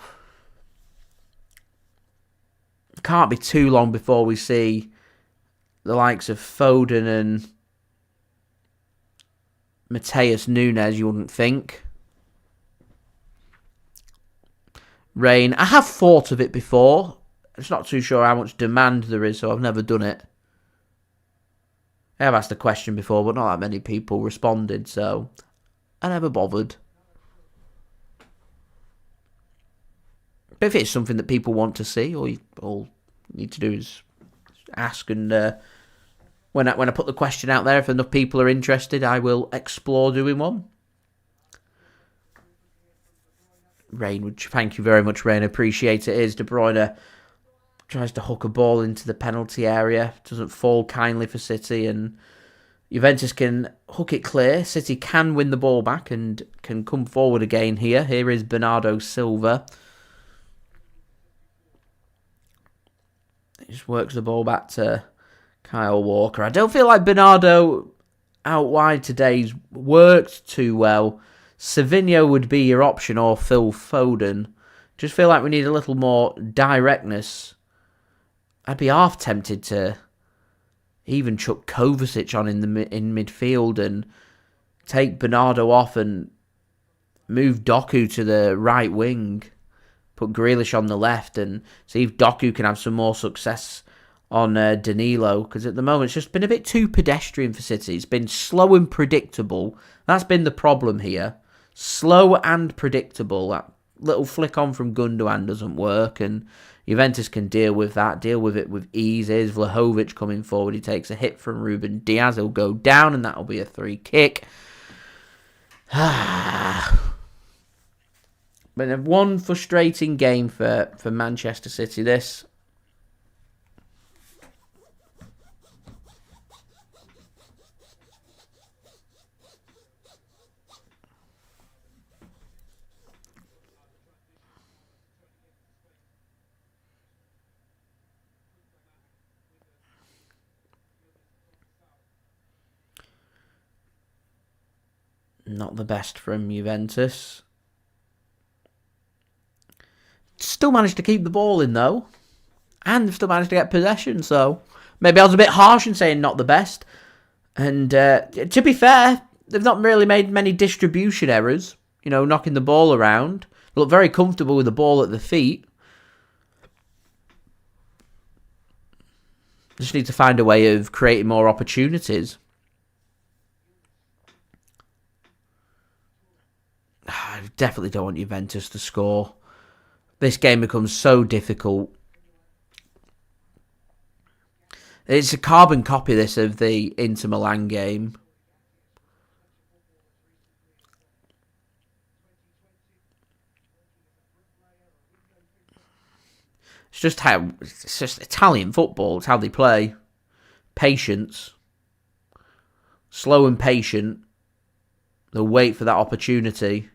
Can't be too long before we see the likes of Foden and Matheus Nunes, you wouldn't think. Rain. I have thought of it before. I'm just not too sure how much demand there is, so I've never done it. I have asked the question before, but not that many people responded, so I never bothered. But if it's something that people want to see, all you need to do is ask, and when I put the question out there, if enough people are interested, I will explore doing one. Rain, thank you very much, Rain. Appreciate it. Is De Bruyne tries to hook a ball into the penalty area, doesn't fall kindly for City, and Juventus can hook it clear. City can win the ball back and can come forward again here. Here is Bernardo Silva. He just works the ball back to Kyle Walker. I don't feel like Bernardo out wide today's worked too well. Savinho would be your option, or Phil Foden. Just feel like we need a little more directness. I'd be half tempted to even chuck Kovacic on in midfield and take Bernardo off and move Doku to the right wing. Put Grealish on the left and see if Doku can have some more success on Danilo. Because at the moment it's just been a bit too pedestrian for City. It's been slow and predictable. That's been the problem here. Slow and predictable. That little flick on from Gundogan doesn't work, and Juventus can deal with that. Deal with it with ease. Here's Vlahovic coming forward. He takes a hit from Ruben Dias. He'll go down, and that'll be a free kick. But one frustrating game for Manchester City, this. Not the best from Juventus. Still managed to keep the ball in, though. And still managed to get possession, so maybe I was a bit harsh in saying not the best. And to be fair, they've not really made many distribution errors. You know, knocking the ball around. They look very comfortable with the ball at the feet. Just need to find a way of creating more opportunities. I definitely don't want Juventus to score. This game becomes so difficult. It's a carbon copy, this, of the Inter Milan game. It's just Italian football. It's how they play. Patience. Slow and patient. They'll wait for that opportunity.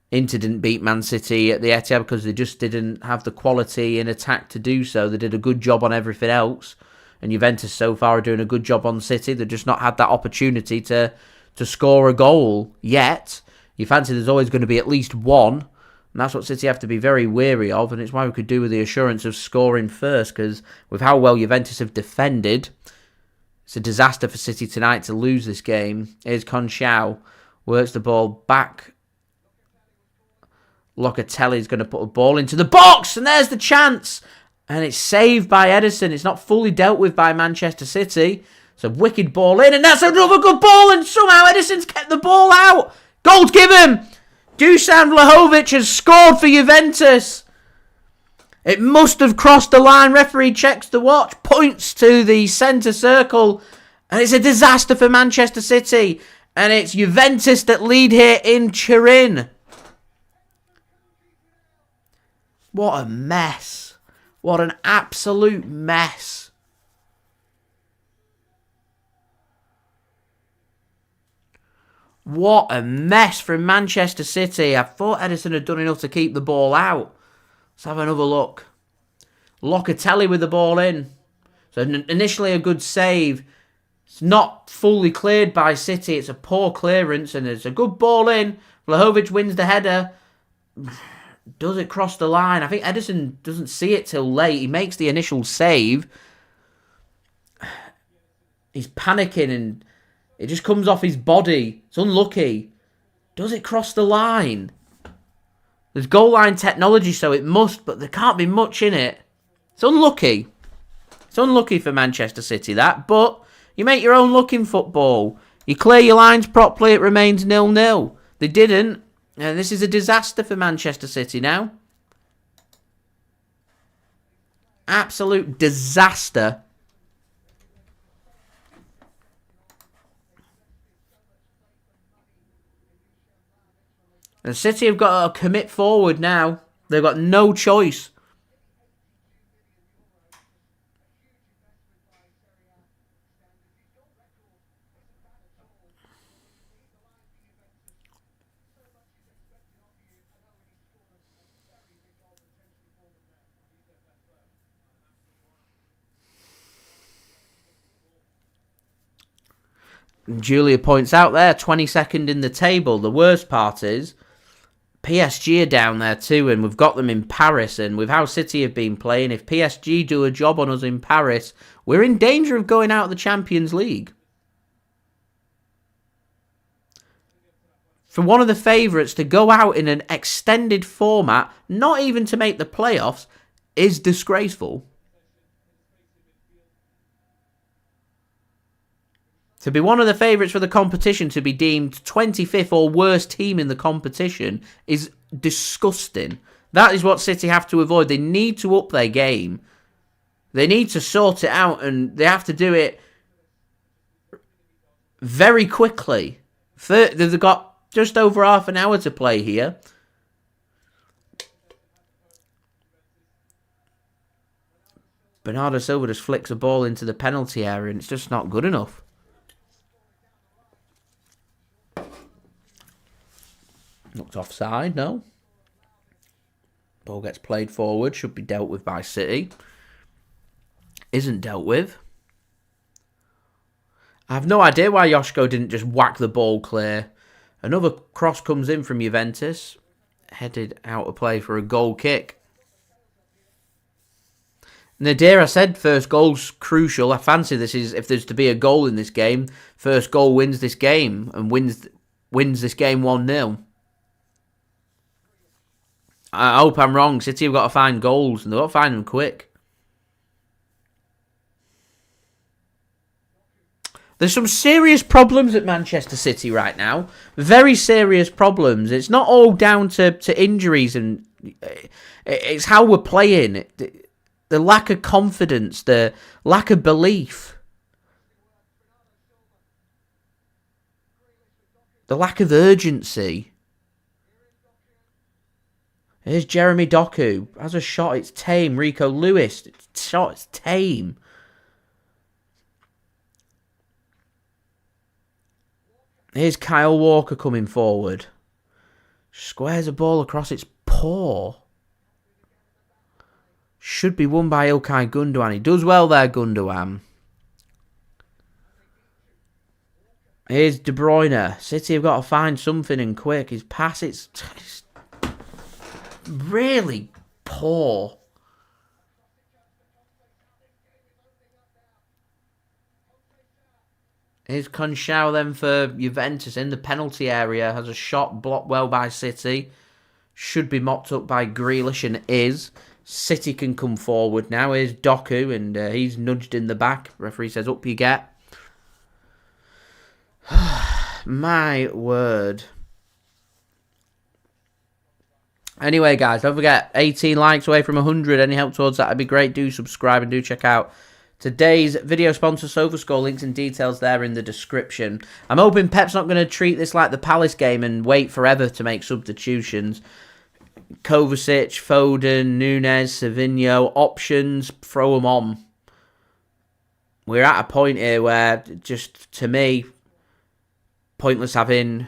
Inter didn't beat Man City at the Etihad because they just didn't have the quality in attack to do so. They did a good job on everything else. And Juventus so far are doing a good job on City. They've just not had that opportunity to score a goal yet. You fancy there's always going to be at least one. And that's what City have to be very wary of. And it's why we could do with the assurance of scoring first. Because with how well Juventus have defended, it's a disaster for City tonight to lose this game. Here's Conchao. Works the ball back. Locatelli's going to put a ball into the box, and there's the chance. And it's saved by Ederson. It's not fully dealt with by Manchester City. It's a wicked ball in, and that's another good ball, and somehow Ederson's kept the ball out. Goal's given. Dusan Vlahovic has scored for Juventus. It must have crossed the line. Referee checks the watch, points to the centre circle, and it's a disaster for Manchester City. And it's Juventus that lead here in Turin. What a mess. What an absolute mess. What a mess from Manchester City. I thought Ederson had done enough to keep the ball out. Let's have another look. Locatelli with the ball in. So initially a good save. It's not fully cleared by City. It's a poor clearance and it's a good ball in. Vlahovic wins the header. Does it cross the line? I think Ederson doesn't see it till late. He makes the initial save. He's panicking and it just comes off his body. It's unlucky. Does it cross the line? There's goal line technology, so it must, but there can't be much in it. It's unlucky. It's unlucky for Manchester City, that. But you make your own luck in football. You clear your lines properly, it remains 0-0. They didn't. And this is a disaster for Manchester City now. Absolute disaster. And City have got to commit forward now. They've got no choice. And Julia points out there, 22nd in the table. The worst part is PSG are down there too, and we've got them in Paris, and with how City have been playing, if PSG do a job on us in Paris, we're in danger of going out of the Champions League. For one of the favourites to go out in an extended format, not even to make the playoffs, is disgraceful. To be one of the favourites for the competition, to be deemed 25th or worst team in the competition, is disgusting. That is what City have to avoid. They need to up their game. They need to sort it out, and they have to do it very quickly. They've got just over half an hour to play here. Bernardo Silva just flicks a ball into the penalty area, and it's just not good enough. Looked offside, no. Ball gets played forward, should be dealt with by City. Isn't dealt with. I have no idea why Josko didn't just whack the ball clear. Another cross comes in from Juventus. Headed out of play for a goal kick. Nadir, I said first goal's crucial. I fancy this is, if there's to be a goal in this game, first goal wins this game and wins this game 1-0. I hope I'm wrong. City have got to find goals, and they've got to find them quick. There's some serious problems at Manchester City right now. Very serious problems. It's not all down to injuries, and it's how we're playing. The lack of confidence, the lack of belief. The lack of urgency. Here's Jeremy Doku. Has a shot, it's tame. Rico Lewis. It's tame. Here's Kyle Walker coming forward. Squares a ball across its paw. Should be won by Ilkay Gundogan. He does well there, Gundogan. Here's De Bruyne. City have got to find something and quick. His pass, it's really poor. Here's Conchal then for Juventus in the penalty area. Has a shot blocked well by City. Should be mopped up by Grealish and is. City can come forward now. Here's Doku and he's nudged in the back. Referee says up you get. My word. Anyway, guys, don't forget, 18 likes away from 100. Any help towards that would be great. Do subscribe and do check out today's video sponsor, SofaScore. Links and details there in the description. I'm hoping Pep's not going to treat this like the Palace game and wait forever to make substitutions. Kovacic, Foden, Nunes, Savinho, options, throw them on. We're at a point here where, just to me, pointless having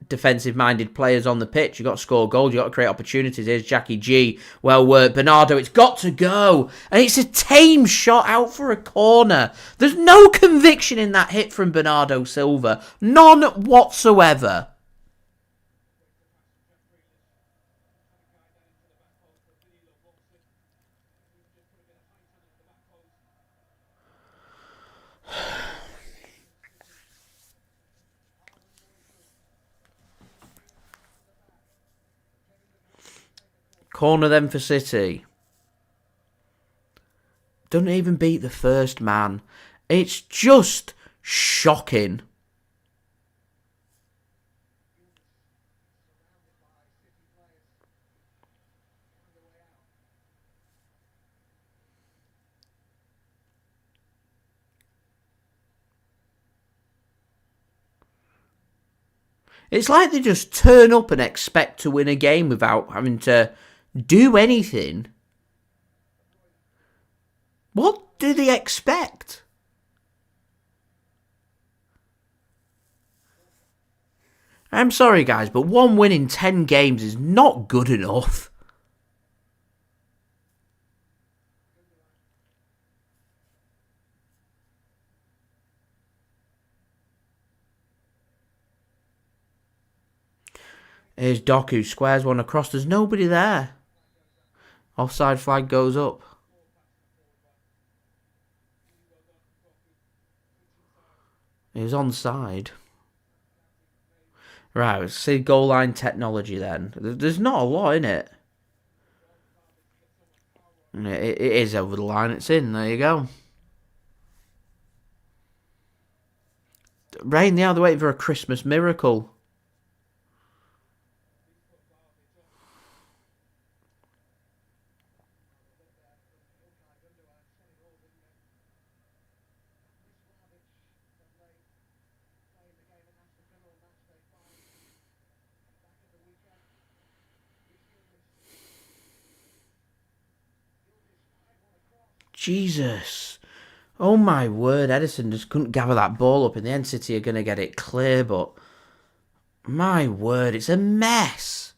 defensive-minded players on the pitch. You've got to score goals. You've got to create opportunities. Here's Jackie G. Well worked. Bernardo, it's got to go. And it's a tame shot out for a corner. There's no conviction in that hit from Bernardo Silva. None whatsoever. Corner then for City. Doesn't even beat the first man. It's just shocking. It's like they just turn up and expect to win a game without having to do anything. What do they expect? I'm sorry, guys, but one win in 10 games is not good enough. Here's Doku, squares one across. There's nobody there. Offside flag goes up. He was onside. Right, let's see goal line technology then. There's not a lot in it. It is over the line. It's in. There you go. Rain, they're waiting for a Christmas miracle. Jesus. Oh my word, Ederson just couldn't gather that ball up. In the end, City are going to get it clear, but my word, it's a mess.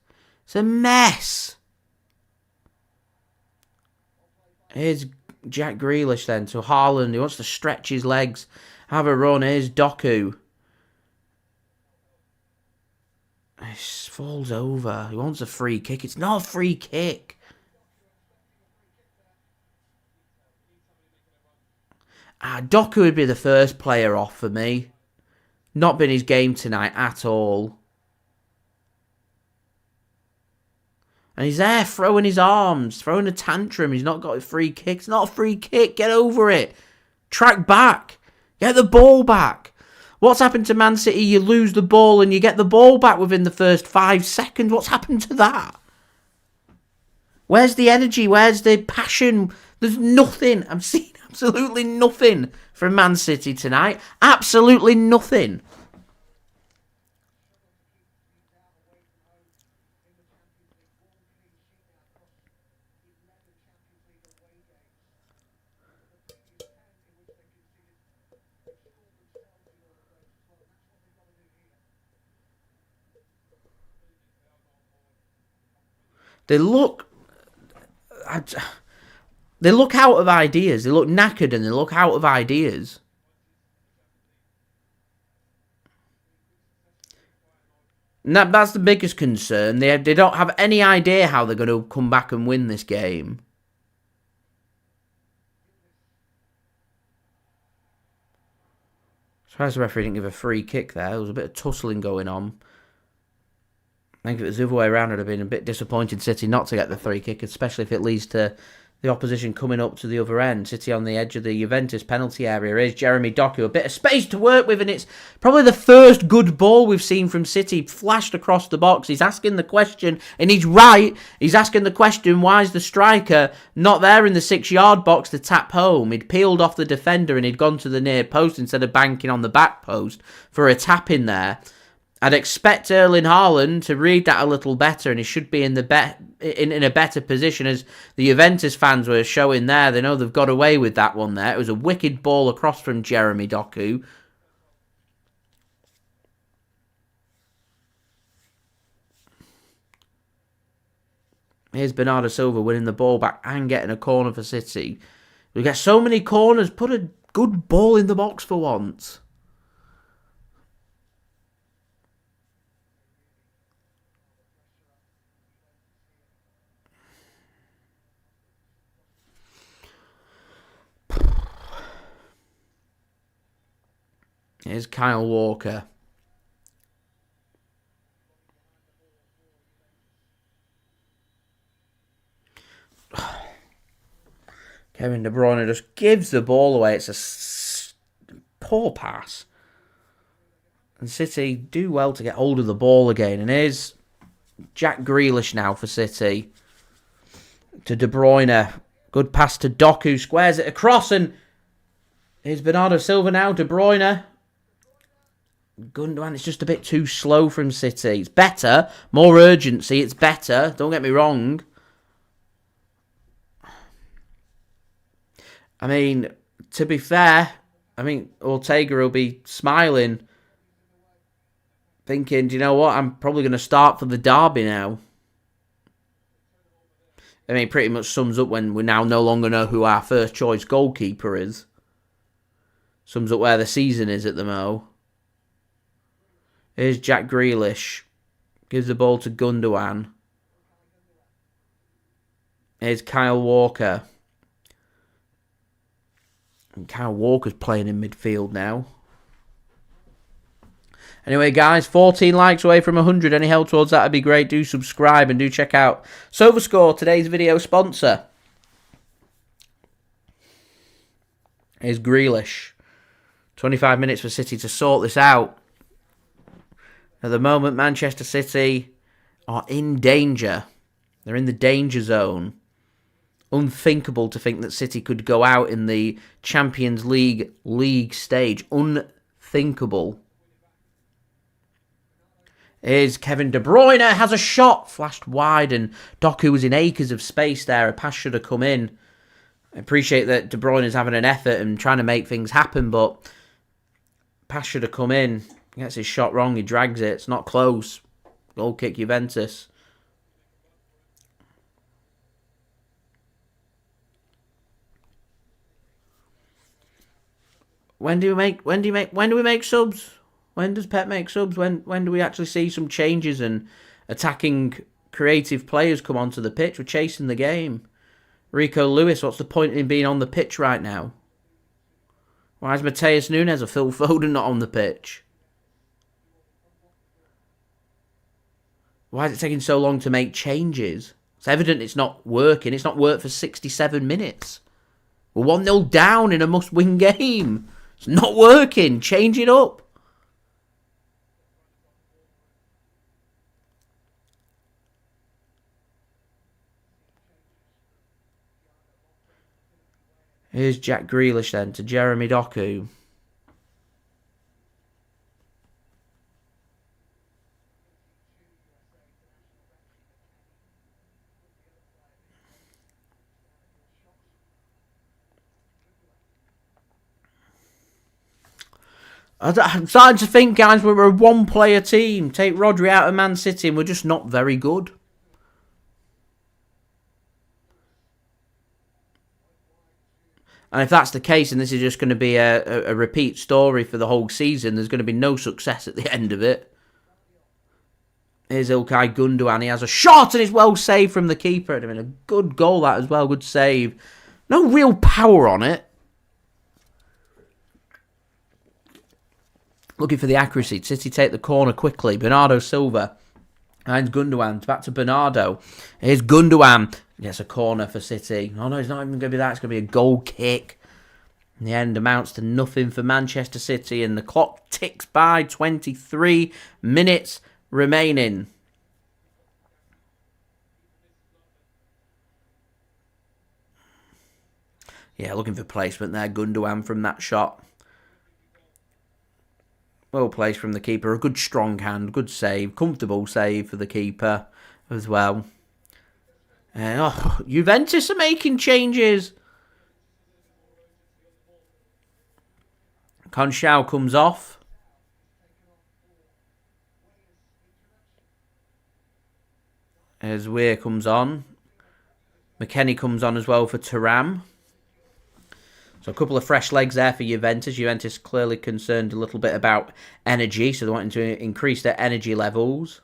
It's a mess. Here's Jack Grealish then to Haaland. He wants to stretch his legs, have a run. Here's Doku. He falls over. He wants a free kick. It's not a free kick. Doku would be the first player off for me. Not been his game tonight at all. And he's there throwing his arms, throwing a tantrum. He's not got a free kick. It's not a free kick. Get over it. Track back. Get the ball back. What's happened to Man City? You lose the ball and you get the ball back within the first 5 seconds. What's happened to that? Where's the energy? Where's the passion? There's nothing. I'm seeing absolutely nothing from Man City tonight. Absolutely nothing. They look out of ideas. They look knackered and they look out of ideas. And that's the biggest concern. They don't have any idea how they're going to come back and win this game. Surprised the referee didn't give a free kick there. There was a bit of tussling going on. I think if it was the other way around, I'd have been a bit disappointed City not to get the free kick, especially if it leads to the opposition coming up to the other end. City on the edge of the Juventus penalty area. Here's Jeremy Doku. A bit of space to work with, and it's probably the first good ball we've seen from City flashed across the box. He's asking the question, and he's right. He's asking the question, why is the striker not there in the 6-yard box to tap home? He'd peeled off the defender and he'd gone to the near post instead of banking on the back post for a tap in there. I'd expect Erling Haaland to read that a little better, and he should be in a better position, as the Juventus fans were showing there. They know they've got away with that one there. It was a wicked ball across from Jeremy Doku. Here's Bernardo Silva winning the ball back and getting a corner for City. We get so many corners. Put a good ball in the box for once. Here's Kyle Walker. Kevin De Bruyne just gives the ball away. It's a poor pass. And City do well to get hold of the ball again. And here's Jack Grealish now for City. To De Bruyne. Good pass to Doku. Squares it across. And here's Bernardo Silva now. De Bruyne. Gundogan, it's just a bit too slow from City. It's better. More urgency. It's better. Don't get me wrong. I mean, to be fair, I mean, Ortega will be smiling, thinking, do you know what? I'm probably going to start for the derby now. I mean, it pretty much sums up when we now no longer know who our first choice goalkeeper is. Sums up where the season is at the mo. Here's Jack Grealish. Gives the ball to Gundogan. Here's Kyle Walker. And Kyle Walker's playing in midfield now. Anyway, guys, 14 likes away from 100. Any help towards that would be great. Do subscribe and do check out SofaScore, today's video sponsor. Here's Grealish. 25 minutes for City to sort this out. At the moment, Manchester City are in danger. They're in the danger zone. Unthinkable to think that City could go out in the Champions League stage. Unthinkable. Here's Kevin De Bruyne. Has a shot. Flashed wide, and Doku was in acres of space there. A pass should have come in. I appreciate that De Bruyne is having an effort and trying to make things happen, but pass should have come in. He gets his shot wrong. He drags it. It's not close. Goal kick Juventus. When do we make subs? When does Pep make subs? When do we actually see some changes and attacking creative players come onto the pitch? We're chasing the game. Rico Lewis, what's the point in being on the pitch right now? Why is Matheus Nunes or Phil Foden not on the pitch? Why is it taking so long to make changes? It's evident it's not working. It's not worked for 67 minutes. We're 1-0 down in a must-win game. It's not working. Change it up. Here's Jack Grealish then to Jeremy Doku. I'm starting to think, guys, we're a one-player team. Take Rodri out of Man City and we're just not very good. And if that's the case, and this is just going to be a repeat story for the whole season, there's going to be no success at the end of it. Here's Ilkay Gundogan. He has a shot and it's well saved from the keeper. I mean, a good goal that as well. Good save. No real power on it. Looking for the accuracy. City take the corner quickly. Bernardo Silva. And Gundogan. Back to Bernardo. Here's Gundogan. Gets a corner for City. Oh no, it's not even going to be that. It's going to be a goal kick. In the end, amounts to nothing for Manchester City, and the clock ticks by. 23 minutes remaining. Yeah, looking for placement there. Gundogan from that shot. Well placed from the keeper. A good strong hand. Good save. Comfortable save for the keeper as well. Juventus are making changes. Conchal comes off. As Weah comes on. McAtee comes on as well for Thuram. So a couple of fresh legs there for Juventus. Juventus clearly concerned a little bit about energy, so they're wanting to increase their energy levels.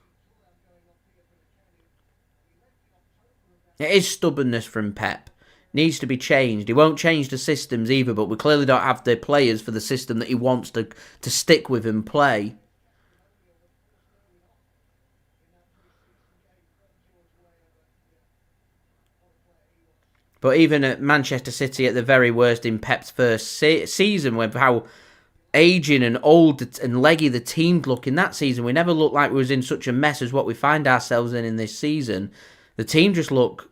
It is stubbornness from Pep. Needs to be changed. He won't change the systems either, but we clearly don't have the players for the system that he wants to stick with and play. But even at Manchester City, at the very worst in Pep's first season, with how aging and old and leggy the team look in that season, we never looked like we was in such a mess as what we find ourselves in this season. The team just look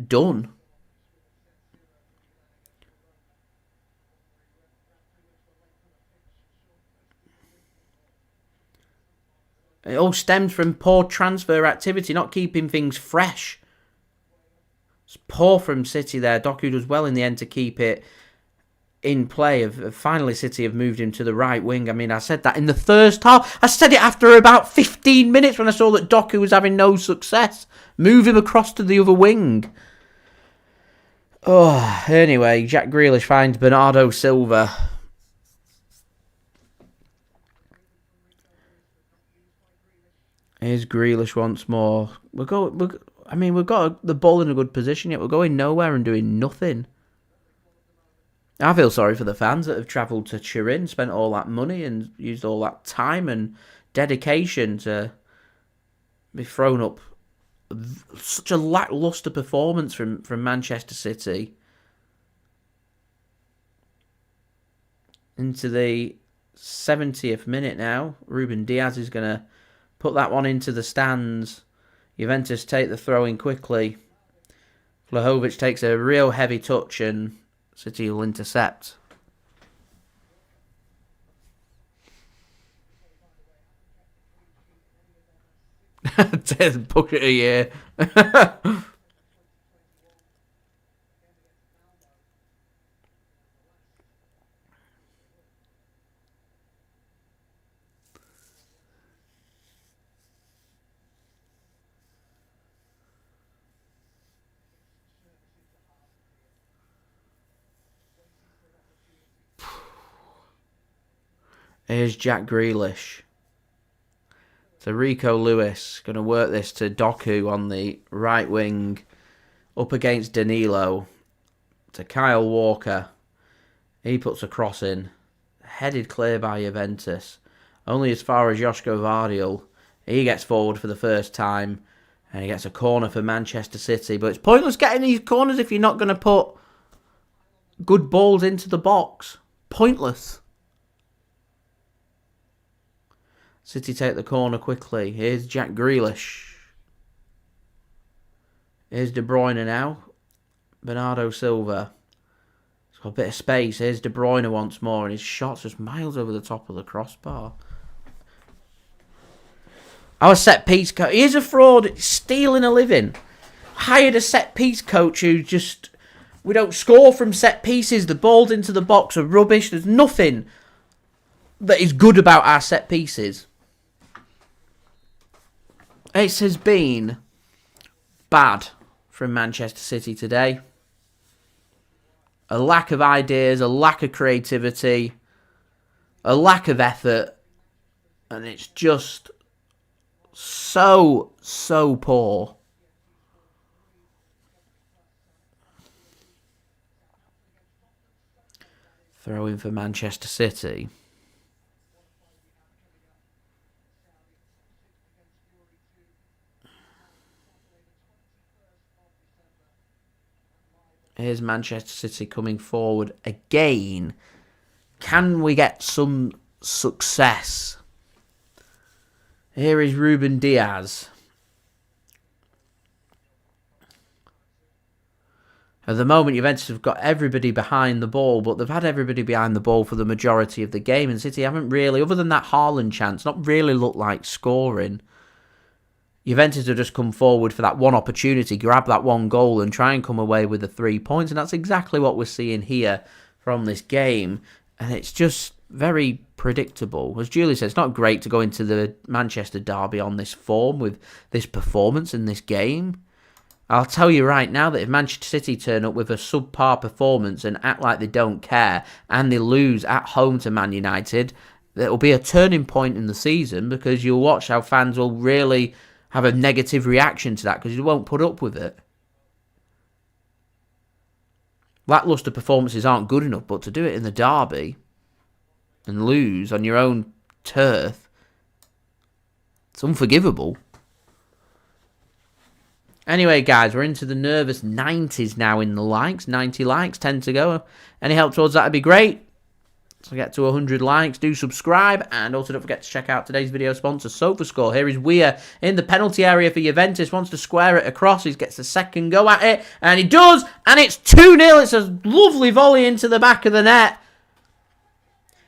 done. It all stems from poor transfer activity, not keeping things fresh. It's poor from City there. Doku does well in the end to keep it in play. Finally, City have moved him to the right wing. I mean, I said that in the first half. I said it after about 15 minutes when I saw that Doku was having no success. Move him across to the other wing. Oh, anyway, Jack Grealish finds Bernardo Silva. Here's Grealish once more. We've got the ball in a good position, yet we're going nowhere and doing nothing. I feel sorry for the fans that have travelled to Turin, spent all that money and used all that time and dedication to be thrown up. Such a lacklustre performance from Manchester City. Into the 70th minute now. Ruben Dias is going to put that one into the stands. Juventus take the throw in quickly. Vlahovic takes a real heavy touch and City will intercept. Bucket a year. Here's Jack Grealish. So Rico Lewis going to work this to Doku on the right wing. Up against Danilo. To Kyle Walker. He puts a cross in. Headed clear by Juventus. Only as far as Josko Gvardiol. He gets forward for the first time. And he gets a corner for Manchester City. But it's pointless getting these corners if you're not going to put good balls into the box. Pointless. City take the corner quickly. Here's Jack Grealish. Here's De Bruyne now. Bernardo Silva. He's got a bit of space. Here's De Bruyne once more. And his shot's just miles over the top of the crossbar. Our set-piece coach. He is a fraud. Stealing a living. Hired a set-piece coach who just... We don't score from set-pieces. The balls into the box are rubbish. There's nothing that is good about our set-pieces. It has been bad from Manchester City today. A lack of ideas, a lack of creativity, a lack of effort, and it's just so poor. Throw in for Manchester City. Here's Manchester City coming forward again. Can we get some success? Here is Ruben Dias. At the moment, Juventus have got everybody behind the ball, but they've had everybody behind the ball for the majority of the game, and City haven't really, other than that Haaland chance, not really looked like scoring. Juventus have just come forward for that one opportunity, grab that one goal and try and come away with the 3 points, and that's exactly what we're seeing here from this game, and it's just very predictable. As Julie said, it's not great to go into the Manchester derby on this form with this performance in this game. I'll tell you right now that if Manchester City turn up with a subpar performance and act like they don't care and they lose at home to Man United, it'll be a turning point in the season, because you'll watch how fans will really have a negative reaction to that because you won't put up with it. Lacklustre performances aren't good enough, but to do it in the derby and lose on your own turf, it's unforgivable. Anyway, guys, we're into the nervous 90s now in the likes. 90 likes, 10 to go. Any help towards that would be great. So get to 100 likes, do subscribe, and also don't forget to check out today's video sponsor, SofaScore. Here is Weah in the penalty area for Juventus, wants to square it across, he gets the second go at it, and he does, and it's 2-0, it's a lovely volley into the back of the net.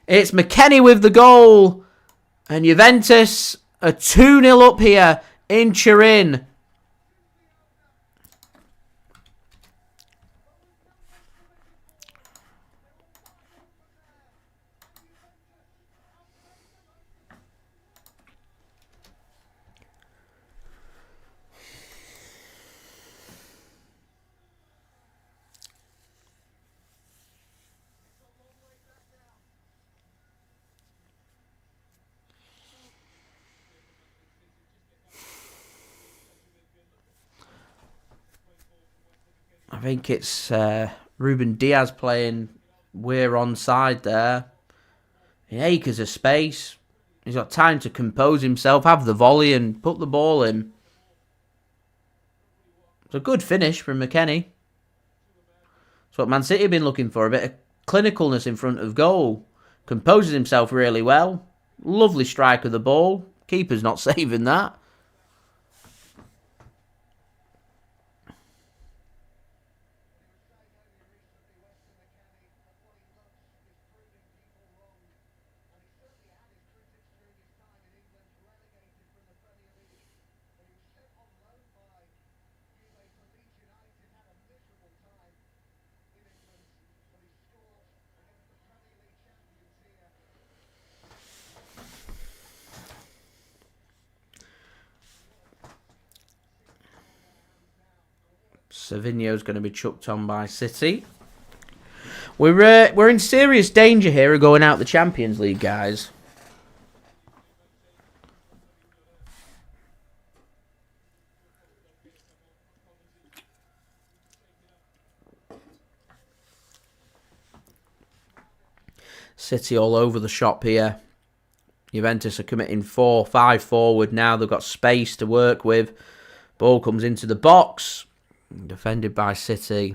It's McAtee with the goal, and Juventus are 2-0 up here in Turin. I think it's Ruben Dias playing. We're onside there. In acres of space. He's got time to compose himself, have the volley and put the ball in. It's a good finish from McAtee. That's what Man City have been looking for. A bit of clinicalness in front of goal. Composes himself really well. Lovely strike of the ball. Keeper's not saving that. Savinho's going to be chucked on by City. We're in serious danger here of going out the Champions League, guys. City all over the shop here. Juventus are committing 4-5 forward now. They've got space to work with. Ball comes into the box. Defended by City.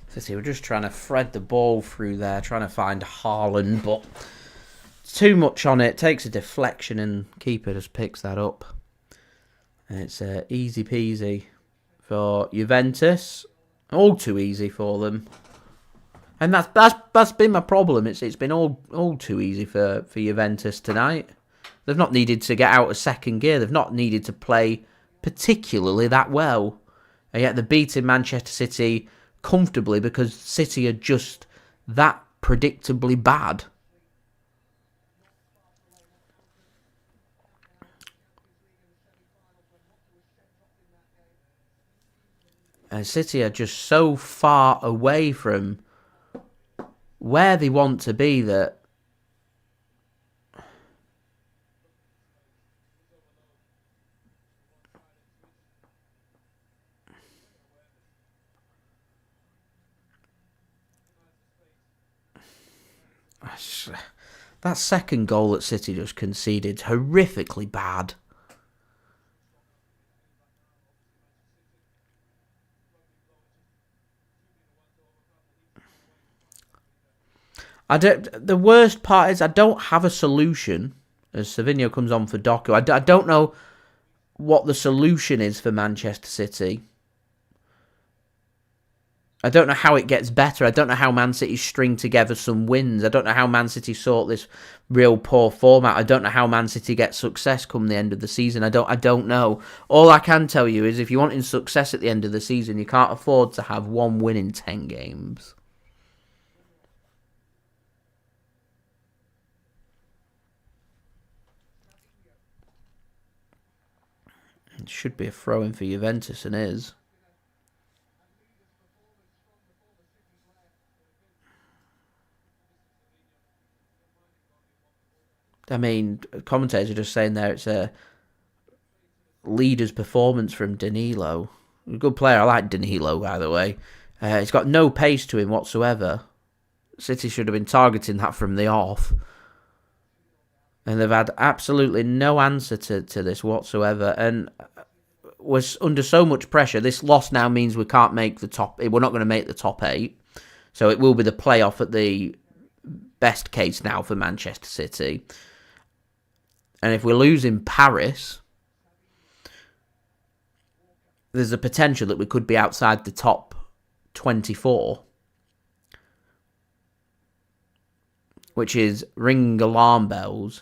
City were just trying to thread the ball through there, trying to find Haaland, but it's too much on it. Takes a deflection and keeper just picks that up. And it's easy peasy for Juventus. All too easy for them. And that's been my problem. It's been all too easy for Juventus tonight. They've not needed to get out of second gear. They've not needed to play particularly that well. And yet they're beating Manchester City comfortably because City are just that predictably bad. And City are just so far away from where they want to be that that second goal that City just conceded, horrifically bad. The worst part is I don't have a solution as Savinho comes on for Doku. I don't know what the solution is for Manchester City. I don't know how it gets better. I don't know how Man City string together some wins. I don't know how Man City sort this real poor format. I don't know how Man City gets success come the end of the season. I don't know. All I can tell you is if you're wanting success at the end of the season, you can't afford to have one win in 10 games. It should be a throw-in for Juventus and is. I mean, commentators are just saying there it's a leader's performance from Danilo. A good player. I like Danilo, by the way. He's got no pace to him whatsoever. City should have been targeting that from the off. And they've had absolutely no answer to this whatsoever. And was under so much pressure. This loss now means we can't make the top. We're not going to make the top 8. So it will be the playoff at the best case now for Manchester City. And if we lose in Paris, there's a potential that we could be outside the top 24. Which is ringing alarm bells.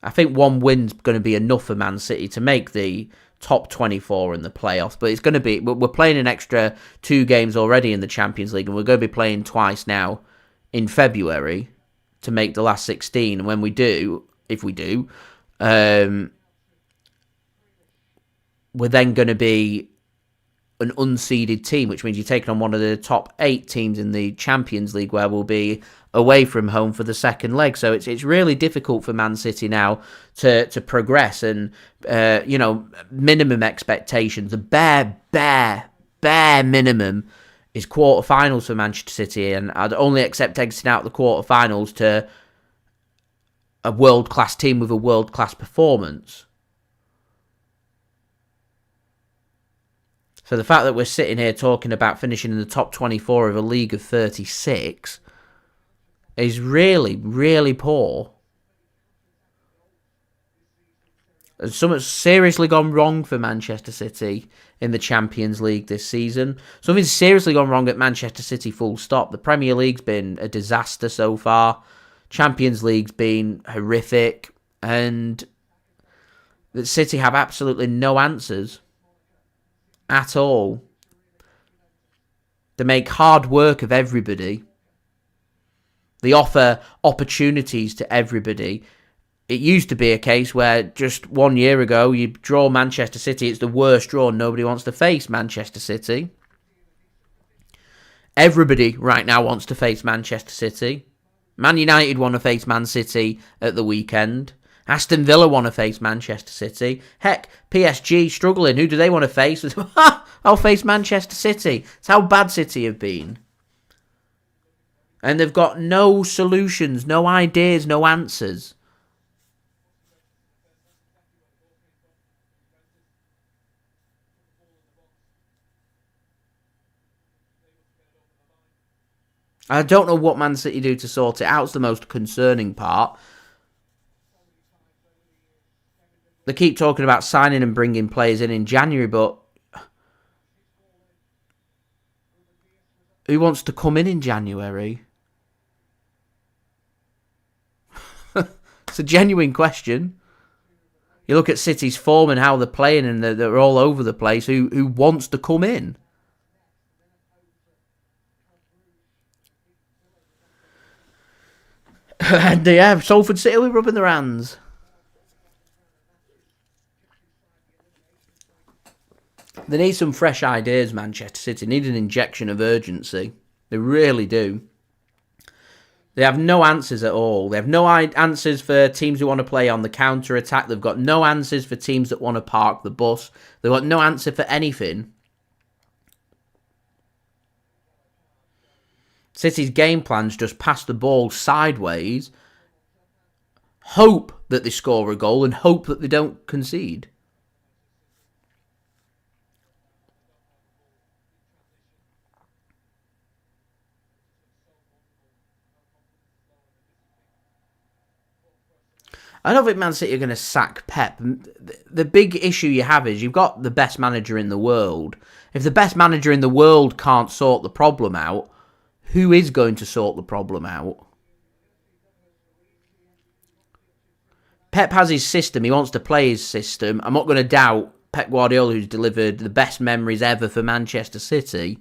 I think one win's going to be enough for Man City to make the top 24 in the playoffs. But it's going to be... We're playing an extra 2 games already in the Champions League. And we're going to be playing twice now in February to make the last 16. And when we do, if we do, we're then going to be an unseeded team, which means you're taking on one of the top 8 teams in the Champions League, where we'll be away from home for the second leg. So it's really difficult for Man City now to progress, and minimum expectations, the bare minimum is quarterfinals for Manchester City, and I'd only accept exiting out the quarterfinals to a world-class team with a world-class performance. So the fact that we're sitting here talking about finishing in the top 24 of a league of 36 is really, really poor. And something's seriously gone wrong for Manchester City in the Champions League this season. Something's seriously gone wrong at Manchester City, full stop. The Premier League's been a disaster so far. Champions League's been horrific. And the City have absolutely no answers at all. They make hard work of everybody. They offer opportunities to everybody. It used to be a case where just 1 year ago, you draw Manchester City, it's the worst draw, nobody wants to face Manchester City. Everybody right now wants to face Manchester City. Man United want to face Man City at the weekend. Aston Villa want to face Manchester City. Heck, PSG struggling. Who do they want to face? I'll face Manchester City. It's how bad City have been. And they've got no solutions, no ideas, no answers. I don't know what Man City do to sort it out. It's the most concerning part. They keep talking about signing and bringing players in January, but who wants to come in January? It's a genuine question. You look at City's form and how they're playing, and they're all over the place. Who wants to come in? And yeah, Salford City will be rubbing their hands. They need some fresh ideas, Manchester City. Need an injection of urgency. They really do. They have no answers at all. They have no answers for teams who want to play on the counter-attack. They've got no answers for teams that want to park the bus. They've got no answer for anything. City's game plan's just pass the ball sideways, hope that they score a goal, and hope that they don't concede. I don't think Man City are going to sack Pep. The big issue you have is you've got the best manager in the world. If the best manager in the world can't sort the problem out, who is going to sort the problem out? Pep has his system. He wants to play his system. I'm not going to doubt Pep Guardiola, who's delivered the best memories ever for Manchester City.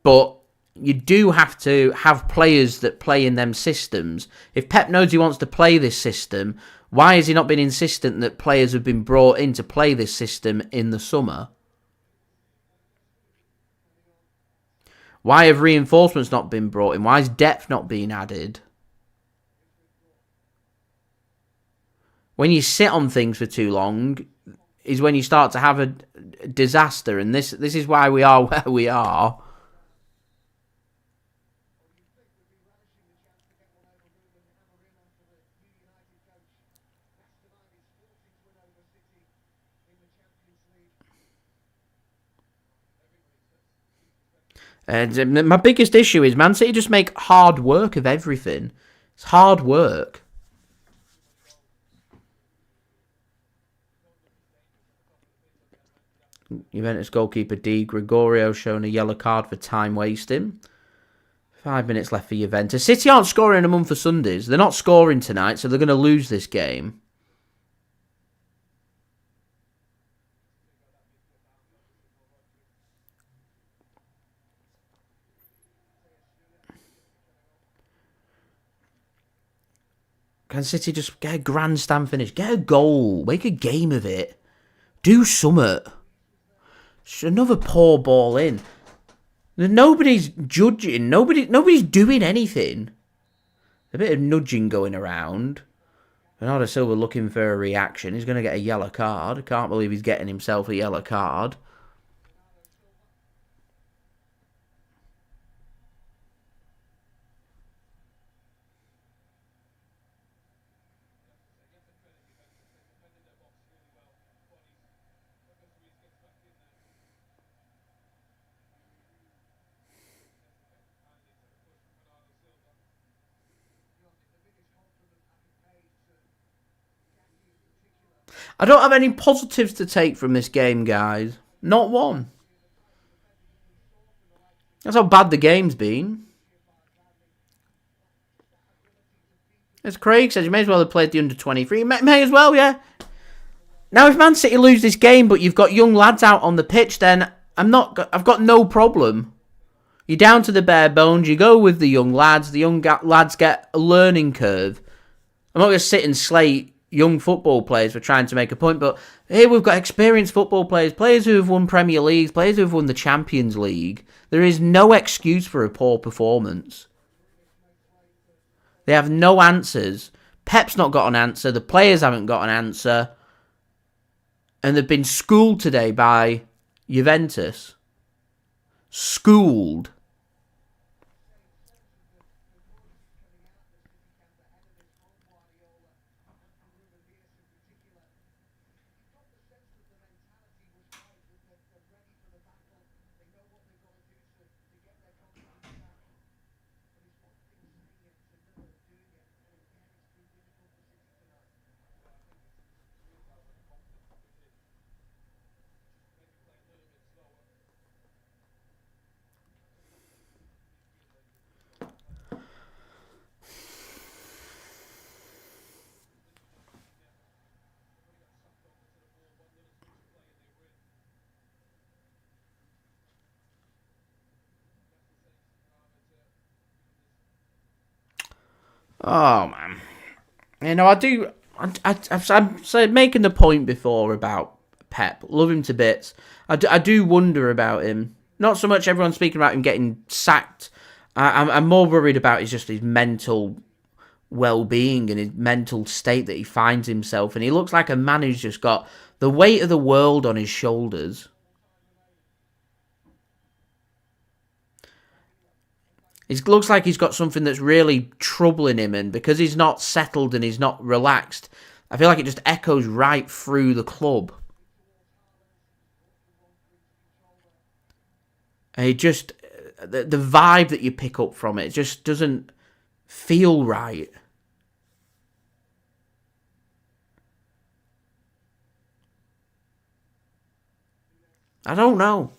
But you do have to have players that play in them systems. If Pep knows he wants to play this system, why has he not been insistent that players have been brought in to play this system in the summer? Why have reinforcements not been brought in? Why is depth not being added? When you sit on things for too long is when you start to have a disaster, and this is why we are where we are. And my biggest issue is Man City just make hard work of everything. It's hard work. Juventus goalkeeper Di Gregorio shown a yellow card for time wasting. 5 minutes left for Juventus. City aren't scoring a month for Sundays. They're not scoring tonight, so they're going to lose this game. Can City just get a grandstand finish? Get a goal. Make a game of it. Do something. Another poor ball in. Nobody's judging. Nobody's doing anything. A bit of nudging going around. Bernardo Silva looking for a reaction. He's going to get a yellow card. I can't believe he's getting himself a yellow card. I don't have any positives to take from this game, guys. Not one. That's how bad the game's been. As Craig says, you may as well have played the under-23. May as well, yeah. Now, if Man City lose this game, but you've got young lads out on the pitch, then I've got no problem. You're down to the bare bones. You go with the young lads. The young lads get a learning curve. I'm not going to sit and slate young football players for trying to make a point, but here we've got experienced football players, players who have won Premier Leagues, players who have won the Champions League. There is no excuse for a poor performance. They have no answers. Pep's not got an answer. The players haven't got an answer. And they've been schooled today by Juventus. Schooled. Oh, man. You know, I'm making the point before about Pep. Love him to bits. I do wonder about him. Not so much everyone speaking about him getting sacked. I'm more worried about his mental well-being and his mental state that he finds himself. And he looks like a man who's just got the weight of the world on his shoulders. It looks like he's got something that's really troubling him, and because he's not settled and he's not relaxed, I feel like it just echoes right through the club. And it just, the vibe that you pick up from it just doesn't feel right. I don't know.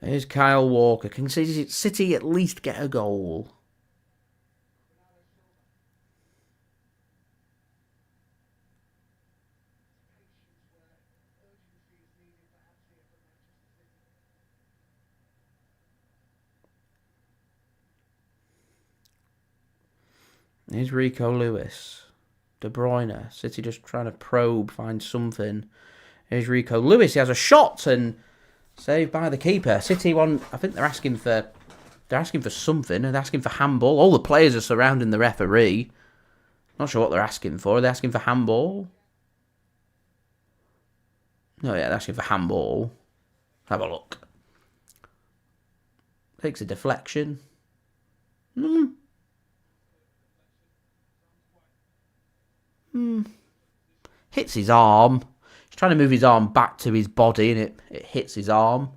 Here's Kyle Walker. Can City at least get a goal? Here's Rico Lewis. De Bruyne. City just trying to probe, find something. Here's Rico Lewis. He has a shot and saved by the keeper. City one. I think they're asking for something. They're asking for handball. All the players are surrounding the referee. Not sure what they're asking for. Are they asking for handball? No, yeah, they're asking for handball. Have a look. Takes a deflection. Hits his arm. He's trying to move his arm back to his body and it hits his arm.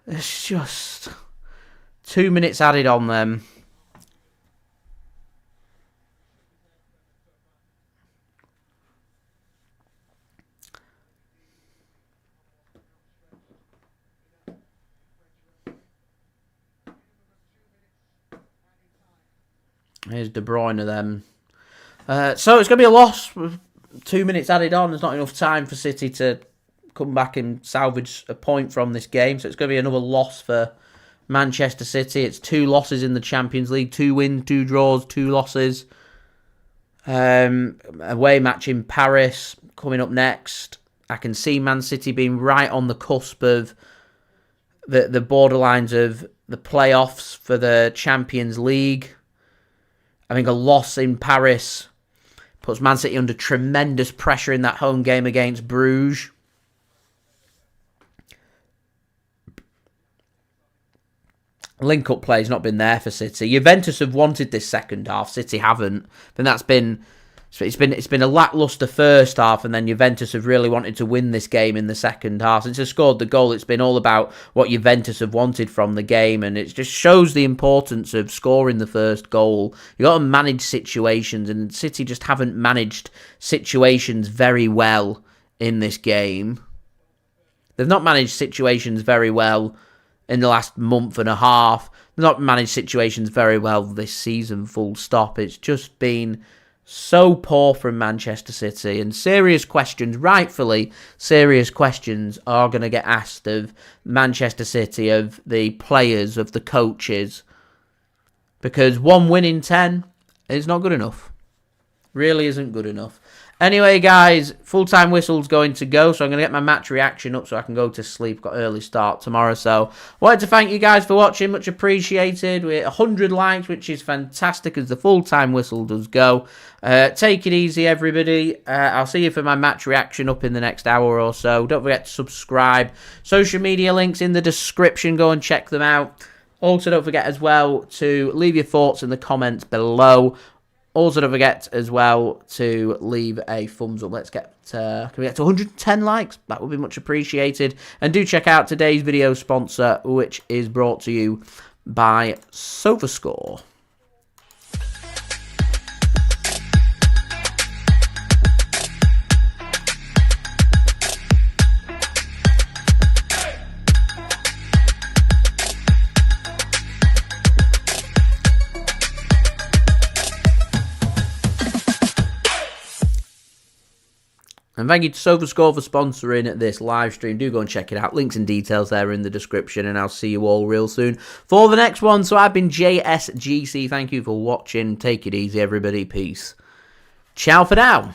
It's just 2 minutes added on them. Here's De Bruyne then. So it's going to be a loss with 2 minutes added on. There's not enough time for City to come back and salvage a point from this game. So it's going to be another loss for Manchester City. It's 2 losses in the Champions League. 2 wins, 2 draws, 2 losses. Away match in Paris coming up next. I can see Man City being right on the cusp of the borderlines of the playoffs for the Champions League. I think a loss in Paris puts Man City under tremendous pressure in that home game against Bruges. Link-up play's not been there for City. Juventus have wanted this second half. City haven't. But it's been a lacklustre first half, and then Juventus have really wanted to win this game in the second half. Since they scored the goal, it's been all about what Juventus have wanted from the game, and it just shows the importance of scoring the first goal. You've got to manage situations, and City just haven't managed situations very well in this game. They've not managed situations very well in the last month and a half. They've not managed situations very well this season, full stop. It's just been so poor from Manchester City, and serious questions, rightfully serious questions, are going to get asked of Manchester City, of the players, of the coaches, because 1 win in 10 is not good enough. Really isn't good enough. Anyway, guys, full-time whistle's going to go, so I'm going to get my match reaction up so I can go to sleep. Got early start tomorrow, so wanted to thank you guys for watching. Much appreciated. We're 100 likes, which is fantastic as the full-time whistle does go. Take it easy, everybody. I'll see you for my match reaction up in the next hour or so. Don't forget to subscribe. Social media links in the description. Go and check them out. Also, don't forget as well to leave your thoughts in the comments below. Also, don't forget as well to leave a thumbs up. Let's get can we get to 110 likes? That would be much appreciated. And do check out today's video sponsor, which is brought to you by SofaScore. And thank you to SofaScore for sponsoring this live stream. Do go and check it out. Links and details there in the description. And I'll see you all real soon for the next one. So I've been JSGC. Thank you for watching. Take it easy, everybody. Peace. Ciao for now.